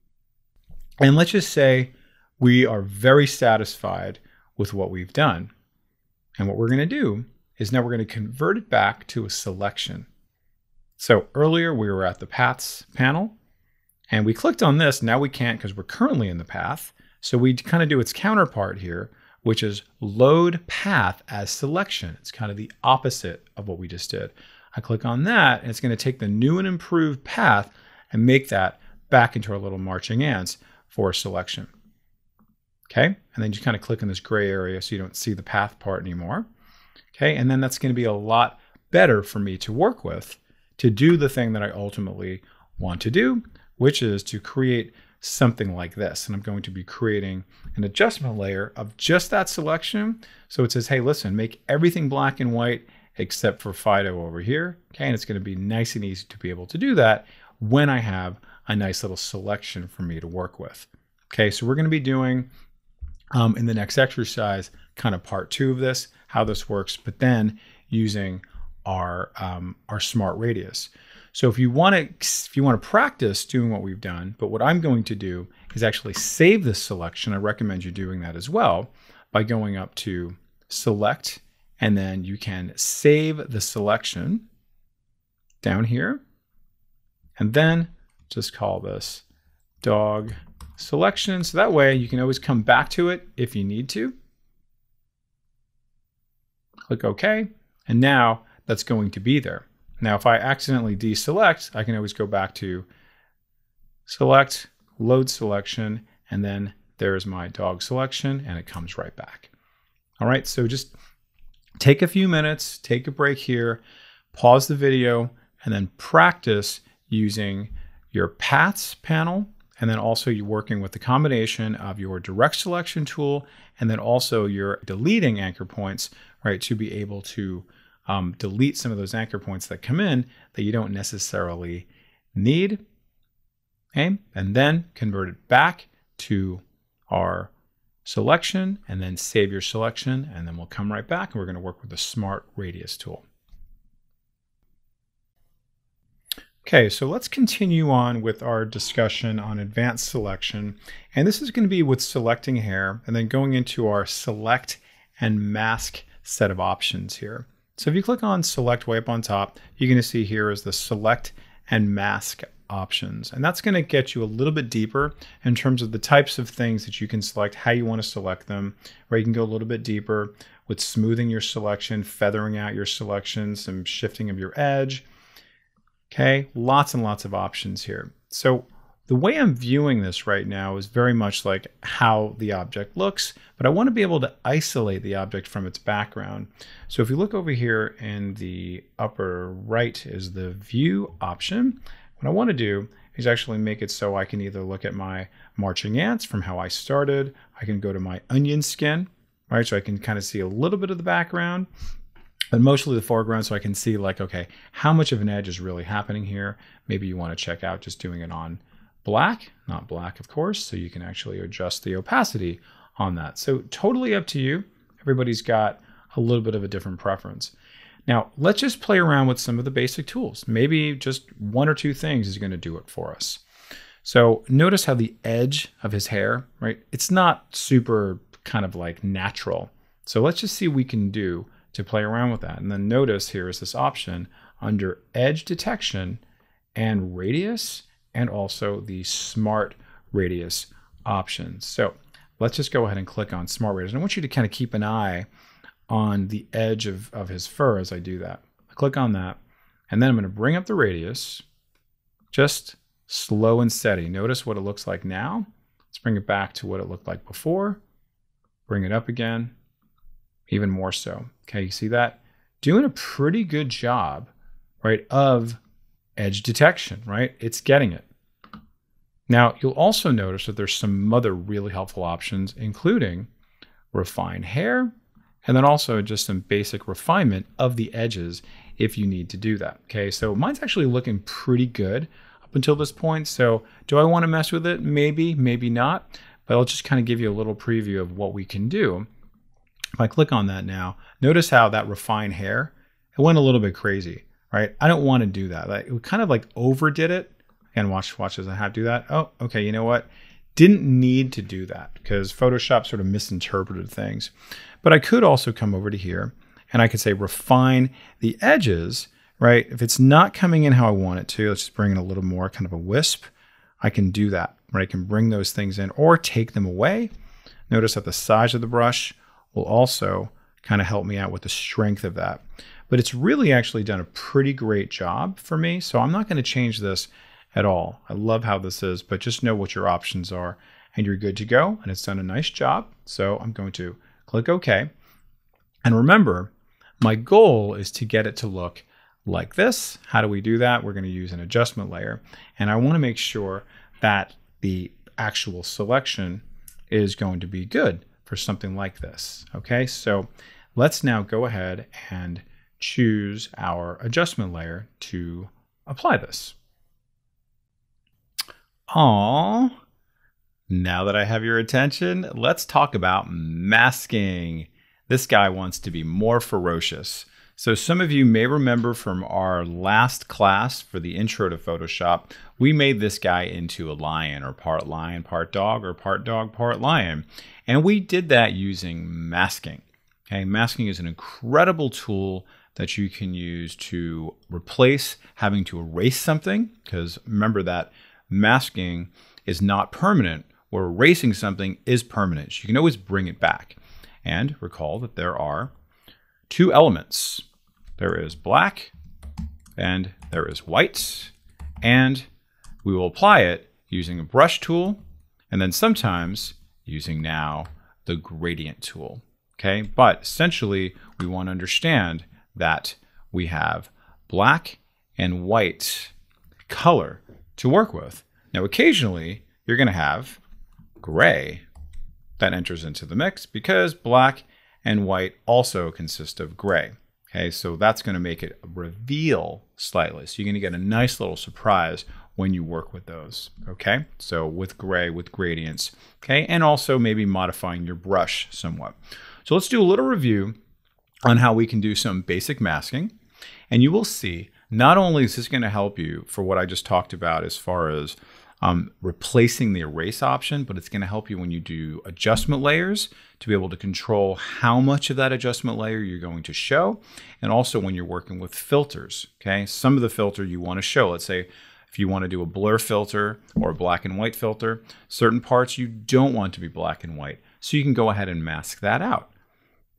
And let's just say we are very satisfied with what we've done. And what we're going to do is now we're going to convert it back to a selection. So earlier we were at the paths panel and we clicked on this. Now we can't because we're currently in the path. So we kind of do its counterpart here, which is load path as selection. It's kind of the opposite of what we just did. I click on that and it's going to take the new and improved path and make that back into our little marching ants for selection. Okay, and then you kind of click in this gray area so you don't see the path part anymore. Okay, and then that's going to be a lot better for me to work with to do the thing that I ultimately want to do, which is to create something like this. And I'm going to be creating an adjustment layer of just that selection. So it says, hey, listen, make everything black and white except for Fido over here. Okay, and it's going to be nice and easy to be able to do that when I have a nice little selection for me to work with. Okay, so we're going to be doing in the next exercise kind of part 2 of this, how this works, but then using our smart radius. So if you want to practice doing what we've done, but what I'm going to do is actually save this selection. I recommend you doing that as well by going up to select, and then you can save the selection down here, and then just call this dog selection. So that way you can always come back to it if you need to. Click OK, and now that's going to be there. Now, if I accidentally deselect, I can always go back to select, load selection, and then there's my dog selection, and it comes right back. All right, so just take a few minutes, take a break here, pause the video, and then practice using your paths panel, and then also you're working with the combination of your direct selection tool, and then also your deleting anchor points, right, to be able to delete some of those anchor points that come in that you don't necessarily need. Okay, and then convert it back to our selection, and then save your selection, and then we'll come right back and we're going to work with the Smart Radius tool. Okay, so let's continue on with our discussion on advanced selection. And this is going to be with selecting hair and then going into our select and mask set of options here. So if you click on select way up on top, you're going to see here is the select and mask options. And that's going to get you a little bit deeper in terms of the types of things that you can select, how you want to select them, where you can go a little bit deeper with smoothing your selection, feathering out your selection, some shifting of your edge. Okay, lots and lots of options here. So the way I'm viewing this right now is very much like how the object looks, but I want to be able to isolate the object from its background. So if you look over here in the upper right is the view option. What I want to do is actually make it so I can either look at my marching ants from how I started, I can go to my onion skin, right? So I can kind of see a little bit of the background, but mostly the foreground, so I can see like, okay, how much of an edge is really happening here? Maybe you want to check out just doing it on black, not black, of course, so you can actually adjust the opacity on that. So totally up to you. Everybody's got a little bit of a different preference. Now, let's just play around with some of the basic tools. Maybe just one or two things is going to do it for us. So notice how the edge of his hair, right? It's not super kind of like natural. So let's just see what we can do to play around with that. And then notice here is this option under edge detection and radius, and also the smart radius options. So let's just go ahead and click on smart radius. And I want you to kind of keep an eye on the edge of his fur as I do that. I click on that, and then I'm going to bring up the radius, just slow and steady. Notice what it looks like now. Let's bring it back to what it looked like before. Bring it up again, even more so. Okay, you see that? Doing a pretty good job, right, of edge detection, right? It's getting it. Now, you'll also notice that there's some other really helpful options, including refine hair, and then also just some basic refinement of the edges if you need to do that. Okay, so mine's actually looking pretty good up until this point. So do I want to mess with it? Maybe, maybe not, but I'll just kind of give you a little preview of what we can do. If I click on that now, notice how that refine hair, it went a little bit crazy, right? I don't want to do that. It kind of like overdid it. And watch as I have to do that. Oh, okay, you know what? Didn't need to do that because Photoshop sort of misinterpreted things. But I could also come over to here and I could say refine the edges, right? If it's not coming in how I want it to, let's just bring in a little more kind of a wisp. I can do that, right? I can bring those things in or take them away. Notice that the size of the brush will also kind of help me out with the strength of that. But it's really actually done a pretty great job for me. So I'm not going to change this at all. I love how this is, but just know what your options are and you're good to go. And it's done a nice job. So I'm going to click OK. And remember, my goal is to get it to look like this. How do we do that? We're going to use an adjustment layer. And I want to make sure that the actual selection is going to be good for something like this. Okay, so let's now go ahead and choose our adjustment layer to apply this. Now that I have your attention, let's talk about masking. This guy wants to be more ferocious. So some of you may remember from our last class for the intro to Photoshop, we made this guy into a lion, or part lion, part dog, or part dog, part lion. And we did that using masking. Okay, masking is an incredible tool that you can use to replace having to erase something, because remember that masking is not permanent, where erasing something is permanent. So you can always bring it back. And recall that there are two elements. There is black and there is white, and we will apply it using a brush tool and then sometimes using now the gradient tool. Okay, but essentially we want to understand that we have black and white color to work with. Now occasionally you're going to have gray that enters into the mix because black and white also consist of gray. Okay, so that's going to make it reveal slightly. So you're going to get a nice little surprise when you work with those. Okay, so with gray, with gradients, okay, and also maybe modifying your brush somewhat. So let's do a little review on how we can do some basic masking. And you will see not only is this going to help you for what I just talked about as far as replacing the erase option, but it's going to help you when you do adjustment layers to be able to control how much of that adjustment layer you're going to show. And also when you're working with filters, okay? Some of the filter you want to show, let's say if you want to do a blur filter or a black and white filter, certain parts you don't want to be black and white. So you can go ahead and mask that out.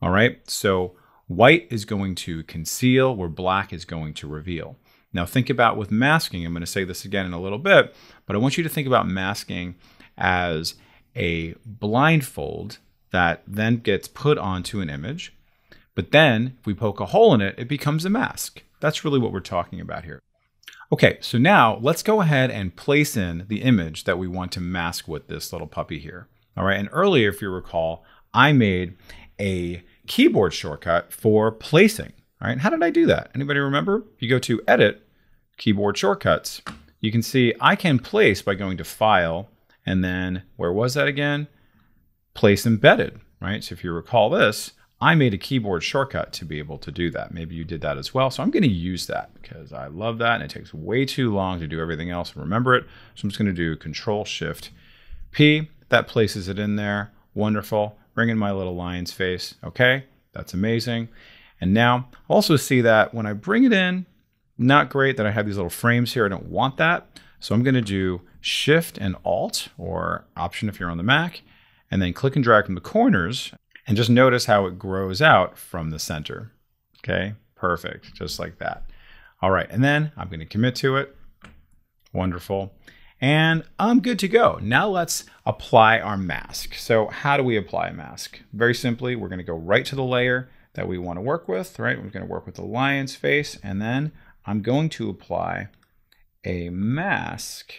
All right, so white is going to conceal where black is going to reveal. Now think about with masking, I'm going to say this again in a little bit, but I want you to think about masking as a blindfold that then gets put onto an image. But then if we poke a hole in it, it becomes a mask. That's really what we're talking about here. Okay, so now let's go ahead and place in the image that we want to mask with this little puppy here. All right, and earlier, if you recall, I made a keyboard shortcut for placing. All right, how did I do that? Anybody remember? If you go to Edit, Keyboard Shortcuts, you can see I can place by going to File, and then, where was that again? Place Embedded, right? So if you recall this, I made a keyboard shortcut to be able to do that. Maybe you did that as well. So I'm going to use that because I love that, and it takes way too long to do everything else and remember it. So I'm just going to do Control-Shift-P. That places it in there. Wonderful. Bring in my little lion's face. Okay, that's amazing. And now also see that when I bring it in, not great that I have these little frames here. I don't want that. So I'm going to do Shift and Alt, or Option if you're on the Mac, and then click and drag from the corners, and just notice how it grows out from the center. Okay, perfect, just like that. All right, and then I'm going to commit to it. Wonderful. And I'm good to go. Now let's apply our mask. So how do we apply a mask? Very simply, we're going to go right to the layer that we want to work with, right? We're going to work with the lion's face, and then I'm going to apply a mask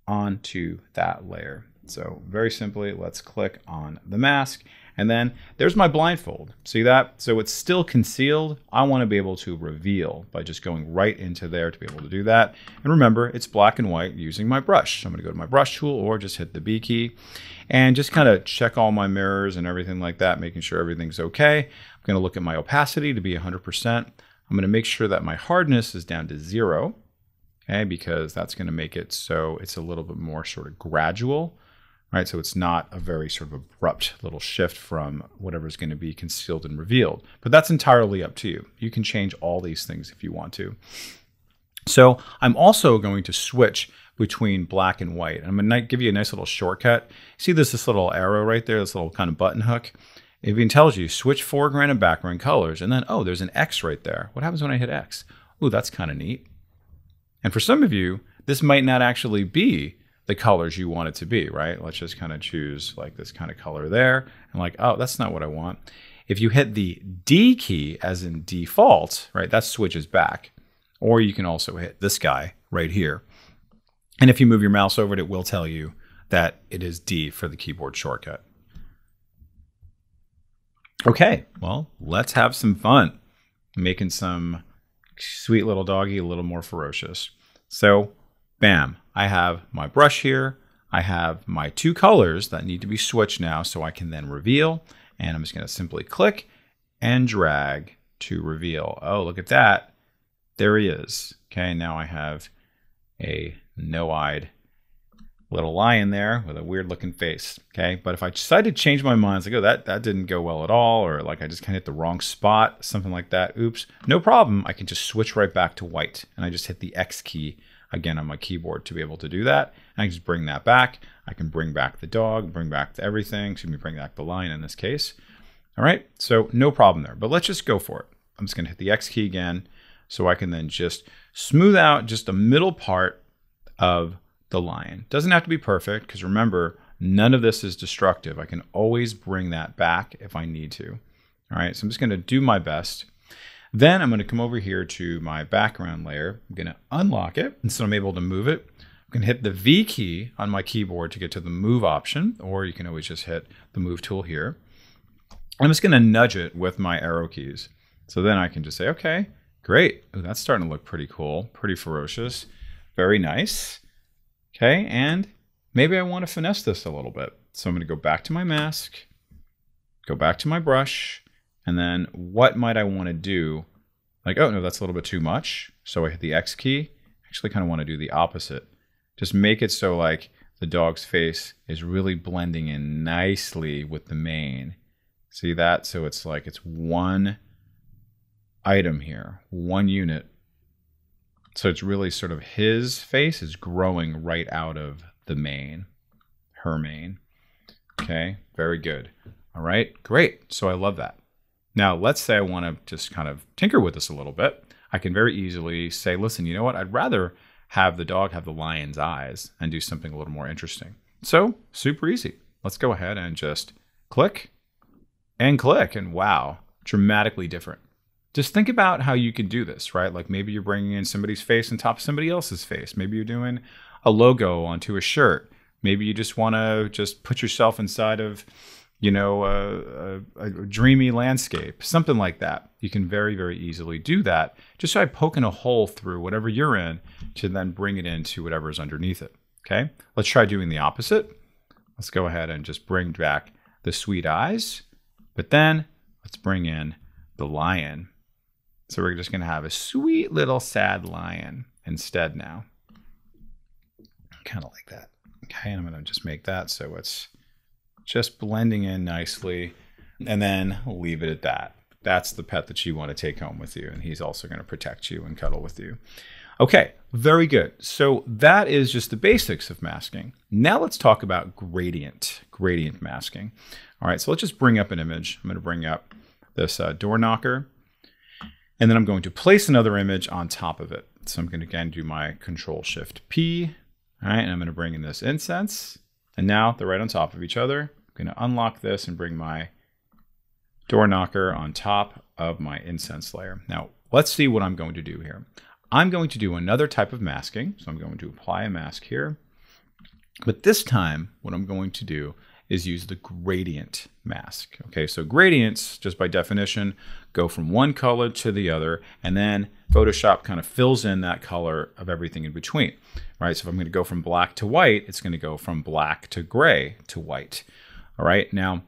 onto that layer. So very simply, let's click on the mask, and then there's my blindfold. See that? So it's still concealed. I want to be able to reveal by just going right into there to be able to do that. And remember, it's black and white using my brush. So I'm going to go to my brush tool or just hit the B key and just kind of check all my mirrors and everything like that, making sure everything's okay. I'm going to look at my opacity to be 100%. I'm going to make sure that my hardness is down to 0. okay, because that's going to make it so it's a little bit more sort of gradual, right? So it's not a very sort of abrupt little shift from whatever's going to be concealed and revealed. But that's entirely up to you. You can change all these things if you want to. So I'm also going to switch between black and white. I'm going to give you a nice little shortcut. See this little arrow right there, this little kind of button hook? It even tells you switch foreground and background colors. And then, oh, there's an X right there. What happens when I hit X? Ooh, that's kind of neat. And for some of you, this might not actually be the colors you want it to be, right? Let's just kind of choose like this kind of color there. And like, oh, that's not what I want. If you hit the D key, as in default, right, that switches back. Or you can also hit this guy right here. And if you move your mouse over it will tell you that it is D for the keyboard shortcut. Okay, well, let's have some fun making some sweet little doggy a little more ferocious. So, bam, I have my brush here. I have my two colors that need to be switched now so I can then reveal. And I'm just going to simply click and drag to reveal. Oh, look at that. There he is. Okay, now I have a no-eyed little lion there with a weird looking face. Okay, but if I decide to change my mind, it's like, oh, that didn't go well at all, or like I just kind of hit the wrong spot, something like that. Oops, no problem. I can just switch right back to white, and I just hit the X key again on my keyboard to be able to do that. And I can just bring that back. I can bring back the dog, bring back everything. Excuse me, bring back the lion in this case. All right, so no problem there. But let's just go for it. I'm just going to hit the X key again, so I can then just smooth out just the middle part of the lion. Doesn't have to be perfect, because remember, none of this is destructive. I can always bring that back if I need to. All right, so I'm just going to do my best. Then I'm going to come over here to my background layer. I'm going to unlock it, and so I'm able to move it. I'm going to hit the V key on my keyboard to get to the move option, or you can always just hit the move tool here. I'm just going to nudge it with my arrow keys. So then I can just say, okay, great. Ooh, that's starting to look pretty cool, pretty ferocious. Very nice. Okay, and maybe I want to finesse this a little bit. So I'm going to go back to my mask, go back to my brush, and then what might I want to do? Like, oh no, that's a little bit too much. So I hit the X key. Actually kind of want to do the opposite. Just make it so like the dog's face is really blending in nicely with the mane. See that? So it's like it's one item here, one unit. So it's really sort of his face is growing right out of the mane, her mane. Okay, very good. All right, great. So I love that. Now let's say I want to just kind of tinker with this a little bit. I can very easily say, listen, you know what? I'd rather have the dog have the lion's eyes and do something a little more interesting. So super easy. Let's go ahead and just click, and wow, dramatically different. Just think about how you can do this, right? Like maybe you're bringing in somebody's face on top of somebody else's face. Maybe you're doing a logo onto a shirt. Maybe you just want to just put yourself inside of, you know, a dreamy landscape, something like that. You can very, very easily do that just by poking a hole through whatever you're in to then bring it into whatever is underneath it. Okay, let's try doing the opposite. Let's go ahead and just bring back the sweet eyes, but then let's bring in the lion. So we're just going to have a sweet little sad lion instead now. Kind of like that. Okay, and I'm going to just make that so it's just blending in nicely, and then leave it at that. That's the pet that you want to take home with you, and he's also going to protect you and cuddle with you. Okay, very good. So that is just the basics of masking. Now let's talk about gradient masking. All right, so let's just bring up an image. I'm going to bring up this door knocker. And then I'm going to place another image on top of it. So I'm going to again do my Control-Shift-P. All right, and I'm going to bring in this incense. And now they're right on top of each other. I'm going to unlock this and bring my door knocker on top of my incense layer. Now, let's see what I'm going to do here. I'm going to do another type of masking. So I'm going to apply a mask here. But this time, what I'm going to do is use the gradient mask. Okay, so gradients, just by definition, go from one color to the other, and then Photoshop kind of fills in that color of everything in between, right? So if I'm going to go from black to white, it's going to go from black to gray to white. All right, now,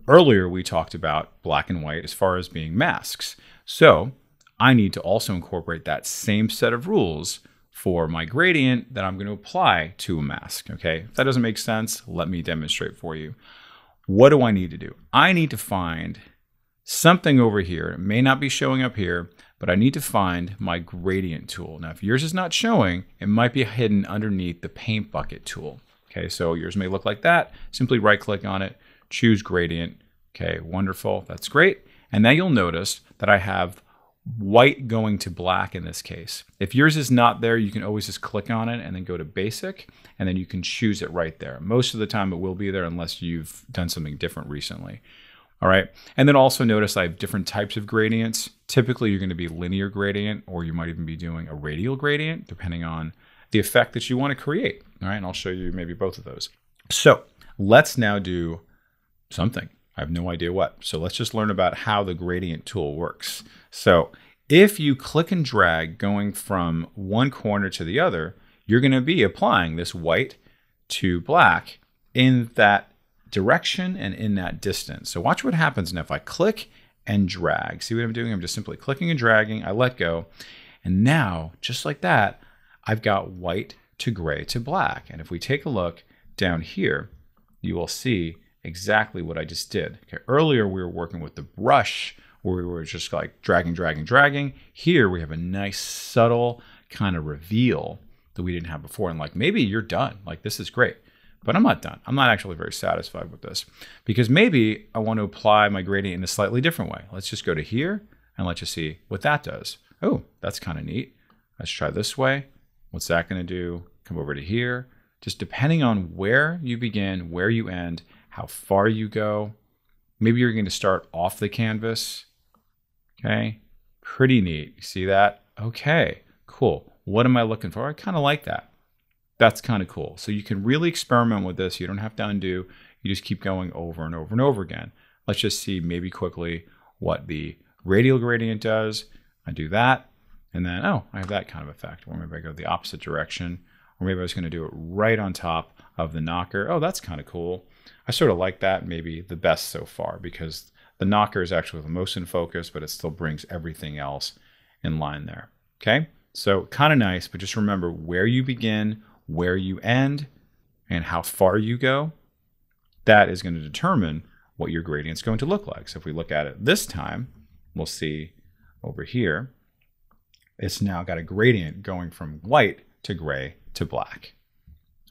earlier we talked about black and white as far as being masks. So I need to also incorporate that same set of rules for my gradient that I'm going to apply to a mask. Okay, if that doesn't make sense, let me demonstrate for you. What do I need to do? I need to find something over here. It may not be showing up here, but I need to find my gradient tool. Now, if yours is not showing, it might be hidden underneath the paint bucket tool. Okay, so yours may look like that. Simply right click on it, choose gradient. Okay, wonderful, that's great. And now you'll notice that I have white going to black in this case. If yours is not there, you can always just click on it and then go to basic, and then you can choose it right there. Most of the time it will be there unless you've done something different recently. All right, and then also notice I have different types of gradients. Typically you're going to be linear gradient, or you might even be doing a radial gradient, depending on the effect that you want to create. All right, and I'll show you maybe both of those. So let's now do something. I have no idea what. So let's just learn about how the gradient tool works. So if you click and drag going from one corner to the other, you're going to be applying this white to black in that direction and in that distance. So watch what happens now if I click and drag. See what I'm doing? I'm just simply clicking and dragging. I let go. And now, just like that, I've got white to gray to black. And if we take a look down here, you will see exactly what I just did. Okay, earlier we were working with the brush where we were just like dragging, dragging, dragging. Here we have a nice subtle kind of reveal that we didn't have before. And like, maybe you're done. Like, this is great. But I'm not done. I'm not actually very satisfied with this because maybe I want to apply my gradient in a slightly different way. Let's just go to here and let's just see what that does. Oh, that's kind of neat. Let's try this way. What's that going to do? Come over to here. Just depending on where you begin, where you end, how far you go. Maybe you're going to start off the canvas. Okay, pretty neat. You see that? Okay, cool. What am I looking for? I kind of like that. That's kind of cool. So you can really experiment with this. You don't have to undo. You just keep going over and over and over again. Let's just see maybe quickly what the radial gradient does. I do that, and then, oh, I have that kind of effect. Or maybe I go the opposite direction. Or maybe I was going to do it right on top of the knocker. Oh, that's kind of cool. I sort of like that maybe the best so far because the knocker is actually the most in focus, but it still brings everything else in line there. Okay, so kind of nice, but just remember where you begin, where you end, and how far you go. That is going to determine what your gradient's going to look like. So if we look at it this time, we'll see over here, it's now got a gradient going from white to gray to black.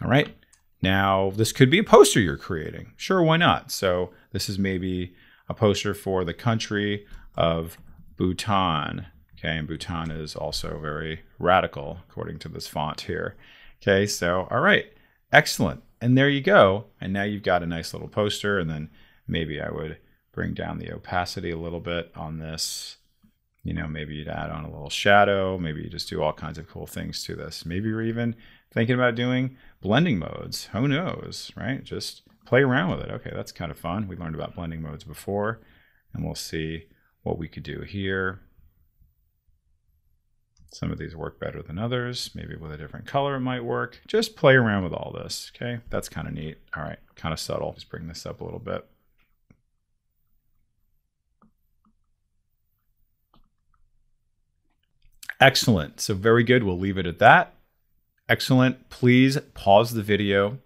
All right. Now, this could be a poster you're creating. Sure, why not? So this is maybe a poster for the country of Bhutan. Okay, and Bhutan is also very radical, according to this font here. Okay, so, all right, excellent. And there you go. And now you've got a nice little poster. And then maybe I would bring down the opacity a little bit on this. You know, maybe you'd add on a little shadow. Maybe you just do all kinds of cool things to this. Maybe you're even thinking about doing blending modes. Who knows, right? Just play around with it. Okay, that's kind of fun. We learned about blending modes before, and we'll see what we could do here. Some of these work better than others. Maybe with a different color it might work. Just play around with all this, okay? That's kind of neat. All right, kind of subtle. Just bring this up a little bit. Excellent. So very good. We'll leave it at that. Excellent. Please pause the video.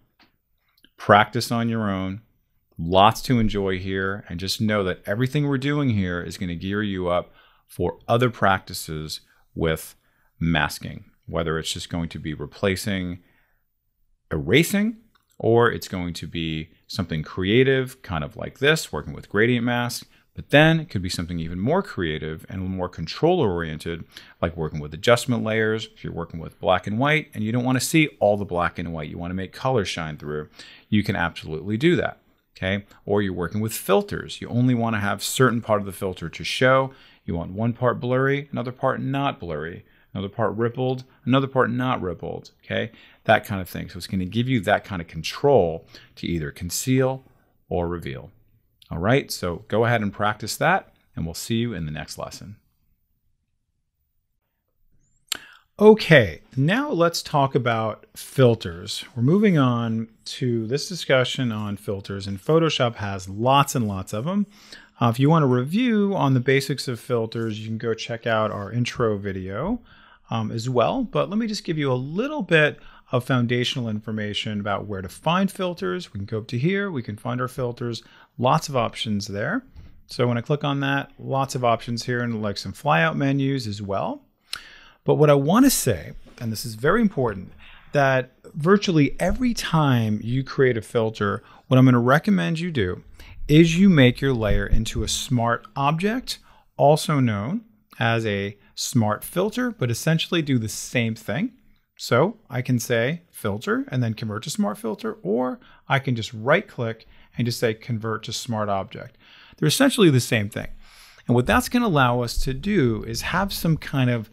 Practice on your own. Lots to enjoy here. And just know that everything we're doing here is going to gear you up for other practices with masking, whether it's just going to be replacing erasing, or it's going to be something creative, kind of like this, working with gradient mask. But then it could be something even more creative and more controller-oriented, like working with adjustment layers. If you're working with black and white and you don't want to see all the black and white, you want to make color shine through, you can absolutely do that. Okay? Or you're working with filters. You only want to have certain part of the filter to show. You want one part blurry, another part not blurry, another part rippled, another part not rippled. Okay? That kind of thing. So it's going to give you that kind of control to either conceal or reveal. All right, so go ahead and practice that, and we'll see you in the next lesson. Okay, now let's talk about filters. We're moving on to this discussion on filters, and Photoshop has lots and lots of them. If you want a review on the basics of filters, you can go check out our intro video as well. But let me just give you a little bit of foundational information about where to find filters. We can go up to here, we can find our filters, lots of options there. So when I click on that, lots of options here and like some flyout menus as well. But what I want to say, and this is very important, that virtually every time you create a filter, what I'm going to recommend you do is you make your layer into a smart object, also known as a smart filter, but essentially do the same thing. So I can say filter and then convert to smart filter, or I can just right click and just say convert to smart object. They're essentially the same thing. And what that's going to allow us to do is have some kind of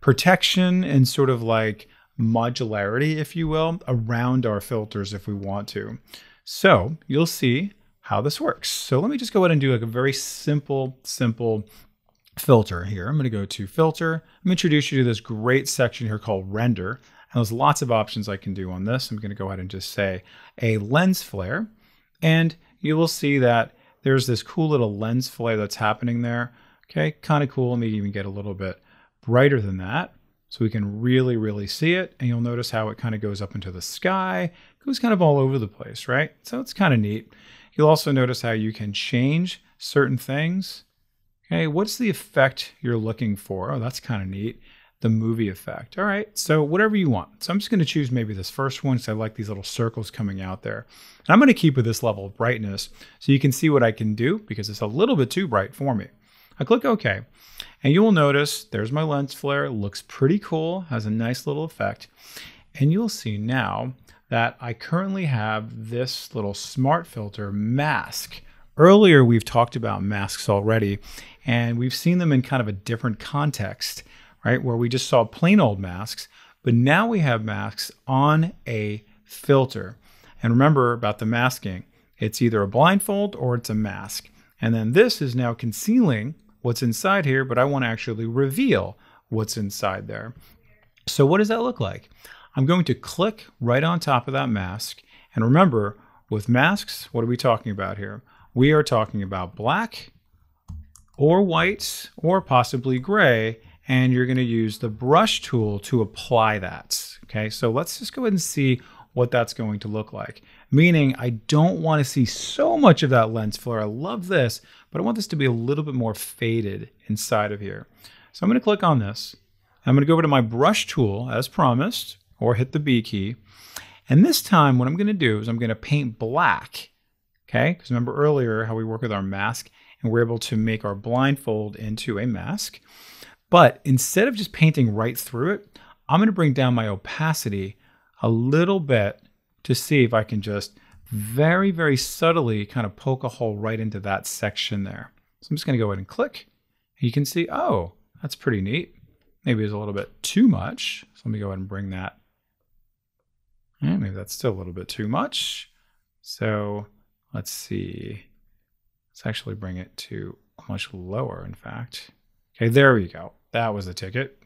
protection and sort of like modularity, if you will, around our filters if we want to. So you'll see how this works. So let me just go ahead and do like a very simple filter here. I'm going to go to filter. I'm going to introduce you to this great section here called render. And there's lots of options I can do on this. I'm going to go ahead and just say a lens flare. And you will see that there's this cool little lens flare that's happening there. Okay, kind of cool. Let me even get a little bit brighter than that so we can really see it. And you'll notice how it kind of goes up into the sky, goes kind of all over the place, right? So it's kind of neat. You'll also notice how you can change certain things. Okay, what's the effect you're looking for? Oh, that's kind of neat. The movie effect. All right, so whatever you want. So I'm just going to choose maybe this first one because I like these little circles coming out there. And I'm going to keep with this level of brightness so you can see what I can do because it's a little bit too bright for me. I click OK. And you will notice there's my lens flare. It looks pretty cool, has a nice little effect. And you'll see now that I currently have this little smart filter mask. Earlier, we've talked about masks already, and we've seen them in kind of a different context, right? Where we just saw plain old masks, but now we have masks on a filter. And remember about the masking, it's either a blindfold or it's a mask. And then this is now concealing what's inside here, but I want to actually reveal what's inside there. So what does that look like? I'm going to click right on top of that mask. And remember, with masks, what are we talking about here? We are talking about black or white or possibly gray, and you're going to use the brush tool to apply that. Okay, so let's just go ahead and see what that's going to look like. Meaning I don't want to see so much of that lens flare. I love this, but I want this to be a little bit more faded inside of here. So I'm going to click on this. I'm going to go over to my brush tool as promised, or hit the B key. And this time what I'm going to do is I'm going to paint black. Okay, because remember earlier how we work with our mask and we're able to make our blindfold into a mask. But instead of just painting right through it, I'm going to bring down my opacity a little bit to see if I can just very subtly kind of poke a hole right into that section there. So I'm just going to go ahead and click. And you can see, oh, that's pretty neat. Maybe it's a little bit too much. So let me go ahead and bring that. Yeah, maybe that's still a little bit too much. So let's see. Let's actually bring it to much lower, in fact. Okay, there we go. That was the ticket.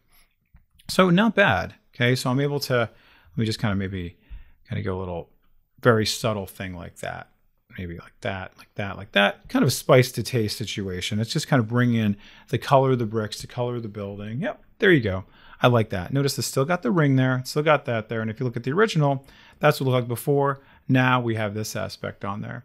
So not bad. Okay, so I'm able to, let me just kind of maybe kind of go a little very subtle thing like that. Maybe like that, like that, like that. Kind of a spice to taste situation. It's just kind of bring in the color of the bricks, the color of the building. Yep, there you go. I like that. Notice it's still got the ring there, still got that there. And if you look at the original, that's what it looked like before. Now we have this aspect on there.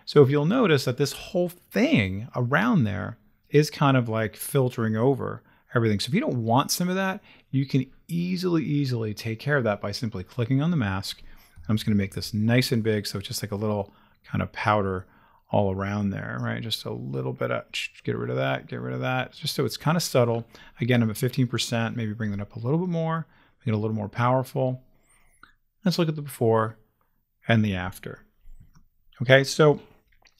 So if you'll notice that this whole thing around there is kind of like filtering over everything. So if you don't want some of that, you can easily take care of that by simply clicking on the mask. I'm just going to make this nice and big, so it's just like a little kind of powder all around there, right? Just a little bit of, get rid of that, just so it's kind of subtle. Again, I'm at 15%, maybe bring that up a little bit more, make it a little more powerful. Let's look at the before and the after. Okay, so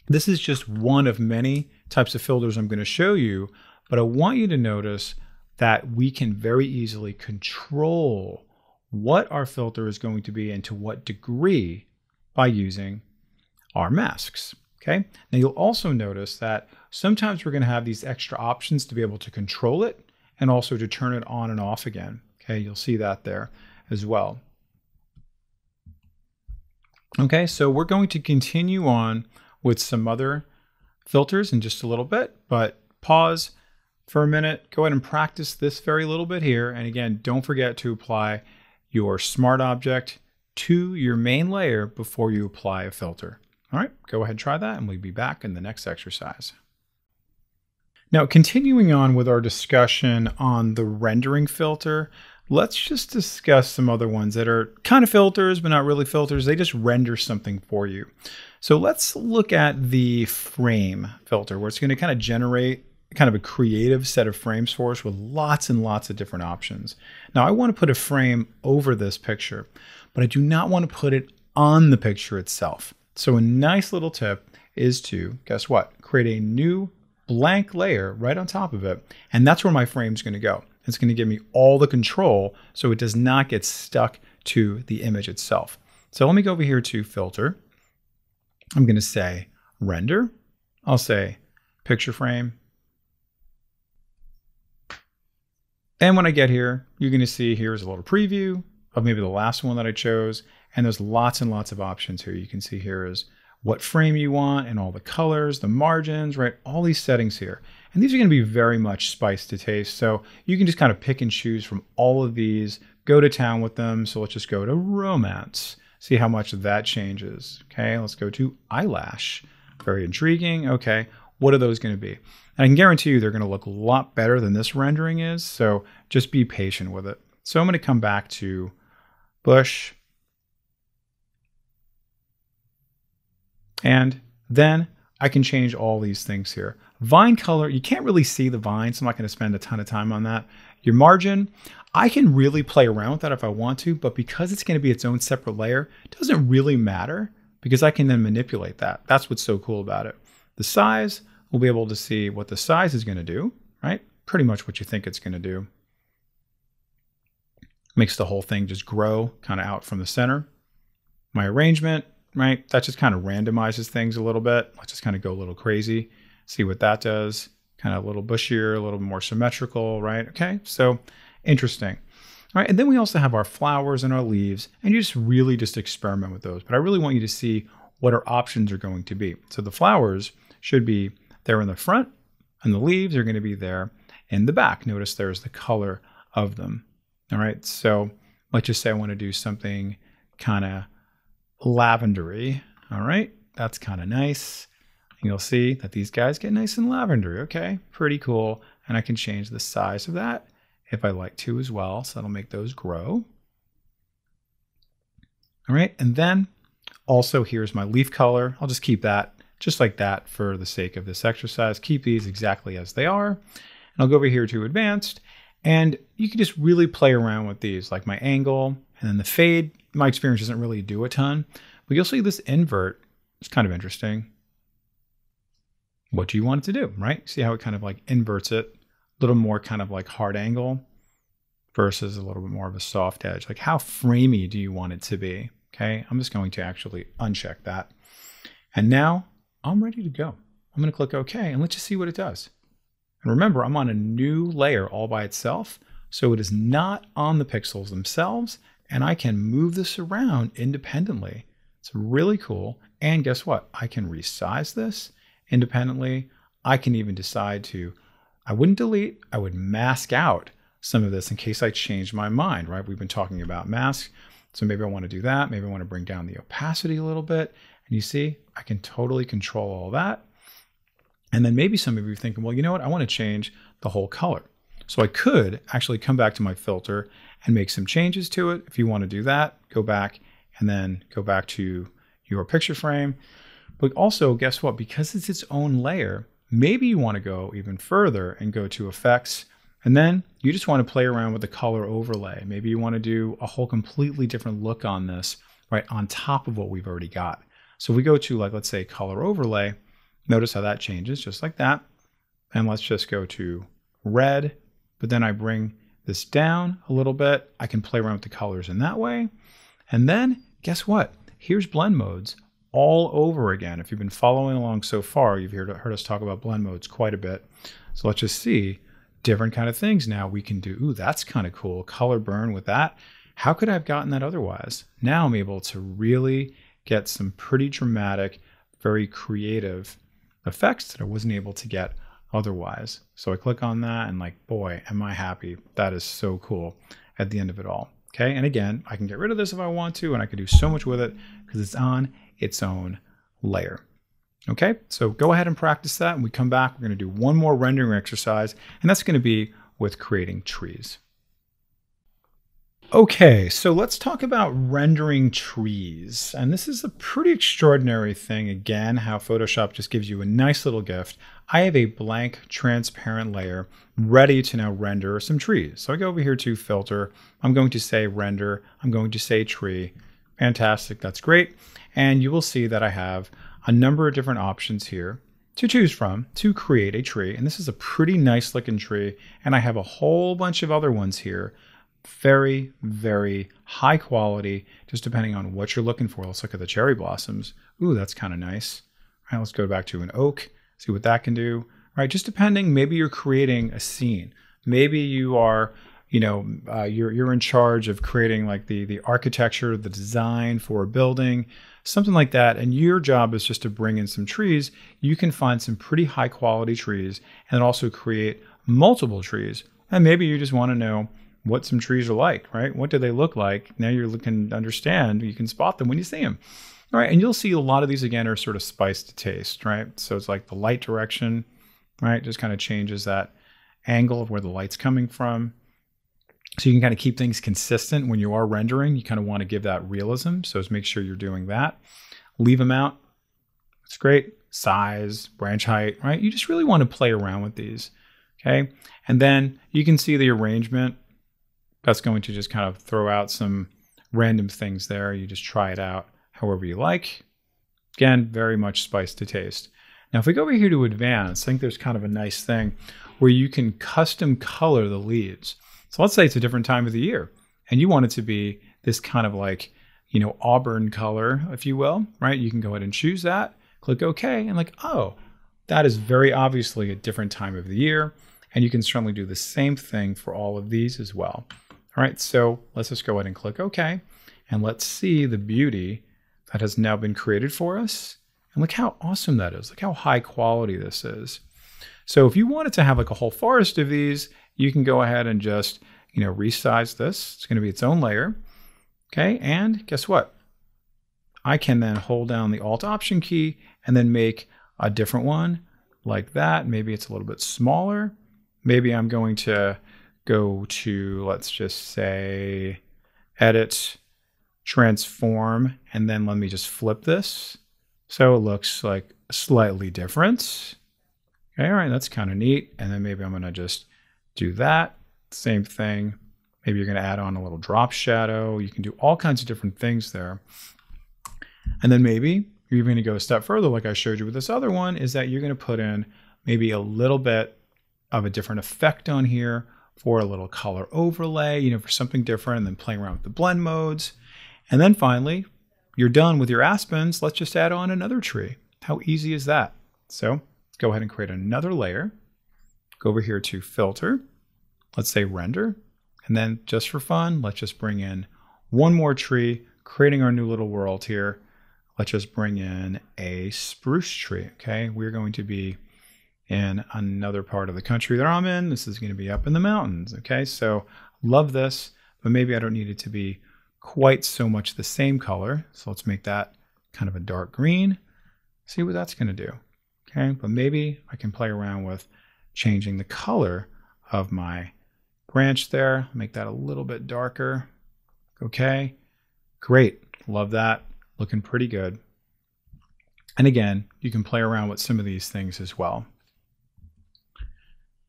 this is just one of many types of filters I'm going to show you, but I want you to notice that we can very easily control what our filter is going to be and to what degree by using our masks. Okay. Now you'll also notice that sometimes we're going to have these extra options to be able to control it and also to turn it on and off again. Okay, you'll see that there as well. Okay, so we're going to continue on with some other filters in just a little bit, but pause for a minute, go ahead and practice this very little bit here. And again, don't forget to apply your smart object to your main layer before you apply a filter. All right, go ahead and try that, and we'll be back in the next exercise. Now, continuing on with our discussion on the rendering filter, let's just discuss some other ones that are kind of filters, but not really filters. They just render something for you. So let's look at the frame filter, where it's going to kind of generate kind of a creative set of frames for us with lots and lots of different options. Now, I want to put a frame over this picture, but I do not want to put it on the picture itself. So a nice little tip is to, guess what? Create a new blank layer right on top of it. And that's where my frame is going to go. It's going to give me all the control so it does not get stuck to the image itself. So let me go over here to filter. I'm going to say render. I'll say picture frame. And when I get here, you're going to see here's a little preview of maybe the last one that I chose. And there's lots and lots of options here. You can see here is what frame you want and all the colors, the margins, right? All these settings here. And these are going to be very much spiced to taste. So you can just kind of pick and choose from all of these, go to town with them. So let's just go to romance, see how much that changes. Okay, let's go to eyelash. Very intriguing. Okay, what are those going to be? And I can guarantee you they're going to look a lot better than this rendering is. So just be patient with it. So I'm going to come back to bush. And then I can change all these things here. Vine color, you can't really see the vine, so I'm not going to spend a ton of time on that. Your margin, I can really play around with that if I want to, but because it's going to be its own separate layer, it doesn't really matter because I can then manipulate that. That's what's so cool about it. The size, we'll be able to see what the size is going to do, right? Pretty much what you think it's going to do. Makes the whole thing just grow kind of out from the center. My arrangement, right? That just kind of randomizes things a little bit. Let's just kind of go a little crazy. See what that does. Kind of a little bushier, a little more symmetrical, right? Okay, so interesting. All right, and then we also have our flowers and our leaves, and you just really just experiment with those. But I really want you to see what our options are going to be. So the flowers should be there in the front, and the leaves are going to be there in the back. Notice there's the color of them. All right, so let's just say I want to do something kind of lavendery. All right, that's kind of nice. And you'll see that these guys get nice and lavender. Okay, pretty cool. And I can change the size of that if I like to as well. So that'll make those grow. All right, and then also here's my leaf color. I'll just keep that just like that for the sake of this exercise. Keep these exactly as they are. And I'll go over here to advanced, and you can just really play around with these, like my angle and then the fade. My experience doesn't really do a ton, but you'll see this invert. It's kind of interesting. What do you want it to do, right? See how it kind of like inverts it, a little more kind of like hard angle versus a little bit more of a soft edge. Like how framey do you want it to be? Okay, I'm just going to actually uncheck that. And now I'm ready to go. I'm going to click OK, and let's just see what it does. And remember, I'm on a new layer all by itself, so it is not on the pixels themselves, and I can move this around independently. It's really cool. And guess what? I can resize this independently. I can even decide to, I wouldn't delete, I would mask out some of this in case I change my mind, right? We've been talking about mask. So maybe I want to do that. Maybe I want to bring down the opacity a little bit. And you see, I can totally control all that. And then maybe some of you are thinking, well, you know what? I want to change the whole color. So I could actually come back to my filter and make some changes to it. If you want to do that, go back and then go back to your picture frame. But also, guess what? Because it's its own layer, maybe you want to go even further and go to effects. And then you just want to play around with the color overlay. Maybe you want to do a whole completely different look on this, right, on top of what we've already got. So if we go to, like, let's say color overlay, notice how that changes just like that. And let's just go to red, but then I bring this down a little bit. I can play around with the colors in that way. And then guess what? Here's blend modes all over again. If you've been following along so far, you've heard us talk about blend modes quite a bit. So let's just see different kind of things now we can do. Ooh, that's kind of cool. Color burn with that. How could I have gotten that otherwise? Now I'm able to really get some pretty dramatic, very creative effects that I wasn't able to get otherwise. So I click on that and like, boy, am I happy. That is so cool at the end of it all. Okay, and again, I can get rid of this if I want to, and I can do so much with it because it's on its own layer. Okay, so go ahead and practice that. When we come back, we're going to do one more rendering exercise, and that's going to be with creating trees. Okay, so let's talk about rendering trees. And this is a pretty extraordinary thing. Again, how Photoshop just gives you a nice little gift. I have a blank transparent layer ready to now render some trees. So I go over here to filter. I'm going to say render. I'm going to say tree. Fantastic, that's great. And you will see that I have a number of different options here to choose from to create a tree. And this is a pretty nice looking tree. And I have a whole bunch of other ones here. Very, very high quality, just depending on what you're looking for. Let's look at the cherry blossoms. Ooh, that's kind of nice. All right, let's go back to an oak, see what that can do. All right, just depending, maybe you're creating a scene. Maybe you are, you're in charge of creating like the architecture, the design for a building, something like that. And your job is just to bring in some trees. You can find some pretty high quality trees and also create multiple trees. And maybe you just want to know what some trees are like, right? What do they look like? Now you're looking to understand, you can spot them when you see them. All right, and you'll see a lot of these again are sort of spiced to taste, right? So it's like the light direction, right? Just kind of changes that angle of where the light's coming from. So you can kind of keep things consistent when you are rendering. You kind of want to give that realism. So just make sure you're doing that. Leave them out. It's great. Size, branch height, right? You just really want to play around with these, okay? And then you can see the arrangement. That's going to just kind of throw out some random things there. You just try it out however you like. Again, very much spiced to taste. Now, if we go over here to advanced, I think there's kind of a nice thing where you can custom color the leaves. So let's say it's a different time of the year and you want it to be this kind of like, auburn color, if you will, right? You can go ahead and choose that, click OK, and like, oh, that is very obviously a different time of the year. And you can certainly do the same thing for all of these as well. All right, so let's just go ahead and click OK. And let's see the beauty that has now been created for us. And look how awesome that is. Look how high quality this is. So if you wanted to have like a whole forest of these, you can go ahead and just, resize this. It's going to be its own layer. Okay, and guess what? I can then hold down the Alt Option key and then make a different one like that. Maybe it's a little bit smaller. Maybe I'm going to go to, let's just say, edit, transform, and then let me just flip this. So it looks like slightly different. Okay, all right, that's kind of neat. And then maybe I'm going to just do that. Same thing. Maybe you're going to add on a little drop shadow. You can do all kinds of different things there. And then maybe you're even going to go a step further, like I showed you with this other one, is that you're going to put in maybe a little bit of a different effect on here for a little color overlay, for something different, and then playing around with the blend modes. And then finally, you're done with your aspens. Let's just add on another tree. How easy is that? So let's go ahead and create another layer. Go over here to filter. Let's say render. And then just for fun, let's just bring in one more tree, creating our new little world here. Let's just bring in a spruce tree, okay? We're going to be in another part of the country that I'm in. This is going to be up in the mountains, okay? So love this, but maybe I don't need it to be quite so much the same color. So let's make that kind of a dark green. See what that's going to do, okay? But maybe I can play around with changing the color of my branch there. Make that a little bit darker, okay? Great, love that. Looking pretty good. And again, you can play around with some of these things as well.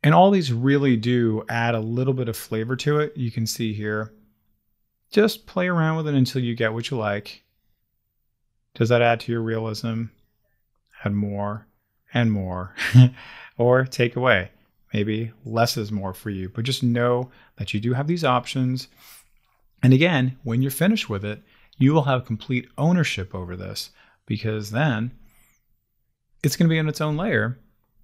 And all these really do add a little bit of flavor to it. You can see here, just play around with it until you get what you like. Does that add to your realism? Add more and more, or take away. Maybe less is more for you, but just know that you do have these options. And again, when you're finished with it, you will have complete ownership over this, because then it's going to be in its own layer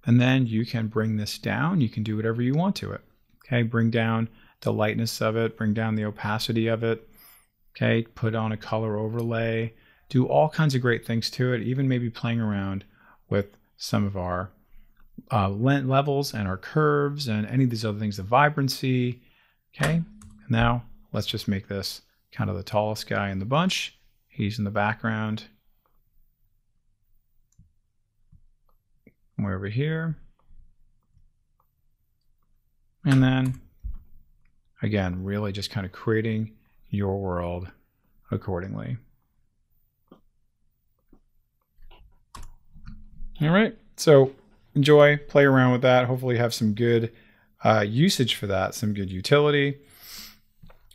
And then you can bring this down. You can do whatever you want to it. Okay, bring down the lightness of it, bring down the opacity of it. Okay, put on a color overlay, do all kinds of great things to it, even maybe playing around with some of our levels and our curves and any of these other things, the vibrancy. Okay, now let's just make this kind of the tallest guy in the bunch. He's in the background. Way over here. And then, again, really just kind of creating your world accordingly. All right, so enjoy, play around with that. Hopefully you have some good usage for that, some good utility.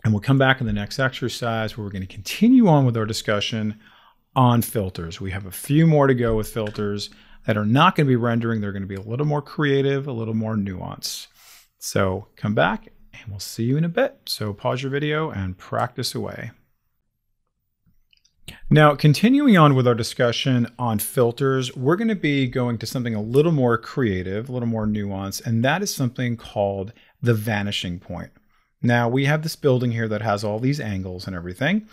And we'll come back in the next exercise where we're going to continue on with our discussion on filters. We have a few more to go with filters that are not going to be rendering. They're going to be a little more creative, a little more nuanced. So come back and we'll see you in a bit. So pause your video and practice away. Now, continuing on with our discussion on filters, we're going to be going to something a little more creative, a little more nuanced, and that is something called the vanishing point. Now, we have this building here that has all these angles and everything,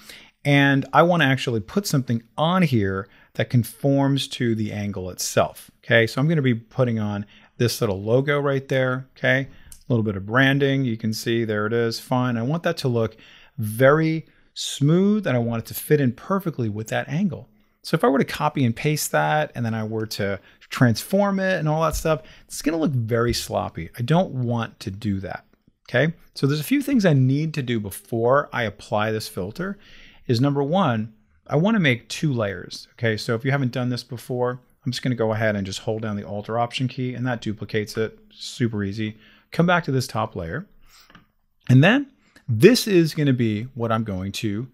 and I want to actually put something on here that conforms to the angle itself. Okay, so I'm going to be putting on this little logo right there. Okay, a little bit of branding. You can see there it is. Fine. I want that to look very smooth and I want it to fit in perfectly with that angle. So if I were to copy and paste that and then I were to transform it and all that stuff, it's going to look very sloppy. I don't want to do that. Okay, so there's a few things I need to do before I apply this filter. Is number one, I want to make 2 layers. Okay, so if you haven't done this before, I'm just going to go ahead and just hold down the Alt or Option key and that duplicates it. Super easy. Come back to this top layer. And then this is going to be what I'm going to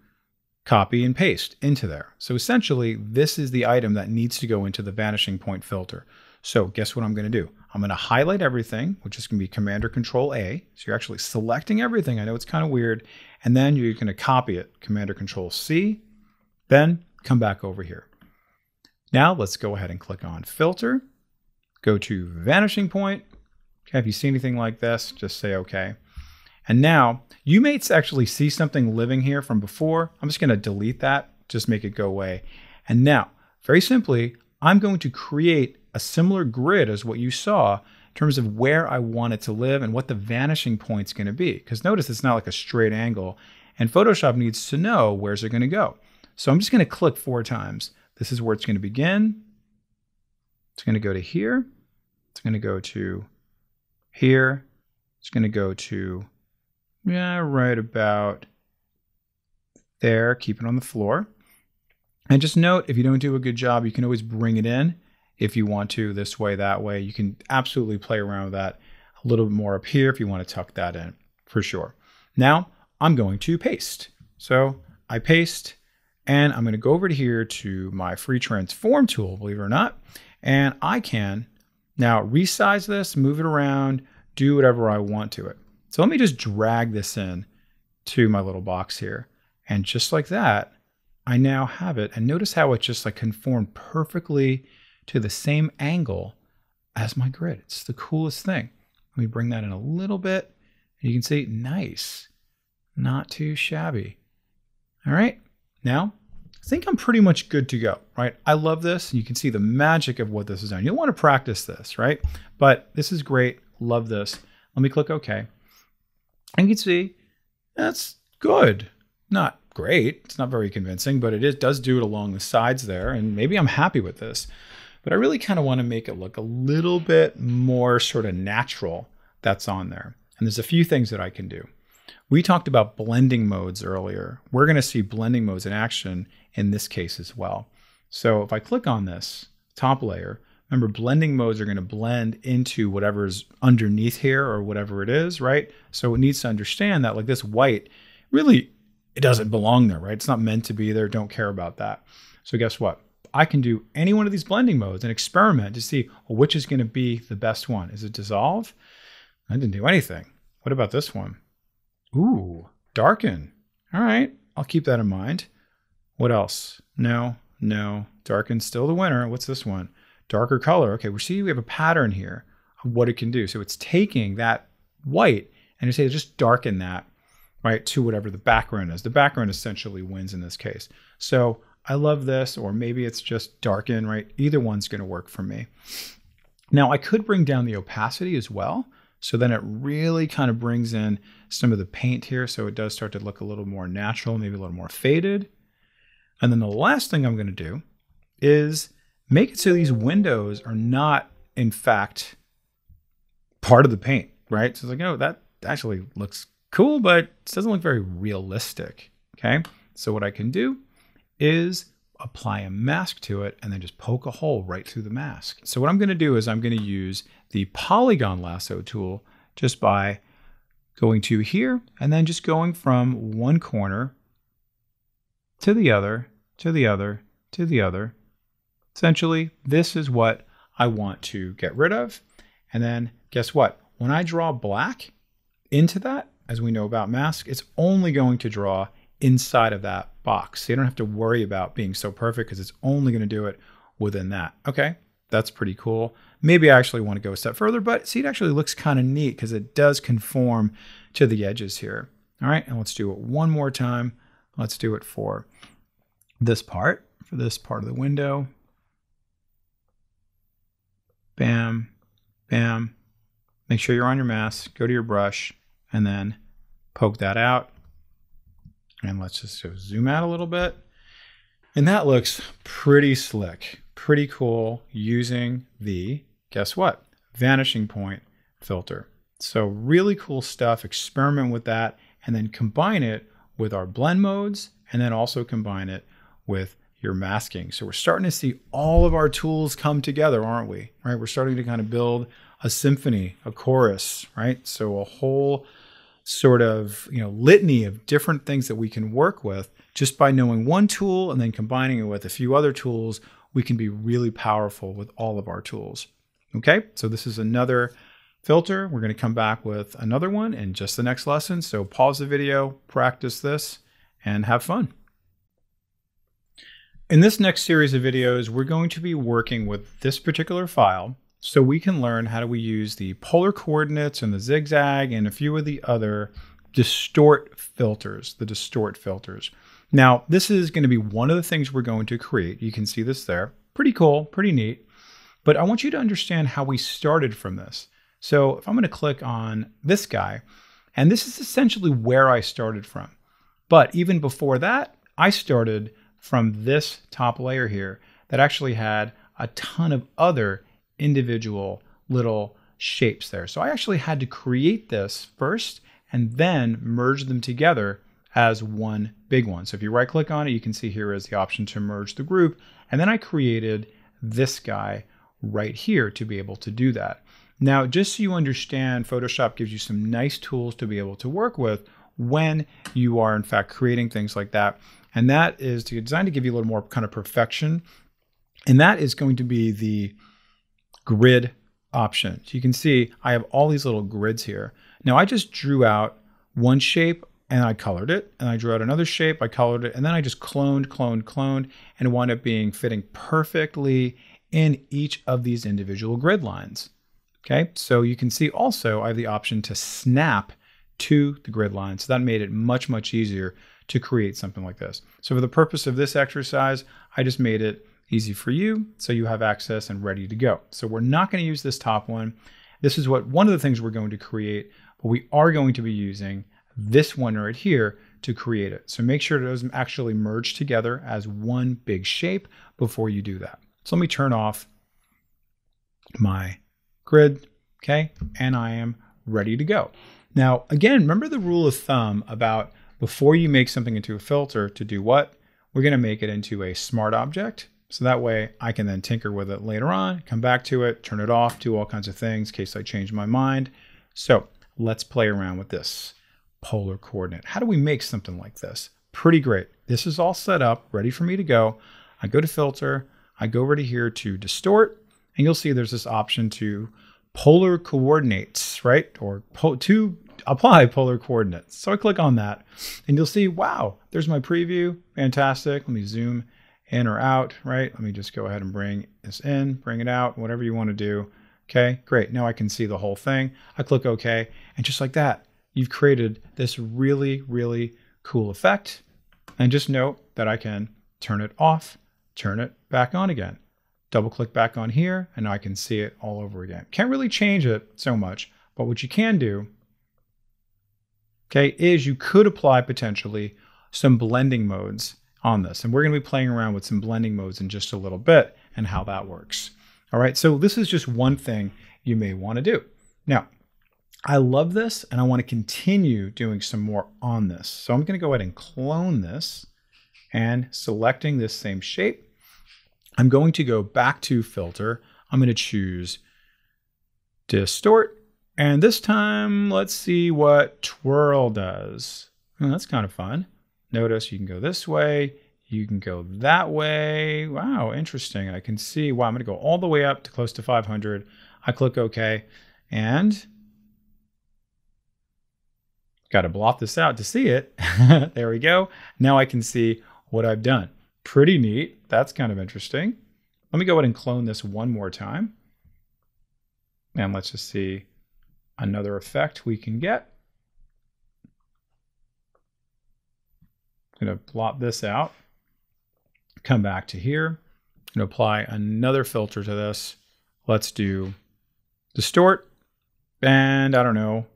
copy and paste into there. So essentially, this is the item that needs to go into the vanishing point filter. So guess what I'm going to do? I'm going to highlight everything, which is going to be Command or Control A. So you're actually selecting everything. I know it's kind of weird. And then you're going to copy it, Command or Control C. Then come back over here. Now let's go ahead and click on Filter. Go to Vanishing Point. Okay, if you see anything like this, just say OK. And now you may actually see something living here from before. I'm just going to delete that, just make it go away. And now, very simply, I'm going to create a similar grid as what you saw in terms of where I want it to live and what the vanishing point's going to be. Because notice it's not like a straight angle, and Photoshop needs to know where's it going to go. So I'm just going to click 4 times. This is where it's going to begin. It's going to go to here. It's going to go to here. It's going to go to, yeah, right about there. Keep it on the floor. And just note, if you don't do a good job, you can always bring it in if you want to, this way, that way. You can absolutely play around with that a little bit more up here if you want to tuck that in, for sure. Now, I'm going to paste. So I paste, and I'm going to go over to here to my free transform tool, believe it or not, and I can now resize this, move it around, do whatever I want to it. So let me just drag this in to my little box here. And just like that, I now have it. And notice how it just like conformed perfectly to the same angle as my grid. It's the coolest thing. Let me bring that in a little bit. You can see, nice, not too shabby. All right, now I think I'm pretty much good to go, right? I love this. You can see the magic of what this is done. You'll want to practice this, right? But this is great. Love this. Let me click OK. And you can see that's good. Not great. It's not very convincing, but it does do it along the sides there. And maybe I'm happy with this. But I really kind of want to make it look a little bit more sort of natural that's on there. And there's a few things that I can do. We talked about blending modes earlier. We're going to see blending modes in action in this case as well. So if I click on this top layer, remember blending modes are going to blend into whatever's underneath here or whatever it is, right? So it needs to understand that like this white, really, it doesn't belong there, right? It's not meant to be there. Don't care about that. So guess what? I can do any one of these blending modes and experiment to see, well, which is going to be the best one. Is it dissolve? I didn't do anything. What about this one? Ooh, darken. All right, I'll keep that in mind. What else? No, darken's still the winner. What's this one? darker color. Okay, we have a pattern here of what it can do. So it's taking that white and you say just darken that, right, to whatever the background is. The background essentially wins in this case. So I love this, or maybe it's just darken, right? Either one's going to work for me. Now I could bring down the opacity as well. So then it really kind of brings in some of the paint here. So it does start to look a little more natural, maybe a little more faded. And then the last thing I'm going to do is make it so these windows are not, in fact, part of the paint, right? So it's like, oh, that actually looks cool, but it doesn't look very realistic, okay? So what I can do is apply a mask to it and then just poke a hole right through the mask. So what I'm going to do is I'm going to use the polygon lasso tool just by going to here and then just going from one corner to the other, to the other, to the other. Essentially, this is what I want to get rid of. And then guess what? When I draw black into that, as we know about mask, it's only going to draw inside of that box. So you don't have to worry about being so perfect because it's only going to do it within that. Okay, that's pretty cool. Maybe I actually want to go a step further, but see, it actually looks kind of neat because it does conform to the edges here. All right, and let's do it one more time. Let's do it for this part of the window. Bam, bam. Make sure you're on your mask, go to your brush, and then poke that out. And let's just zoom out a little bit. And that looks pretty slick, pretty cool using the, guess what? Vanishing Point filter. So really cool stuff. Experiment with that and then combine it with our blend modes and then also combine it with your masking. So we're starting to see all of our tools come together, aren't we? Right? We're starting to kind of build a symphony, a chorus, right? So a whole sort of, litany of different things that we can work with just by knowing one tool and then combining it with a few other tools. We can be really powerful with all of our tools. Okay, so this is another filter. We're going to come back with another one in just the next lesson. So pause the video, practice this, and have fun. In this next series of videos, we're going to be working with this particular file so we can learn how do we use the polar coordinates and the zigzag and a few of the other distort filters, the distort filters. Now, this is going to be one of the things we're going to create. You can see this there. Pretty cool, pretty neat. But I want you to understand how we started from this. So if I'm going to click on this guy, and this is essentially where I started from. But even before that, I started from this top layer here that actually had a ton of other individual little shapes there. So I actually had to create this first and then merge them together as one big one. So if you right click on it, you can see here is the option to merge the group. And then I created this guy right here to be able to do that. Now, just so you understand, Photoshop gives you some nice tools to be able to work with when you are in fact creating things like that. And that is designed to give you a little more kind of perfection. And that is going to be the grid option. So you can see I have all these little grids here. Now I just drew out one shape and I colored it, and I drew out another shape, I colored it, and then I just cloned, and it wound up being fitting perfectly in each of these individual grid lines. Okay, so you can see also I have the option to snap to the grid line. So that made it much, much easier to create something like this. So for the purpose of this exercise, I just made it easy for you so you have access and ready to go. So we're not going to use this top one. This is one of the things we're going to create, but we are going to be using this one right here to create it. So make sure it doesn't actually merge together as one big shape before you do that. So let me turn off my grid, okay? And I am ready to go. Now, again, remember the rule of thumb about before you make something into a filter to do what? We're going to make it into a smart object. So that way I can then tinker with it later on, come back to it, turn it off, do all kinds of things in case I change my mind. So let's play around with this polar coordinate. How do we make something like this? Pretty great. This is all set up, ready for me to go. I go to filter, I go over to here to distort, and you'll see there's this option to polar coordinates, right? Or to apply polar coordinates. So I click on that and you'll see, wow, there's my preview. Fantastic. Let me zoom in or out, right? Let me just go ahead and bring this in, bring it out, whatever you want to do. Okay, great. Now I can see the whole thing. I click OK, and just like that, you've created this really, really cool effect. And just note that I can turn it off, turn it back on again. Double click back on here, and now I can see it all over again. Can't really change it so much, but what you can do, okay, is you could apply potentially some blending modes on this. And we're going to be playing around with some blending modes in just a little bit and how that works. All right, so this is just one thing you may want to do. Now, I love this, and I want to continue doing some more on this. So I'm going to go ahead and clone this, and selecting this same shape, I'm going to go back to filter. I'm going to choose distort, and this time let's see what twirl does. Oh, that's kind of fun. Notice you can go this way, you can go that way. Wow, interesting. I can see, wow, I'm going to go all the way up to close to 500. I click OK, and got to blot this out to see it. There we go. Now I can see what I've done. Pretty neat. That's kind of interesting. Let me go ahead and clone this one more time. And let's just see another effect we can get. I'm going to blot this out. Come back to here. I'm going to apply another filter to this. Let's do distort. And I don't know.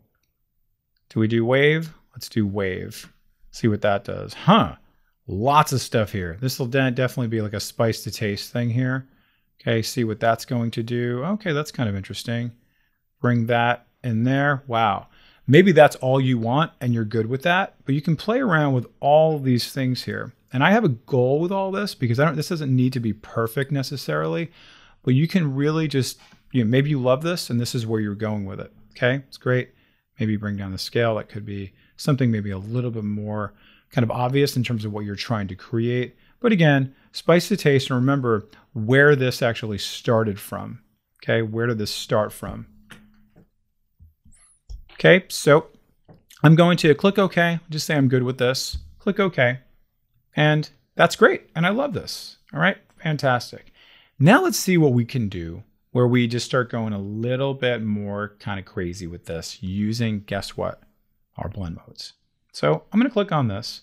Do we do wave? Let's do wave. See what that does. Huh. Lots of stuff here. This will definitely be like a spice to taste thing here. Okay, see what that's going to do. Okay, that's kind of interesting. Bring that in there. Wow. Maybe that's all you want and you're good with that, but you can play around with all these things here. And I have a goal with all this because this doesn't need to be perfect necessarily, but you can really just, maybe you love this and this is where you're going with it. Okay, it's great. Maybe bring down the scale. That could be something maybe a little bit more kind of obvious in terms of what you're trying to create. But again, spice to taste, and remember where this actually started from. Okay, where did this start from? Okay, so I'm going to click OK. Just say I'm good with this. Click OK. And that's great. And I love this. All right, fantastic. Now let's see what we can do where we just start going a little bit more kind of crazy with this using, guess what? Our blend modes. So I'm going to click on this,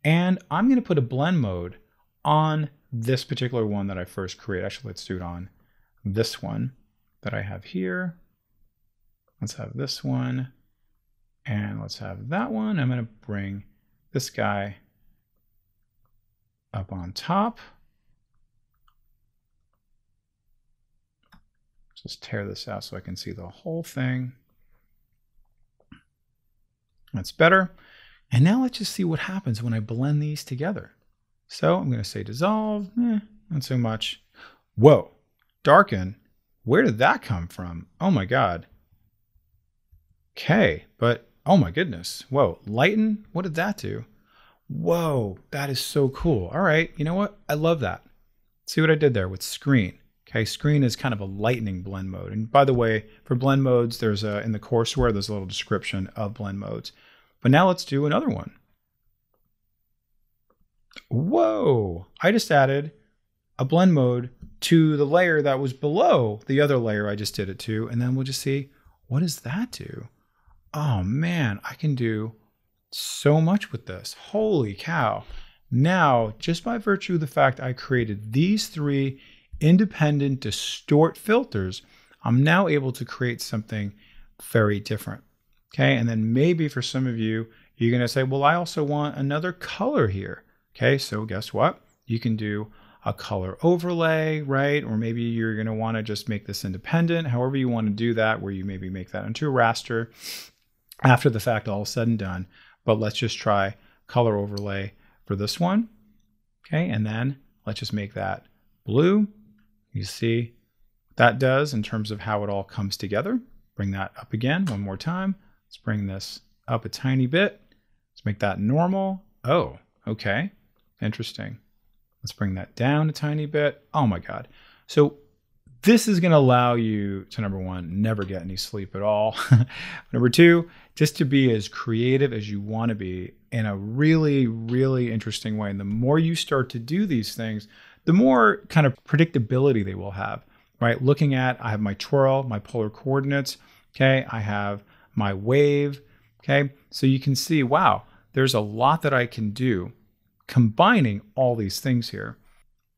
and I'm going to put a blend mode on this particular one that I first created. Actually, let's do it on this one that I have here. Let's have this one, and let's have that one. I'm going to bring this guy up on top. Just tear this out so I can see the whole thing. That's better. And now let's just see what happens when I blend these together. So I'm going to say dissolve, not so much. Whoa, darken. Where did that come from? Oh my God. Okay, but oh my goodness. Whoa, lighten, what did that do? Whoa, that is so cool. All right, you know what? I love that. See what I did there with screen. Okay, screen is kind of a lightning blend mode. And by the way, for blend modes, there's in the courseware, there's a little description of blend modes. But now let's do another one. Whoa, I just added a blend mode to the layer that was below the other layer I just did it to. And then we'll just see, what does that do? Oh man, I can do so much with this. Holy cow. Now, just by virtue of the fact I created these three independent distort filters, I'm now able to create something very different. Okay, and then maybe for some of you, you're going to say, well, I also want another color here. Okay, so guess what? You can do a color overlay, right? Or maybe you're going to want to just make this independent, however you want to do that, where you maybe make that into a raster after the fact, all said and done. But let's just try color overlay for this one. Okay, and then let's just make that blue. You see what that does in terms of how it all comes together. Bring that up again one more time. Let's bring this up a tiny bit. Let's make that normal. Oh, okay. Interesting. Let's bring that down a tiny bit. Oh my God. So this is going to allow you to, number one, never get any sleep at all. Number two, just to be as creative as you want to be in a really, really interesting way. And the more you start to do these things, the more kind of predictability they will have, right? Looking at, I have my twirl, my polar coordinates, okay? I have my wave, okay? So you can see, wow, there's a lot that I can do combining all these things here.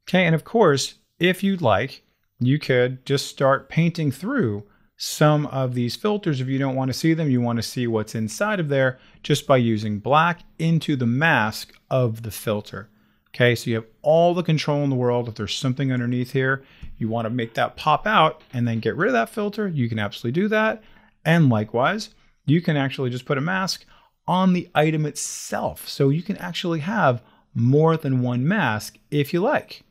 Okay, and of course, if you'd like, you could just start painting through some of these filters. If you don't want to see them, you want to see what's inside of there just by using black into the mask of the filter. Okay, so you have all the control in the world. If there's something underneath here, you want to make that pop out and then get rid of that filter, you can absolutely do that. And likewise, you can actually just put a mask on the item itself. So you can actually have more than one mask if you like.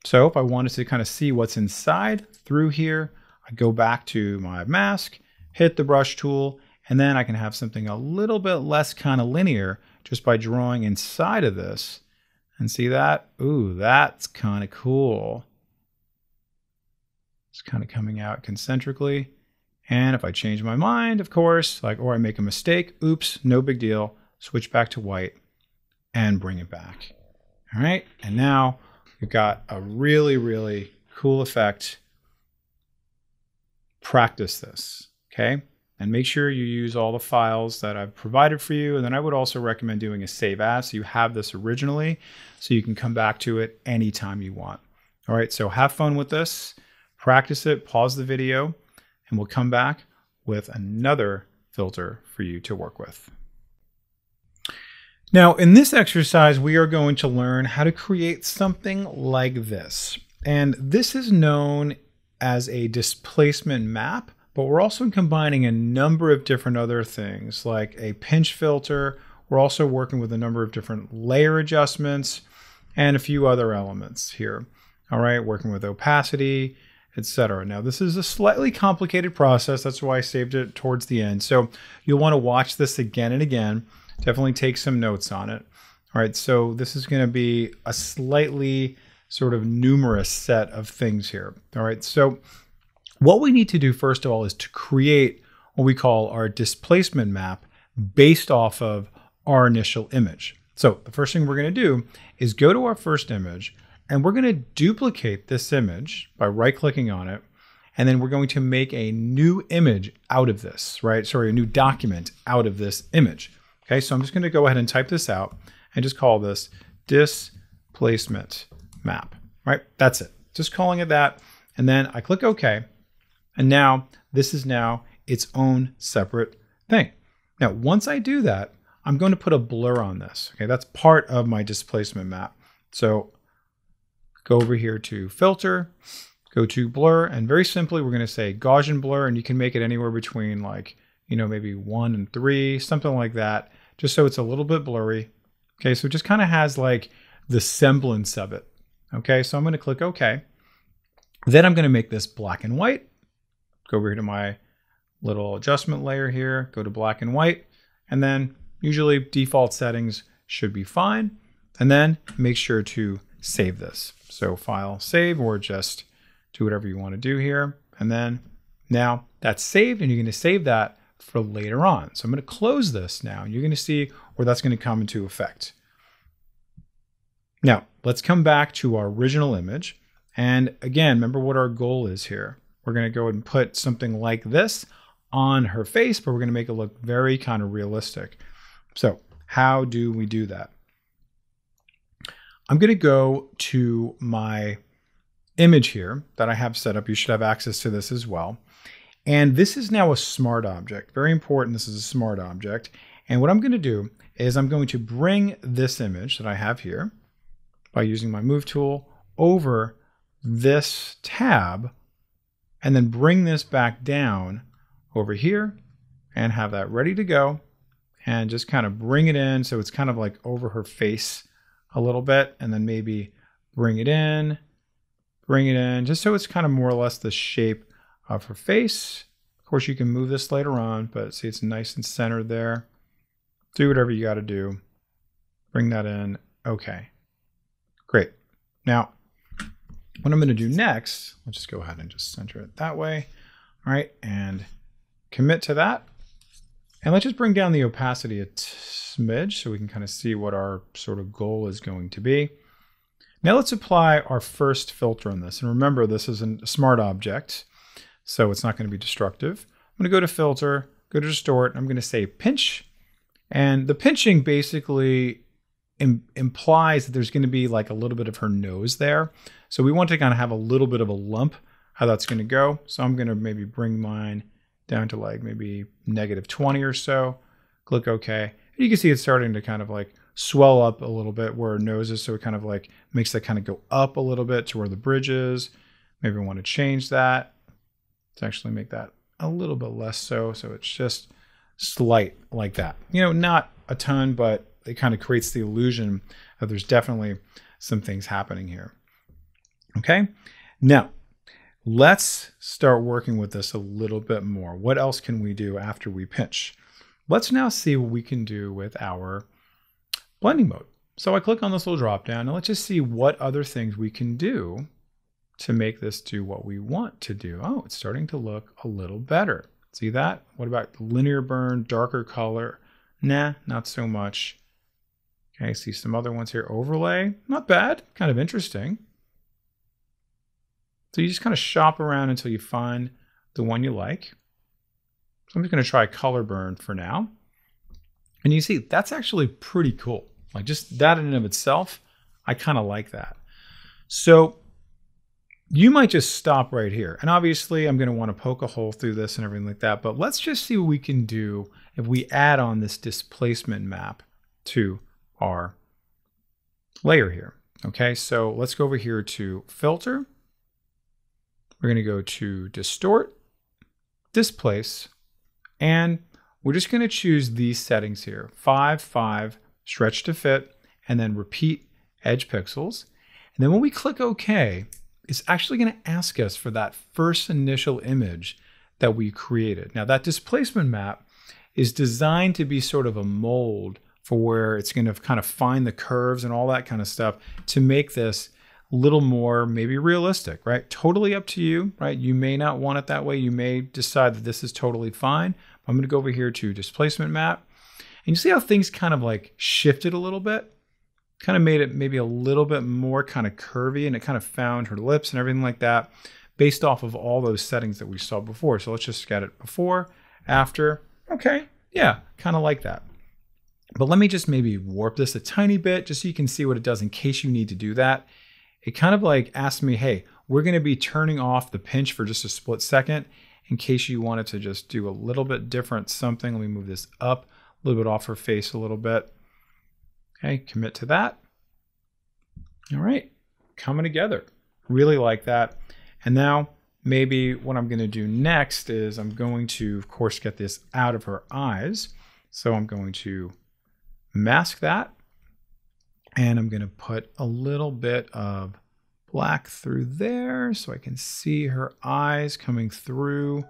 So if I wanted to kind of see what's inside through here, I go back to my mask, hit the brush tool, and then I can have something a little bit less kind of linear just by drawing inside of this. And see that? Ooh, that's kind of cool. It's kind of coming out concentrically. And if I change my mind, of course, or I make a mistake, oops, no big deal. Switch back to white and bring it back. All right, and now we've got a really, really cool effect. Practice this, okay? And make sure you use all the files that I've provided for you. And then I would also recommend doing a save as, so you have this originally, so you can come back to it anytime you want. All right, so have fun with this, practice it, pause the video, and we'll come back with another filter for you to work with. Now, in this exercise, we are going to learn how to create something like this. And this is known as a displacement map, but we're also combining a number of different other things like a pinch filter. We're also working with a number of different layer adjustments and a few other elements here. All right, working with opacity, etc. Now, this is a slightly complicated process. That's why I saved it towards the end. So you'll want to watch this again and again. Definitely take some notes on it. All right, so this is going to be a slightly sort of numerous set of things here. All right, so what we need to do first of all is to create what we call our displacement map based off of our initial image. So the first thing we're going to do is go to our first image, and we're going to duplicate this image by right-clicking on it, and then we're going to make a new image out of this, right? Sorry, a new document out of this image. Okay, so I'm just going to go ahead and type this out and just call this displacement map, right? That's it. Just calling it that. And then I click OK. And now this is now its own separate thing. Now, once I do that, I'm going to put a blur on this. Okay, that's part of my displacement map. So go over here to filter, go to blur, and very simply, we're going to say Gaussian blur, and you can make it anywhere between like, maybe 1 and 3, something like that, just so it's a little bit blurry. Okay, so it just kind of has like the semblance of it. Okay, so I'm going to click OK. Then I'm going to make this black and white. Go over here to my little adjustment layer here, go to black and white, and then usually default settings should be fine. And then make sure to save this. So file, save, or just do whatever you want to do here. And then now that's saved, and you're going to save that for later on. So I'm going to close this now. You're going to see where that's going to come into effect. Now, let's come back to our original image. And again, remember what our goal is here. We're going to go ahead and put something like this on her face, but we're going to make it look very kind of realistic. So how do we do that? I'm going to go to my image here that I have set up. You should have access to this as well. And this is now a smart object. Very important, this is a smart object. And what I'm going to do is I'm going to bring this image that I have here by using my move tool over this tab, and then bring this back down over here and have that ready to go, and just kind of bring it in so it's kind of like over her face a little bit, and then maybe bring it in, just so it's kind of more or less the shape of her face. Of course, you can move this later on, but see, it's nice and centered there. Do whatever you got to do. Bring that in. Okay, great. Now, what I'm going to do next, let's just go ahead and just center it that way. All right, and commit to that. And let's just bring down the opacity a smidge so we can kind of see what our sort of goal is going to be. Now let's apply our first filter on this. And remember, this is a smart object, so it's not going to be destructive. I'm going to go to Filter, go to Distort, and I'm going to say Pinch. And the pinching basically implies that there's going to be like a little bit of her nose there. So we want to kind of have a little bit of a lump, how that's going to go. So I'm going to maybe bring mine down to like maybe -20 or so. Click OK. And you can see it's starting to kind of like swell up a little bit where her nose is. So it kind of like makes that kind of go up a little bit to where the bridge is. Maybe I want to change that to actually make that a little bit less so. So it's just slight like that. You know, not a ton, but it kind of creates the illusion that there's definitely some things happening here. Okay, now let's start working with this a little bit more. What else can we do after we pinch? Let's now see what we can do with our blending mode. So I click on this little drop down and let's just see what other things we can do to make this do what we want to do. Oh, it's starting to look a little better. See that? What about linear burn, darker color? Nah, not so much. Okay, see some other ones here. Overlay, not bad, kind of interesting. So you just kind of shop around until you find the one you like. So I'm just going to try color burn for now. And you see, that's actually pretty cool. Like just that in and of itself, I kind of like that. So you might just stop right here. And obviously I'm going to want to poke a hole through this and everything like that. But let's just see what we can do if we add on this displacement map to our layer here. Okay, so let's go over here to Filter. We're going to go to Distort, Displace, and we're just going to choose these settings here. 5, 5, stretch to fit, and then repeat edge pixels. And then when we click OK, it's actually going to ask us for that first initial image that we created. Now that displacement map is designed to be sort of a mold for where it's going to kind of find the curves and all that kind of stuff to make this a little more maybe realistic, right? Totally up to you, right? You may not want it that way. You may decide that this is totally fine. I'm going to go over here to displacement map. And you see how things kind of like shifted a little bit? Kind of made it maybe a little bit more kind of curvy, and it kind of found her lips and everything like that based off of all those settings that we saw before. So let's just get it before, after. Okay, yeah, kind of like that. But let me just maybe warp this a tiny bit just so you can see what it does in case you need to do that. It kind of like asked me, hey, we're going to be turning off the pinch for just a split second in case you wanted to just do a little bit different something. Let me move this up a little bit off her face a little bit. Okay, commit to that. All right, coming together. Really like that. And now maybe what I'm going to do next is I'm going to, of course, get this out of her eyes. So I'm going to mask that. And I'm going to put a little bit of black through there so I can see her eyes coming through.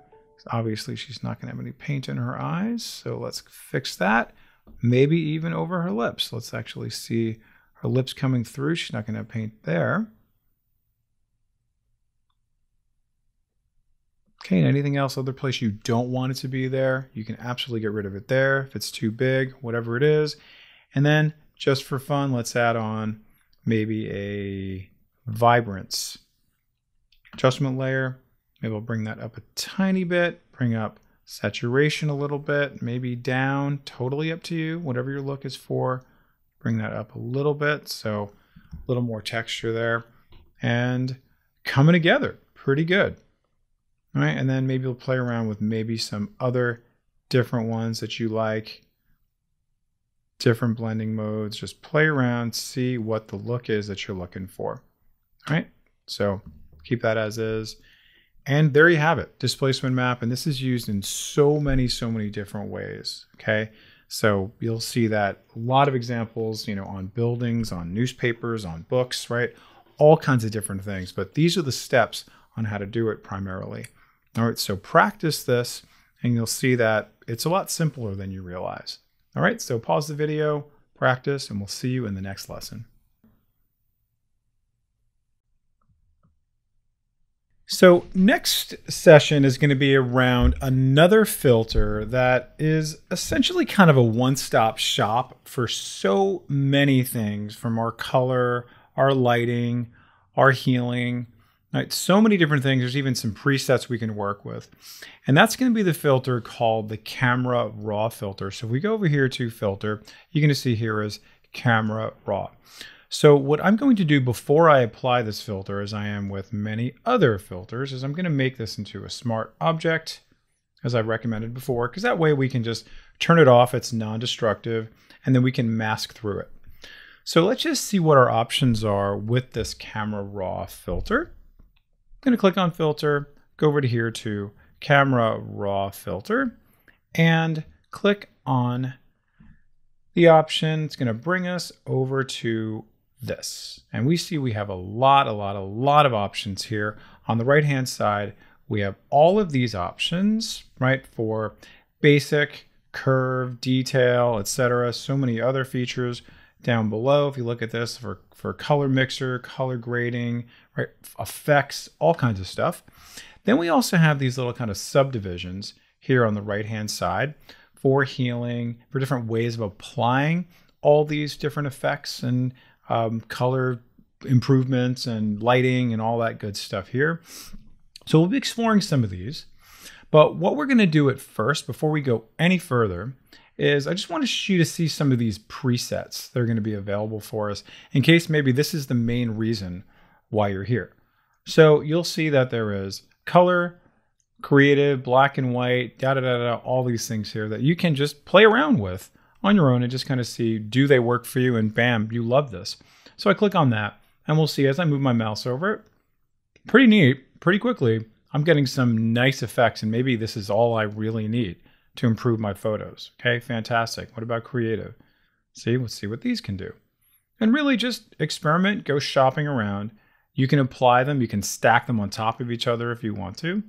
Obviously, she's not going to have any paint in her eyes. So let's fix that. Maybe even over her lips. Let's actually see her lips coming through. She's not going to have paint there. Okay, and anything else, other place you don't want it to be there, you can absolutely get rid of it there. If it's too big, whatever it is. And then just for fun, let's add on maybe a vibrance adjustment layer. Maybe I'll bring that up a tiny bit, bring up saturation a little bit, maybe down, totally up to you, whatever your look is for. Bring that up a little bit, so a little more texture there. And coming together, pretty good. All right, and then maybe we'll play around with maybe some other different ones that you like. Different blending modes, just play around, see what the look is that you're looking for. All right, so keep that as is. And there you have it, displacement map. And this is used in so many different ways, okay? So you'll see that a lot of examples, you know, on buildings, on newspapers, on books, right? All kinds of different things, but these are the steps on how to do it primarily. All right, so practice this and you'll see that it's a lot simpler than you realize. All right, so pause the video, practice, and we'll see you in the next lesson. So next session is going to be around another filter that is essentially kind of a one-stop shop for so many things, from our color, our lighting, our healing, right? So many different things. There's even some presets we can work with. And that's going to be the filter called the Camera Raw filter. So if we go over here to filter, you're going to see here is Camera Raw. So what I'm going to do before I apply this filter, as I am with many other filters, is I'm going to make this into a smart object, as I recommended before, because that way we can just turn it off, it's non-destructive, and then we can mask through it. So let's just see what our options are with this Camera Raw filter. I'm going to click on filter, go over to here to Camera Raw filter, and click on the option. It's going to bring us over to this. And we see we have a lot of options here. On the right hand side, we have all of these options, right? For basic, curve, detail, etc. So many other features down below. If you look at this for color mixer, color grading, right? Effects, all kinds of stuff. Then we also have these little kind of subdivisions here on the right hand side for healing, for different ways of applying all these different effects and color improvements and lighting and all that good stuff here. So we'll be exploring some of these, but what we're going to do at first, before we go any further, is I just want you to see some of these presets that are going to be available for us in case maybe this is the main reason why you're here. So you'll see that there is color, creative, black and white, all these things here that you can just play around with on your own and just kind of see, do they work for you? And bam, you love this. So I click on that and we'll see as I move my mouse over it, pretty neat, pretty quickly, I'm getting some nice effects, and maybe this is all I really need to improve my photos. Okay, fantastic. What about creative? See, let's see what these can do. And really just experiment, go shopping around. You can apply them, you can stack them on top of each other if you want to.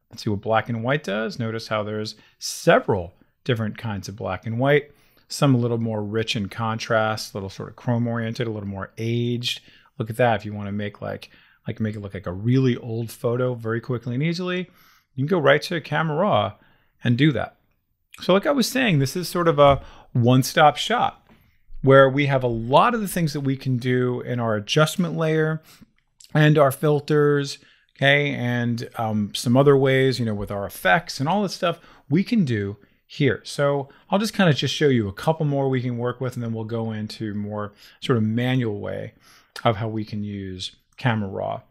Let's see what black and white does. Notice how there's several different kinds of black and white. Some a little more rich in contrast, a little sort of chrome oriented, a little more aged. Look at that. If you want to make make it look like a really old photo very quickly and easily, you can go right to Camera Raw and do that. So like I was saying, this is sort of a one-stop shop where we have a lot of the things that we can do in our adjustment layer and our filters, okay, and some other ways, with our effects and all this stuff we can do here. So I'll just kind of show you a couple more we can work with, and then we'll go into more sort of manual way of how we can use Camera Raw.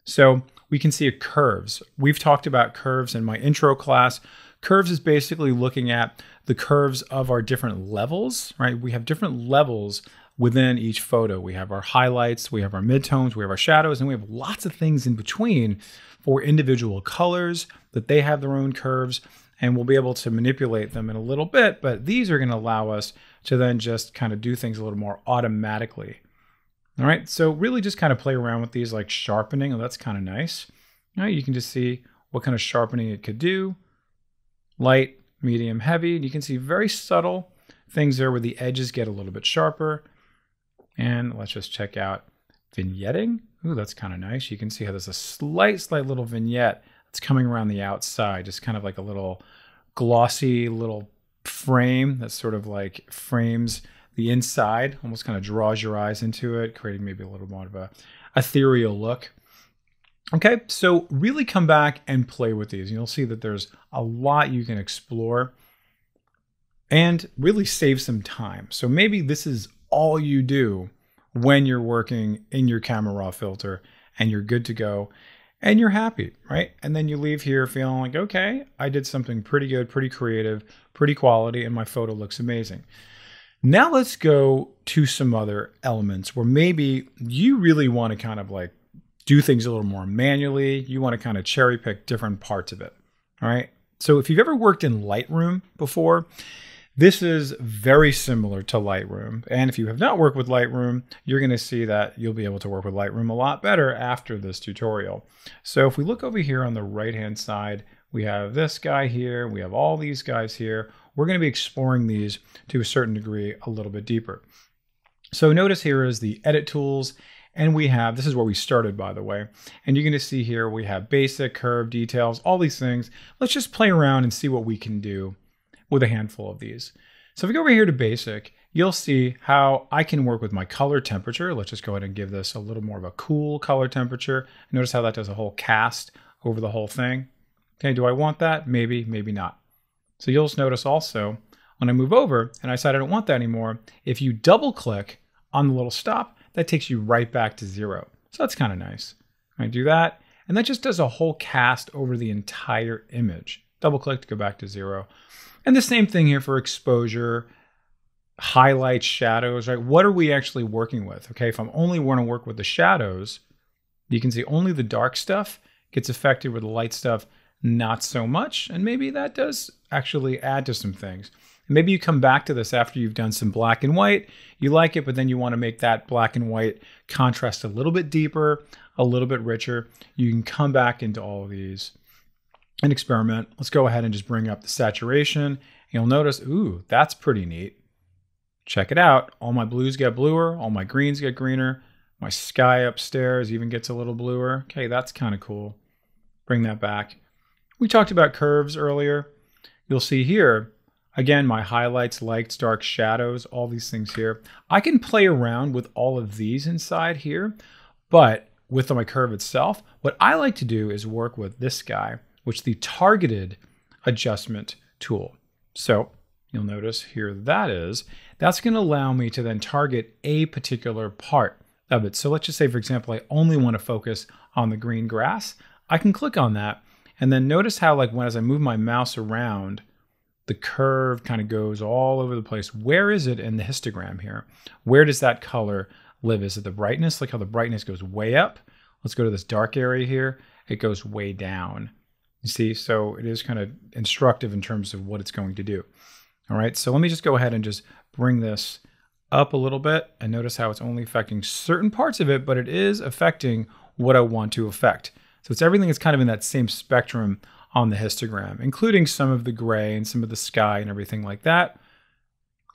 So we can see curves. We've talked about curves in my intro class. Curves is basically looking at the curves of our different levels, right? We have different levels within each photo. We have our highlights, we have our midtones, we have our shadows, and we have lots of things in between for individual colors that they have their own curves. And we'll be able to manipulate them in a little bit, but these are going to allow us to then just kind of do things a little more automatically. All right, so really just kind of play around with these, like sharpening. Oh, that's kind of nice. All right, you can just see what kind of sharpening it could do. Light, medium, heavy. And you can see very subtle things there where the edges get a little bit sharper. And let's just check out vignetting. Ooh, that's kind of nice. You can see how there's a slight little vignette it's coming around the outside, just kind of like a little glossy little frame that sort of like frames the inside, almost kind of draws your eyes into it, creating maybe a little more of a ethereal look. Okay, so really come back and play with these. You'll see that there's a lot you can explore and really save some time. So maybe this is all you do when you're working in your Camera Raw filter and you're good to go. And you're happy, right? And then you leave here feeling like, okay, I did something pretty good, pretty creative, pretty quality, and my photo looks amazing. Now let's go to some other elements where maybe you really want to kind of like do things a little more manually. You want to kind of cherry pick different parts of it, all right? So if you've ever worked in Lightroom before, this is very similar to Lightroom. And if you have not worked with Lightroom, you're going to see that you'll be able to work with Lightroom a lot better after this tutorial. So if we look over here on the right-hand side, we have this guy here. We have all these guys here. We're going to be exploring these to a certain degree a little bit deeper. So notice here is the edit tools And we have, this is where we started, by the way. And you're going to see here, we have basic, curve, details, all these things. Let's just play around and see what we can do with a handful of these. So if we go over here to basic, you'll see how I can work with my color temperature. Let's just go ahead and give this a little more of a cool color temperature. Notice how that does a whole cast over the whole thing. Okay, do I want that? Maybe, maybe not. So you'll notice also, when I move over and I decide I don't want that anymore, if you double click on the little stop, that takes you right back to 0. So that's kind of nice. I do that, and that just does a whole cast over the entire image. Double click to go back to 0. And the same thing here for exposure, highlights, shadows, right? What are we actually working with? Okay, if I'm only want to work with the shadows, you can see only the dark stuff gets affected with the light stuff, not so much. And maybe that does actually add to some things. Maybe you come back to this after you've done some black and white, you like it, but then you want to make that black and white contrast a little bit deeper, a little bit richer. You can come back into all of these and experiment. Let's go ahead and just bring up the saturation. You'll notice, ooh, that's pretty neat. Check it out. All my blues get bluer, all my greens get greener. My sky upstairs even gets a little bluer. Okay, that's kind of cool. Bring that back. We talked about curves earlier. You'll see here, again, my highlights, lights, dark shadows, all these things here. I can play around with all of these inside here, but with my curve itself, what I like to do is work with this guy, which is the targeted adjustment tool. So you'll notice here that's going to allow me to then target a particular part of it. So let's just say, for example, I only want to focus on the green grass. I can click on that, and then notice how, like, as I move my mouse around, the curve kind of goes all over the place. Where is it in the histogram here? Where does that color live? Is it the brightness? Look how the brightness goes way up. Let's go to this dark area here. It goes way down. You see, so it is kind of instructive in terms of what it's going to do. All right, so let me just go ahead and just bring this up a little bit and notice how it's only affecting certain parts of it, but it is affecting what I want to affect. So it's everything that's kind of in that same spectrum on the histogram, including some of the gray and some of the sky and everything like that.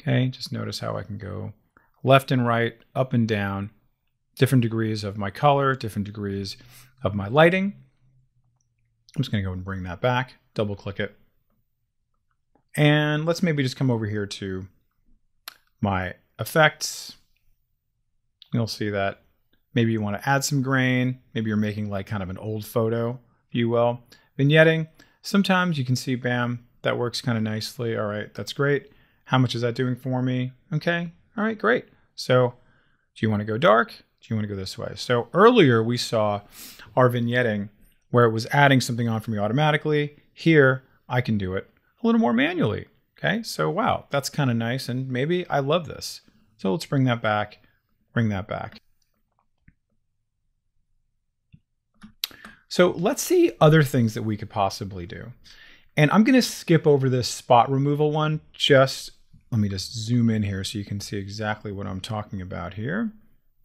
Okay, just notice how I can go left and right, up and down, different degrees of my color, different degrees of my lighting. I'm just going to go and bring that back, double click it. And let's maybe just come over here to my effects. You'll see that maybe you want to add some grain. Maybe you're making like kind of an old photo, if you will. Vignetting, sometimes you can see, bam, that works kind of nicely. All right, that's great. How much is that doing for me? Okay, all right, great. So do you want to go dark? Do you want to go this way? So earlier we saw our vignetting where it was adding something on for me automatically. Here, I can do it a little more manually. Okay, so wow, that's kind of nice, and maybe I love this. So let's bring that back, bring that back. So let's see other things that we could possibly do. And I'm going to skip over this spot removal one. Let me just zoom in here so you can see exactly what I'm talking about here.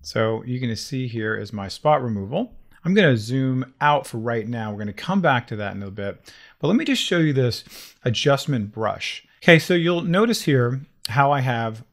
So you're going to see here is my spot removal. I'm going to zoom out for right now. We're going to come back to that in a bit. But let me just show you this adjustment brush. Okay, so you'll notice here how I have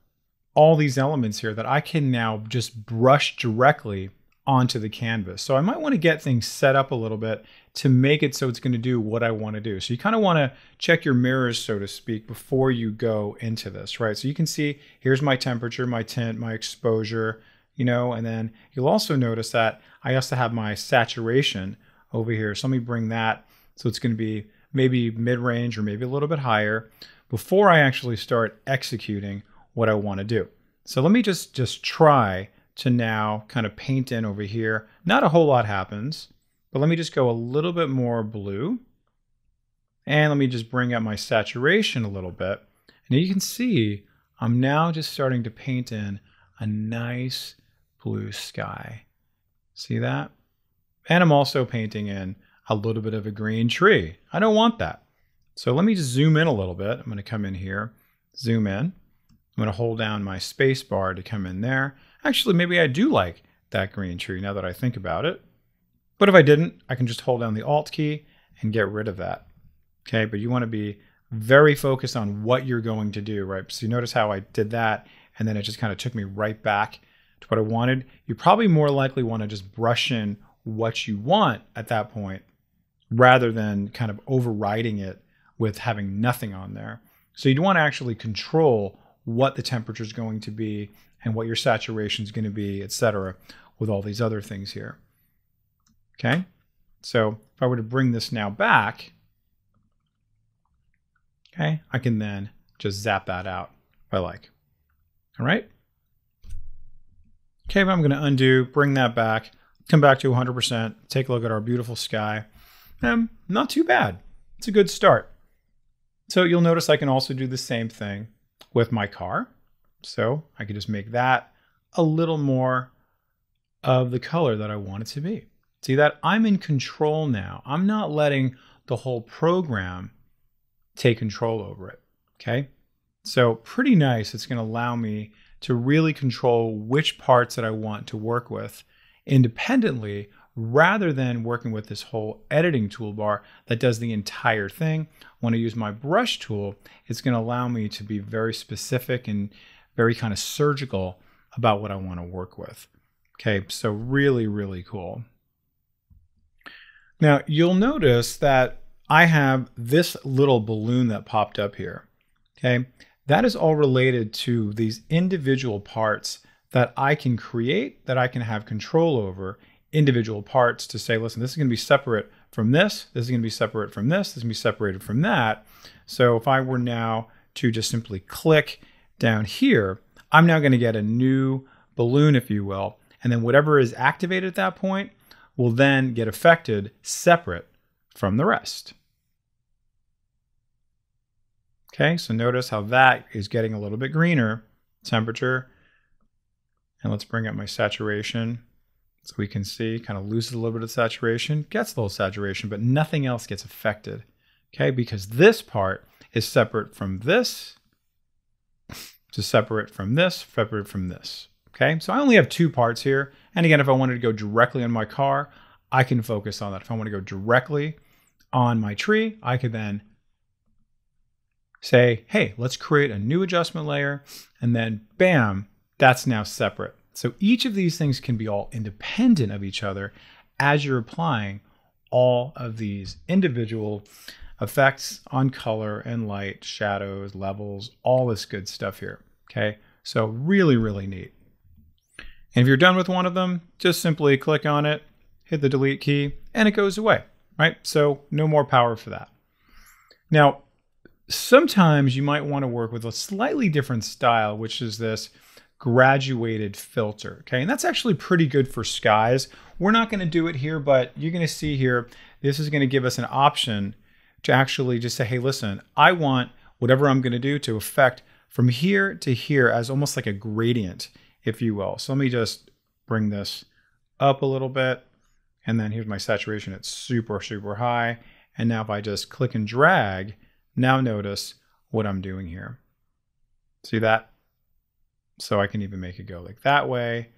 all these elements here that I can now just brush directly onto the canvas. So I might want to get things set up a little bit to make it so it's going to do what I want to do. So you kind of want to check your mirrors, so to speak, before you go into this, right? So you can see here's my temperature, my tint, my exposure, and then you'll also notice that I also have my saturation over here. So let me bring that so it's going to be maybe mid-range or maybe a little bit higher before I actually start executing what I want to do. So let me just try to now kind of paint in over here. Not a whole lot happens, but let me just go a little bit more blue. And let me just bring up my saturation a little bit. And you can see I'm now just starting to paint in a nice blue sky. See that? And I'm also painting in a little bit of a green tree. I don't want that. So let me just zoom in a little bit. I'm going to come in here, zoom in. I'm going to hold down my space bar to come in there. Actually, maybe I do like that green tree now that I think about it. But if I didn't, I can just hold down the Alt key and get rid of that. Okay, but you want to be very focused on what you're going to do, right? So you notice how I did that, and then it just kind of took me right back what I wanted. You probably more likely want to just brush in what you want at that point rather than kind of overriding it with having nothing on there. So you'd want to actually control what the temperature is going to be and what your saturation is going to be, etc., with all these other things here. Okay, so if I were to bring this now back, okay, I can then just zap that out if I like. All right. Okay, but I'm going to undo, bring that back, come back to 100%, take a look at our beautiful sky. Not too bad. It's a good start. So you'll notice I can also do the same thing with my car. So I could just make that a little more of the color that I want it to be. See that? I'm in control now. I'm not letting the whole program take control over it. Okay? So pretty nice. It's going to allow me to really control which parts that I want to work with independently rather than working with this whole editing toolbar that does the entire thing. When I use my brush tool, it's going to allow me to be very specific and very kind of surgical about what I want to work with. Okay, so really, really cool. Now, you'll notice that I have this little balloon that popped up here. Okay, that is all related to these individual parts that I can create, that I can have control over, individual parts to say, listen, this is going to be separate from this is going to be separate from this is going to be separated from that. So if I were now to just simply click down here, I'm now going to get a new balloon, if you will, and then whatever is activated at that point will then get affected separate from the rest. Okay, so notice how that is getting a little bit greener, temperature, and let's bring up my saturation. So we can see, kind of loses a little bit of saturation, gets a little saturation, but nothing else gets affected, okay? Because this part is separate from this, to separate from this, separate from this, okay? So I only have two parts here. And again, if I wanted to go directly on my car, I can focus on that. If I want to go directly on my tree, I could then say, hey, let's create a new adjustment layer, and then bam, that's now separate. So each of these things can be all independent of each other as you're applying all of these individual effects on color and light, shadows, levels, all this good stuff here. Okay, so really, really neat. And if you're done with one of them, just simply click on it, hit the delete key, and it goes away, right? So no more power for that. Now, sometimes you might want to work with a slightly different style, which is this graduated filter, okay? And that's actually pretty good for skies. We're not going to do it here, but you're going to see here, this is going to give us an option to actually just say, hey, listen, I want whatever I'm going to do to affect from here to here as almost like a gradient, if you will. So let me just bring this up a little bit, and then here's my saturation. It's super, super high. And now if I just click and drag, now notice what I'm doing here. See that? So I can even make it go like that way,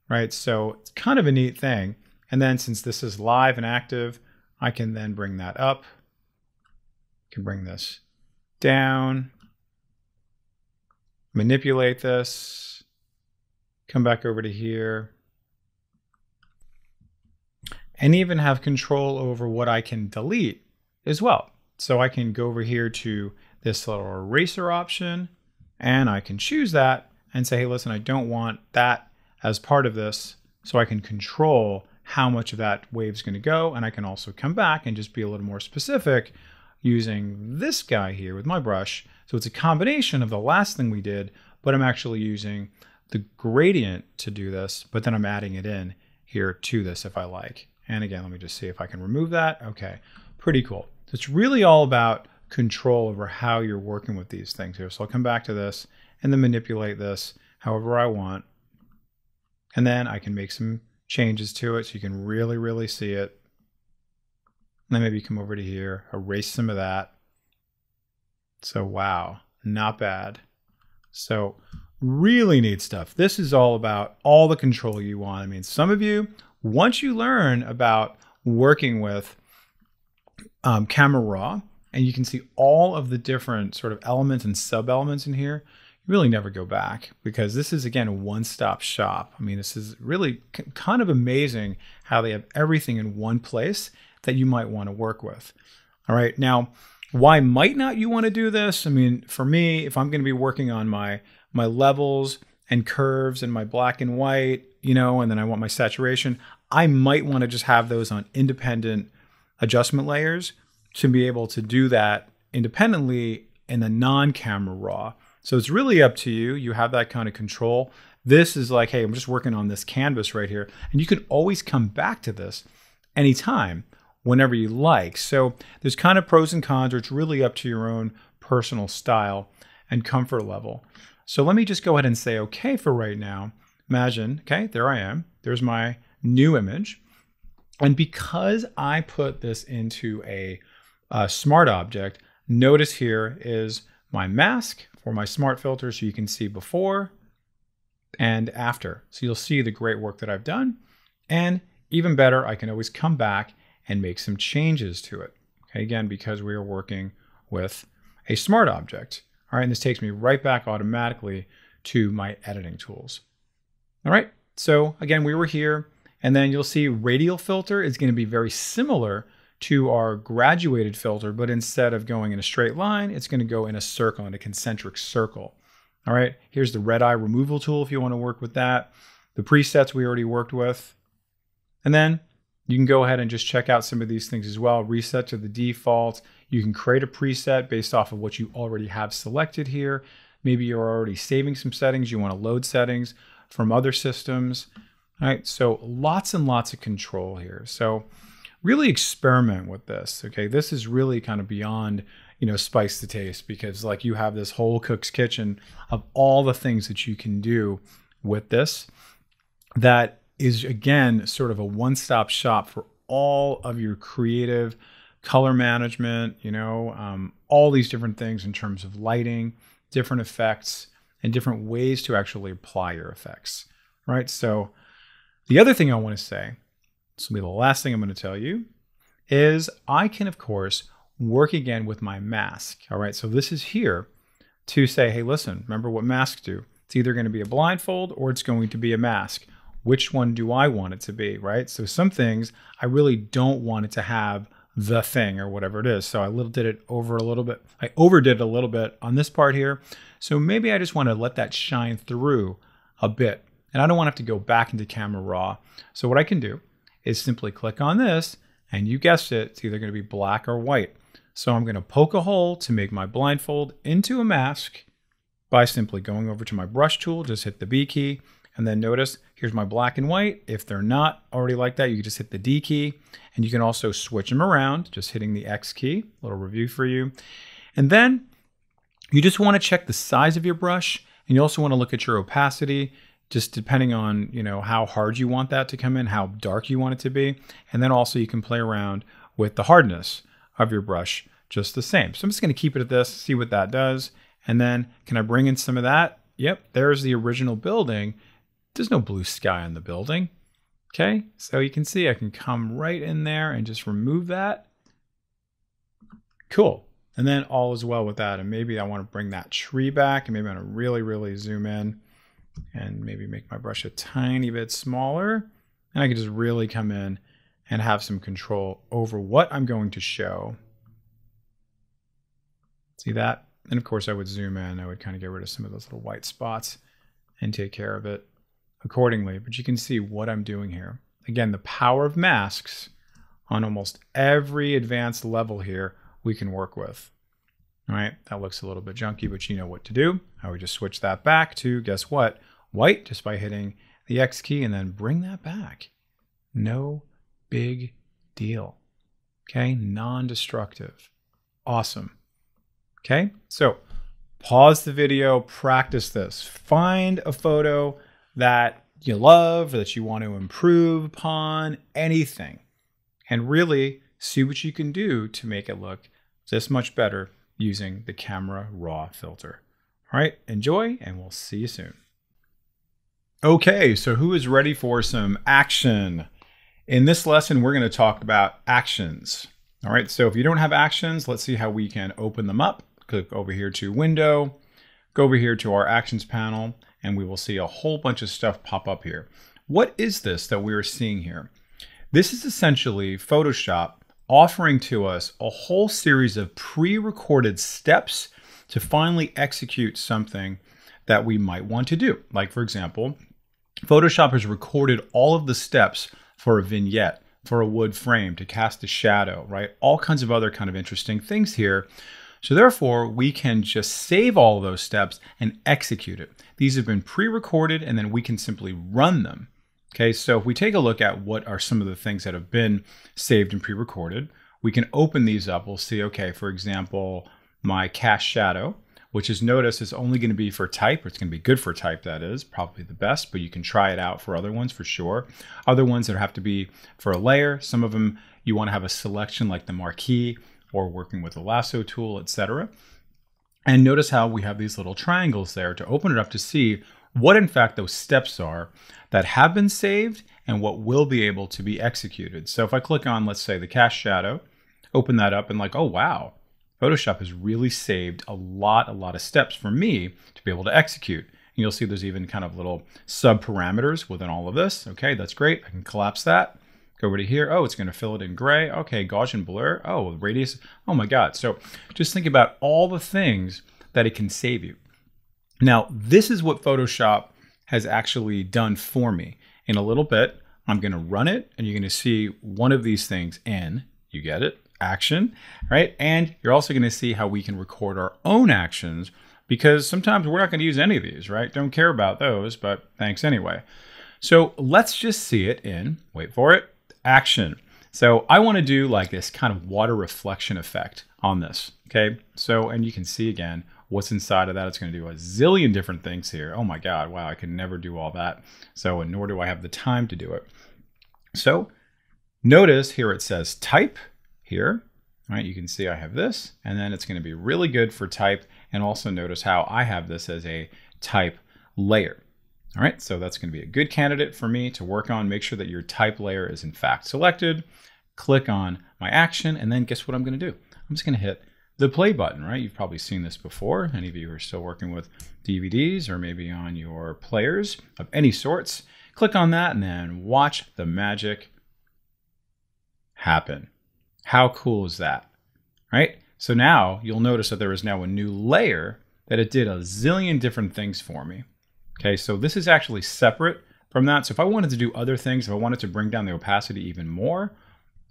right? So it's kind of a neat thing. And then since this is live and active, I can then bring that up. I can bring this down, manipulate this, come back over to here, and even have control over what I can delete as well. So I can go over here to this little eraser option, and I can choose that and say, hey, listen, I don't want that as part of this. So I can control how much of that wave is going to go. And I can also come back and just be a little more specific using this guy here with my brush. So it's a combination of the last thing we did, but I'm actually using the gradient to do this, but then I'm adding it in here to this if I like. And again, let me just see if I can remove that. Okay, pretty cool. So it's really all about control over how you're working with these things here. So I'll come back to this and then manipulate this however I want. And then I can make some changes to it so you can really, really see it. And then maybe come over to here, erase some of that. So wow, not bad. So really neat stuff. This is all about all the control you want. I mean, some of you, once you learn about working with Camera Raw, and you can see all of the different sort of elements and sub-elements in here, you really never go back, because this is, again, a one-stop shop. I mean, this is really kind of amazing how they have everything in one place that you might want to work with. All right, now, why might not you want to do this? I mean, for me, if I'm going to be working on my levels and curves and my black and white, you know, and then I want my saturation, I might want to just have those on independent adjustment layers to be able to do that independently in the non-camera raw. So it's really up to you. You have that kind of control. This is like, hey, I'm just working on this canvas right here. And you can always come back to this anytime, whenever you like. So there's kind of pros and cons, or it's really up to your own personal style and comfort level. So let me just go ahead and say, okay, for right now. Imagine, okay, there I am. There's my new image. And because I put this into a smart object, notice here is my mask for my smart filter, so you can see before and after. So you'll see the great work that I've done. And even better, I can always come back and make some changes to it. Okay, again, because we are working with a smart object. All right, and this takes me right back automatically to my editing tools. All right, so again, we were here, and then you'll see radial filter is going to be very similar to our graduated filter, but instead of going in a straight line, it's going to go in a circle, in a concentric circle. All right, here's the red eye removal tool if you want to work with that. The presets we already worked with. And then you can go ahead and just check out some of these things as well. Reset to the default. You can create a preset based off of what you already have selected here. Maybe you're already saving some settings. You want to load settings from other systems. All right, so lots and lots of control here. So really experiment with this. Okay, this is really kind of beyond, you know, spice the taste, because like you have this whole cook's kitchen of all the things that you can do with this. That is, again, sort of a one-stop shop for all of your creative color management, you know, all these different things in terms of lighting, different effects, and different ways to actually apply your effects, right? So the other thing I want to say, this will be the last thing I'm going to tell you, is I can, of course, work again with my mask. All right, so this is here to say, hey, listen, remember what masks do. It's either going to be a blindfold or it's going to be a mask. Which one do I want it to be, right? So some things I really don't want it to have the thing or whatever it is. So I did it over a little bit. I overdid it a little bit on this part here. So maybe I just want to let that shine through a bit. And I don't want to have to go back into camera raw. So what I can do is simply click on this, and you guessed it, it's either going to be black or white. So I'm going to poke a hole to make my blindfold into a mask by simply going over to my brush tool, just hit the B key, and then notice here's my black and white. If they're not already like that, you can just hit the D key, and you can also switch them around, just hitting the X key, a little review for you. And then you just want to check the size of your brush, and you also want to look at your opacity, just depending on, you know, how hard you want that to come in, how dark you want it to be. And then also you can play around with the hardness of your brush just the same. So I'm just going to keep it at this, see what that does. And then can I bring in some of that? Yep, there's the original building. There's no blue sky on the building. Okay, so you can see I can come right in there and just remove that. Cool. And then all is well with that. And maybe I want to bring that tree back, and maybe I want to really, really zoom in and maybe make my brush a tiny bit smaller. And I can just really come in and have some control over what I'm going to show. See that? And of course I would zoom in. I would kind of get rid of some of those little white spots and take care of it accordingly. But you can see what I'm doing here. Again, the power of masks on almost every advanced level here we can work with. All right, that looks a little bit junky, but you know what to do. I would just switch that back to, guess what? White, just by hitting the X key, and then bring that back. No big deal. Okay, non-destructive. Awesome. Okay, so pause the video, practice this. Find a photo that you love or that you want to improve upon, anything, and really see what you can do to make it look this much better using the Camera Raw filter. All right, enjoy, and we'll see you soon. Okay, so who is ready for some action? In this lesson, we're going to talk about actions. All right, so if you don't have actions, let's see how we can open them up. Click over here to Window, go over here to our actions panel, and we will see a whole bunch of stuff pop up here. What is this that we're seeing here? This is essentially Photoshop offering to us a whole series of pre-recorded steps to finally execute something that we might want to do. Like, for example, Photoshop has recorded all of the steps for a vignette, for a wood frame, to cast a shadow, right? All kinds of other kind of interesting things here. So therefore, we can just save all of those steps and execute it. These have been pre-recorded, and then we can simply run them. Okay, so if we take a look at what are some of the things that have been saved and pre-recorded, we can open these up. We'll see, okay, for example, my cast shadow, which is, notice, is only going to be for type. It's going to be good for type, that is, probably the best, but you can try it out for other ones for sure. Other ones that have to be for a layer. Some of them you want to have a selection like the marquee or working with the lasso tool, etc. And notice how we have these little triangles there to open it up to see what in fact those steps are that have been saved and what will be able to be executed. So if I click on, let's say, the cast shadow, open that up and like, oh wow, Photoshop has really saved a lot of steps for me to be able to execute. And you'll see there's even kind of little sub parameters within all of this. Okay, that's great. I can collapse that. Go over to here. Oh, it's going to fill it in gray. Okay, Gaussian blur. Oh, radius. Oh my God. So just think about all the things that it can save you. Now, this is what Photoshop has actually done for me. In a little bit, I'm going to run it, and you're going to see one of these things in, you get it, action, right? And you're also going to see how we can record our own actions, because sometimes we're not going to use any of these, right? Don't care about those, but thanks anyway. So let's just see it in, wait for it, action. So I want to do like this kind of water reflection effect on this, okay? So, and you can see again, what's inside of that. It's going to do a zillion different things here. Oh my God, wow, I could never do all that. So, and nor do I have the time to do it. So notice here it says type here, right? You can see I have this, and then it's going to be really good for type. And also notice how I have this as a type layer. All right, so that's going to be a good candidate for me to work on. Make sure that your type layer is in fact selected. Click on my action, and then guess what I'm going to do? I'm just going to hit the play button, right? You've probably seen this before. Any of you who are still working with DVDs or maybe on your players of any sorts, click on that and then watch the magic happen. How cool is that, right? So now you'll notice that there is now a new layer that it did a zillion different things for me. Okay, so this is actually separate from that. So if I wanted to do other things, if I wanted to bring down the opacity even more,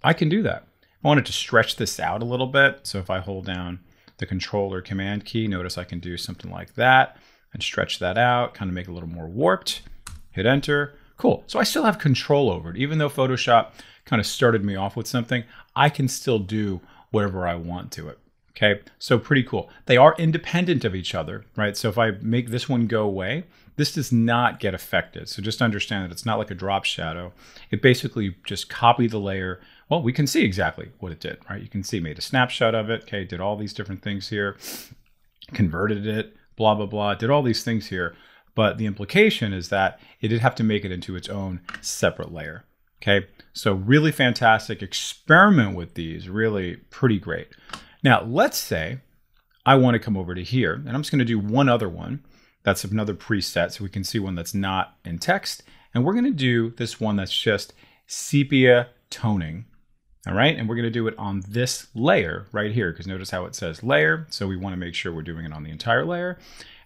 I can do that. I wanted to stretch this out a little bit. So if I hold down the Control or Command key, notice I can do something like that and stretch that out, kind of make it a little more warped. Hit Enter. Cool. So I still have control over it. Even though Photoshop kind of started me off with something, I can still do whatever I want to it. Okay, so pretty cool. They are independent of each other, right? So if I make this one go away, this does not get affected. So just understand that it's not like a drop shadow. It basically just copied the layer. Well, we can see exactly what it did, right? You can see, made a snapshot of it. Okay, did all these different things here, converted it, blah, blah, blah, did all these things here. But the implication is that it did have to make it into its own separate layer. Okay, so really fantastic. Experiment with these, really pretty great. Now, let's say I want to come over to here, and I'm just going to do one other one. That's another preset, so we can see one that's not in text. And we're going to do this one that's just sepia toning. All right, and we're going to do it on this layer right here, because notice how it says layer. So we want to make sure we're doing it on the entire layer.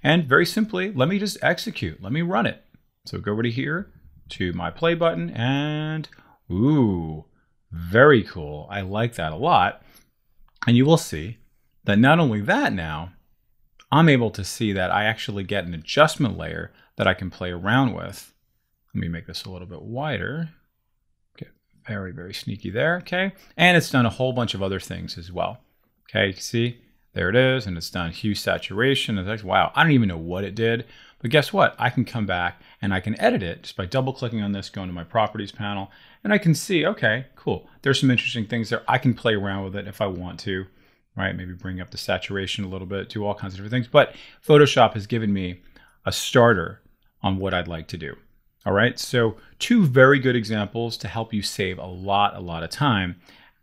And very simply, let me just execute. Let me run it. So go over to here to my play button, and ooh, very cool. I like that a lot. And you will see that not only that now, I'm able to see that I actually get an adjustment layer that I can play around with. Let me make this a little bit wider. Okay, very, very sneaky there, okay? And it's done a whole bunch of other things as well. Okay, you can see, there it is, and it's done hue saturation. It's like, wow, I don't even know what it did, but guess what? I can come back and I can edit it just by double clicking on this, going to my properties panel, and I can see, okay, cool. There's some interesting things there. I can play around with it if I want to, right? Maybe bring up the saturation a little bit, do all kinds of different things. But Photoshop has given me a starter on what I'd like to do. All right, so two very good examples to help you save a lot of time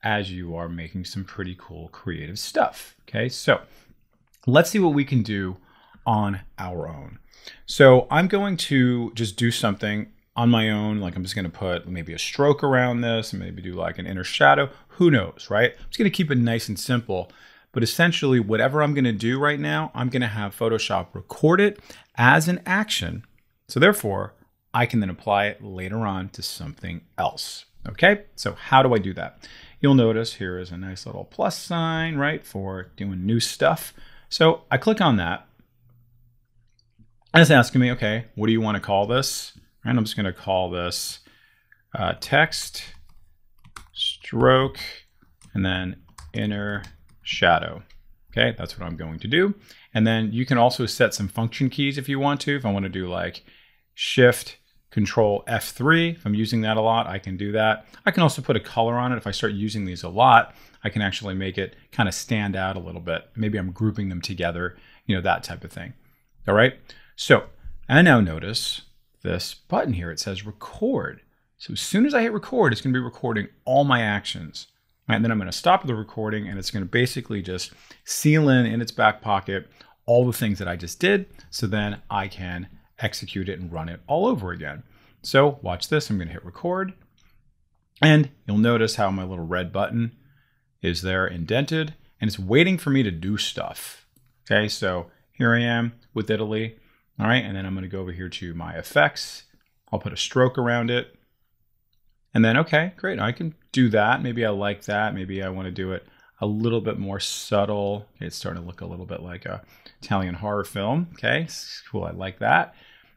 as you are making some pretty cool creative stuff. Okay, so let's see what we can do on our own. So I'm going to just do something on my own. Like I'm just going to put maybe a stroke around this and maybe do like an inner shadow. Who knows, right? I'm just going to keep it nice and simple. But essentially, whatever I'm going to do right now, I'm going to have Photoshop record it as an action. So therefore, I can then apply it later on to something else. Okay, so how do I do that? You'll notice here is a nice little plus sign, right, for doing new stuff. So I click on that. And it's asking me, okay, what do you want to call this? And I'm just going to call this text, stroke, and then inner shadow. Okay, that's what I'm going to do. And then you can also set some function keys if you want to. If I want to do like Shift, Control F3, if I'm using that a lot, I can do that. I can also put a color on it. If I start using these a lot, I can actually make it kind of stand out a little bit. Maybe I'm grouping them together, you know, that type of thing. All right. So, and now notice this button here, it says record. So as soon as I hit record, it's going to be recording all my actions. Right? And then I'm going to stop the recording and it's going to basically just seal in its back pocket all the things that I just did. So then I can execute it and run it all over again. So watch this. I'm going to hit record and you'll notice how my little red button is there indented and it's waiting for me to do stuff. Okay, so here I am with Italy. All right, and then I'm going to go over here to my effects. I'll put a stroke around it. And then, okay, great. I can do that. Maybe I like that. Maybe I want to do it a little bit more subtle. Okay, it's starting to look a little bit like a Italian horror film. Okay, cool. I like that.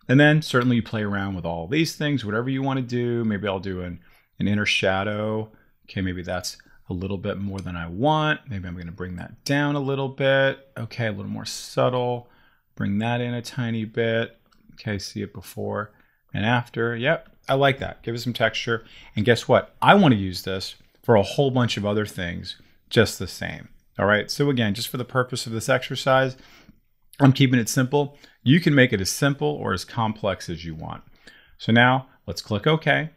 And then certainly you play around with all these things, whatever you want to do. Maybe I'll do an inner shadow. Okay, maybe that's a little bit more than I want. Maybe I'm going to bring that down a little bit. Okay, a little more subtle. Bring that in a tiny bit. Okay, see it before and after. Yep, I like that. Give it some texture. And guess what? I want to use this for a whole bunch of other things just the same. All right, so again, just for the purpose of this exercise, I'm keeping it simple. You can make it as simple or as complex as you want. So now let's click OK.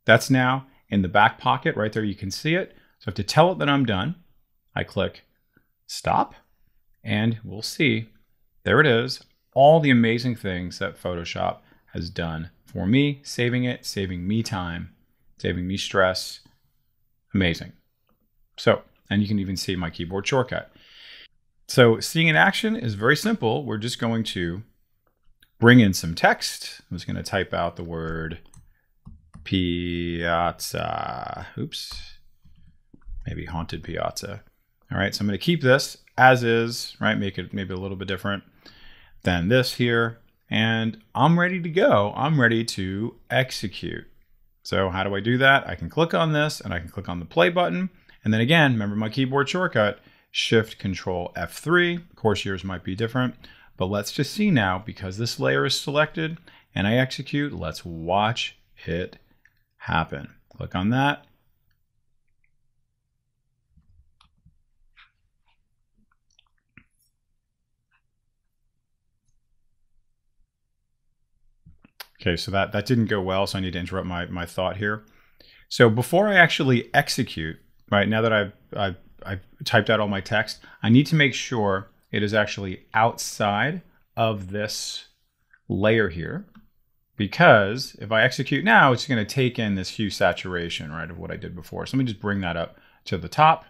That's now in the back pocket right there. You can see it. So to tell it that I'm done, I click stop and we'll see. There it is, all the amazing things that Photoshop has done for me, saving it, saving me time, saving me stress. Amazing. So, and you can even see my keyboard shortcut. So seeing in action is very simple. We're just going to bring in some text. I'm just going to type out the word piazza. Oops, maybe haunted piazza. All right, so I'm going to keep this as is, right? Make it maybe a little bit different than this here. And I'm ready to go. I'm ready to execute. So how do I do that? I can click on this and I can click on the play button. And then again, remember my keyboard shortcut, Shift Control F3. Of course, yours might be different, but let's just see now because this layer is selected and I execute, let's watch it happen. Click on that. Okay, so that didn't go well, so I need to interrupt my thought here. So before I actually execute, right, now that I've typed out all my text, I need to make sure it is actually outside of this layer here, because if I execute now, it's going to take in this hue saturation, right, of what I did before. So let me just bring that up to the top.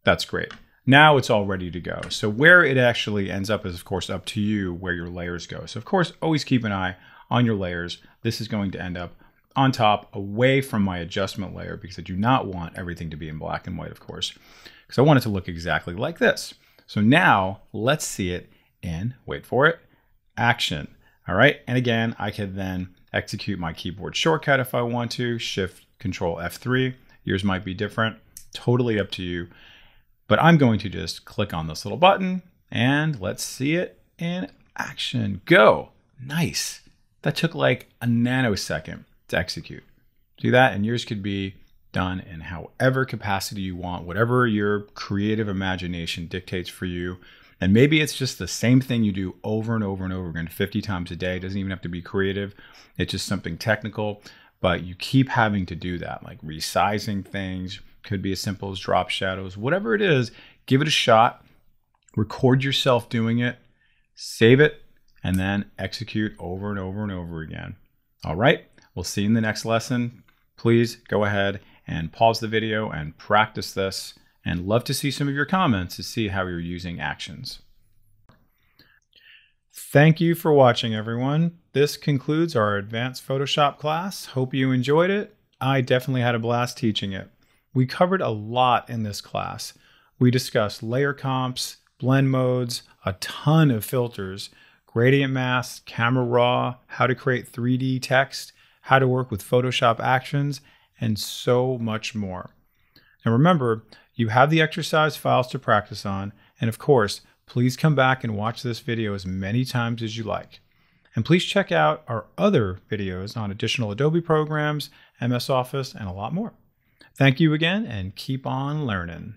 That's great. Now it's all ready to go. So where it actually ends up is, of course, up to you where your layers go. So, of course, always keep an eye on your layers. This is going to end up on top away from my adjustment layer because I do not want everything to be in black and white, of course, because I want it to look exactly like this. So now let's see it in, wait for it, action. All right. And again, I could then execute my keyboard shortcut if I want to, Shift Control F3. Yours might be different, totally up to you. But I'm going to just click on this little button and let's see it in action. Go. Nice. That took like a nanosecond to execute. See that? And yours could be done in however capacity you want, whatever your creative imagination dictates for you. And maybe it's just the same thing you do over and over and over again 50 times a day. It doesn't even have to be creative. It's just something technical, but you keep having to do that, like resizing things. Could be as simple as drop shadows, whatever it is, give it a shot, record yourself doing it, save it, and then execute over and over and over again. All right, we'll see you in the next lesson. Please go ahead and pause the video and practice this, and love to see some of your comments to see how you're using actions. Thank you for watching, everyone. This concludes our advanced Photoshop class. Hope you enjoyed it. I definitely had a blast teaching it. We covered a lot in this class. We discussed layer comps, blend modes, a ton of filters, gradient masks, camera raw, how to create 3D text, how to work with Photoshop actions, and so much more. Now remember, you have the exercise files to practice on, and of course, please come back and watch this video as many times as you like. And please check out our other videos on additional Adobe programs, MS Office, and a lot more. Thank you again, and keep on learning.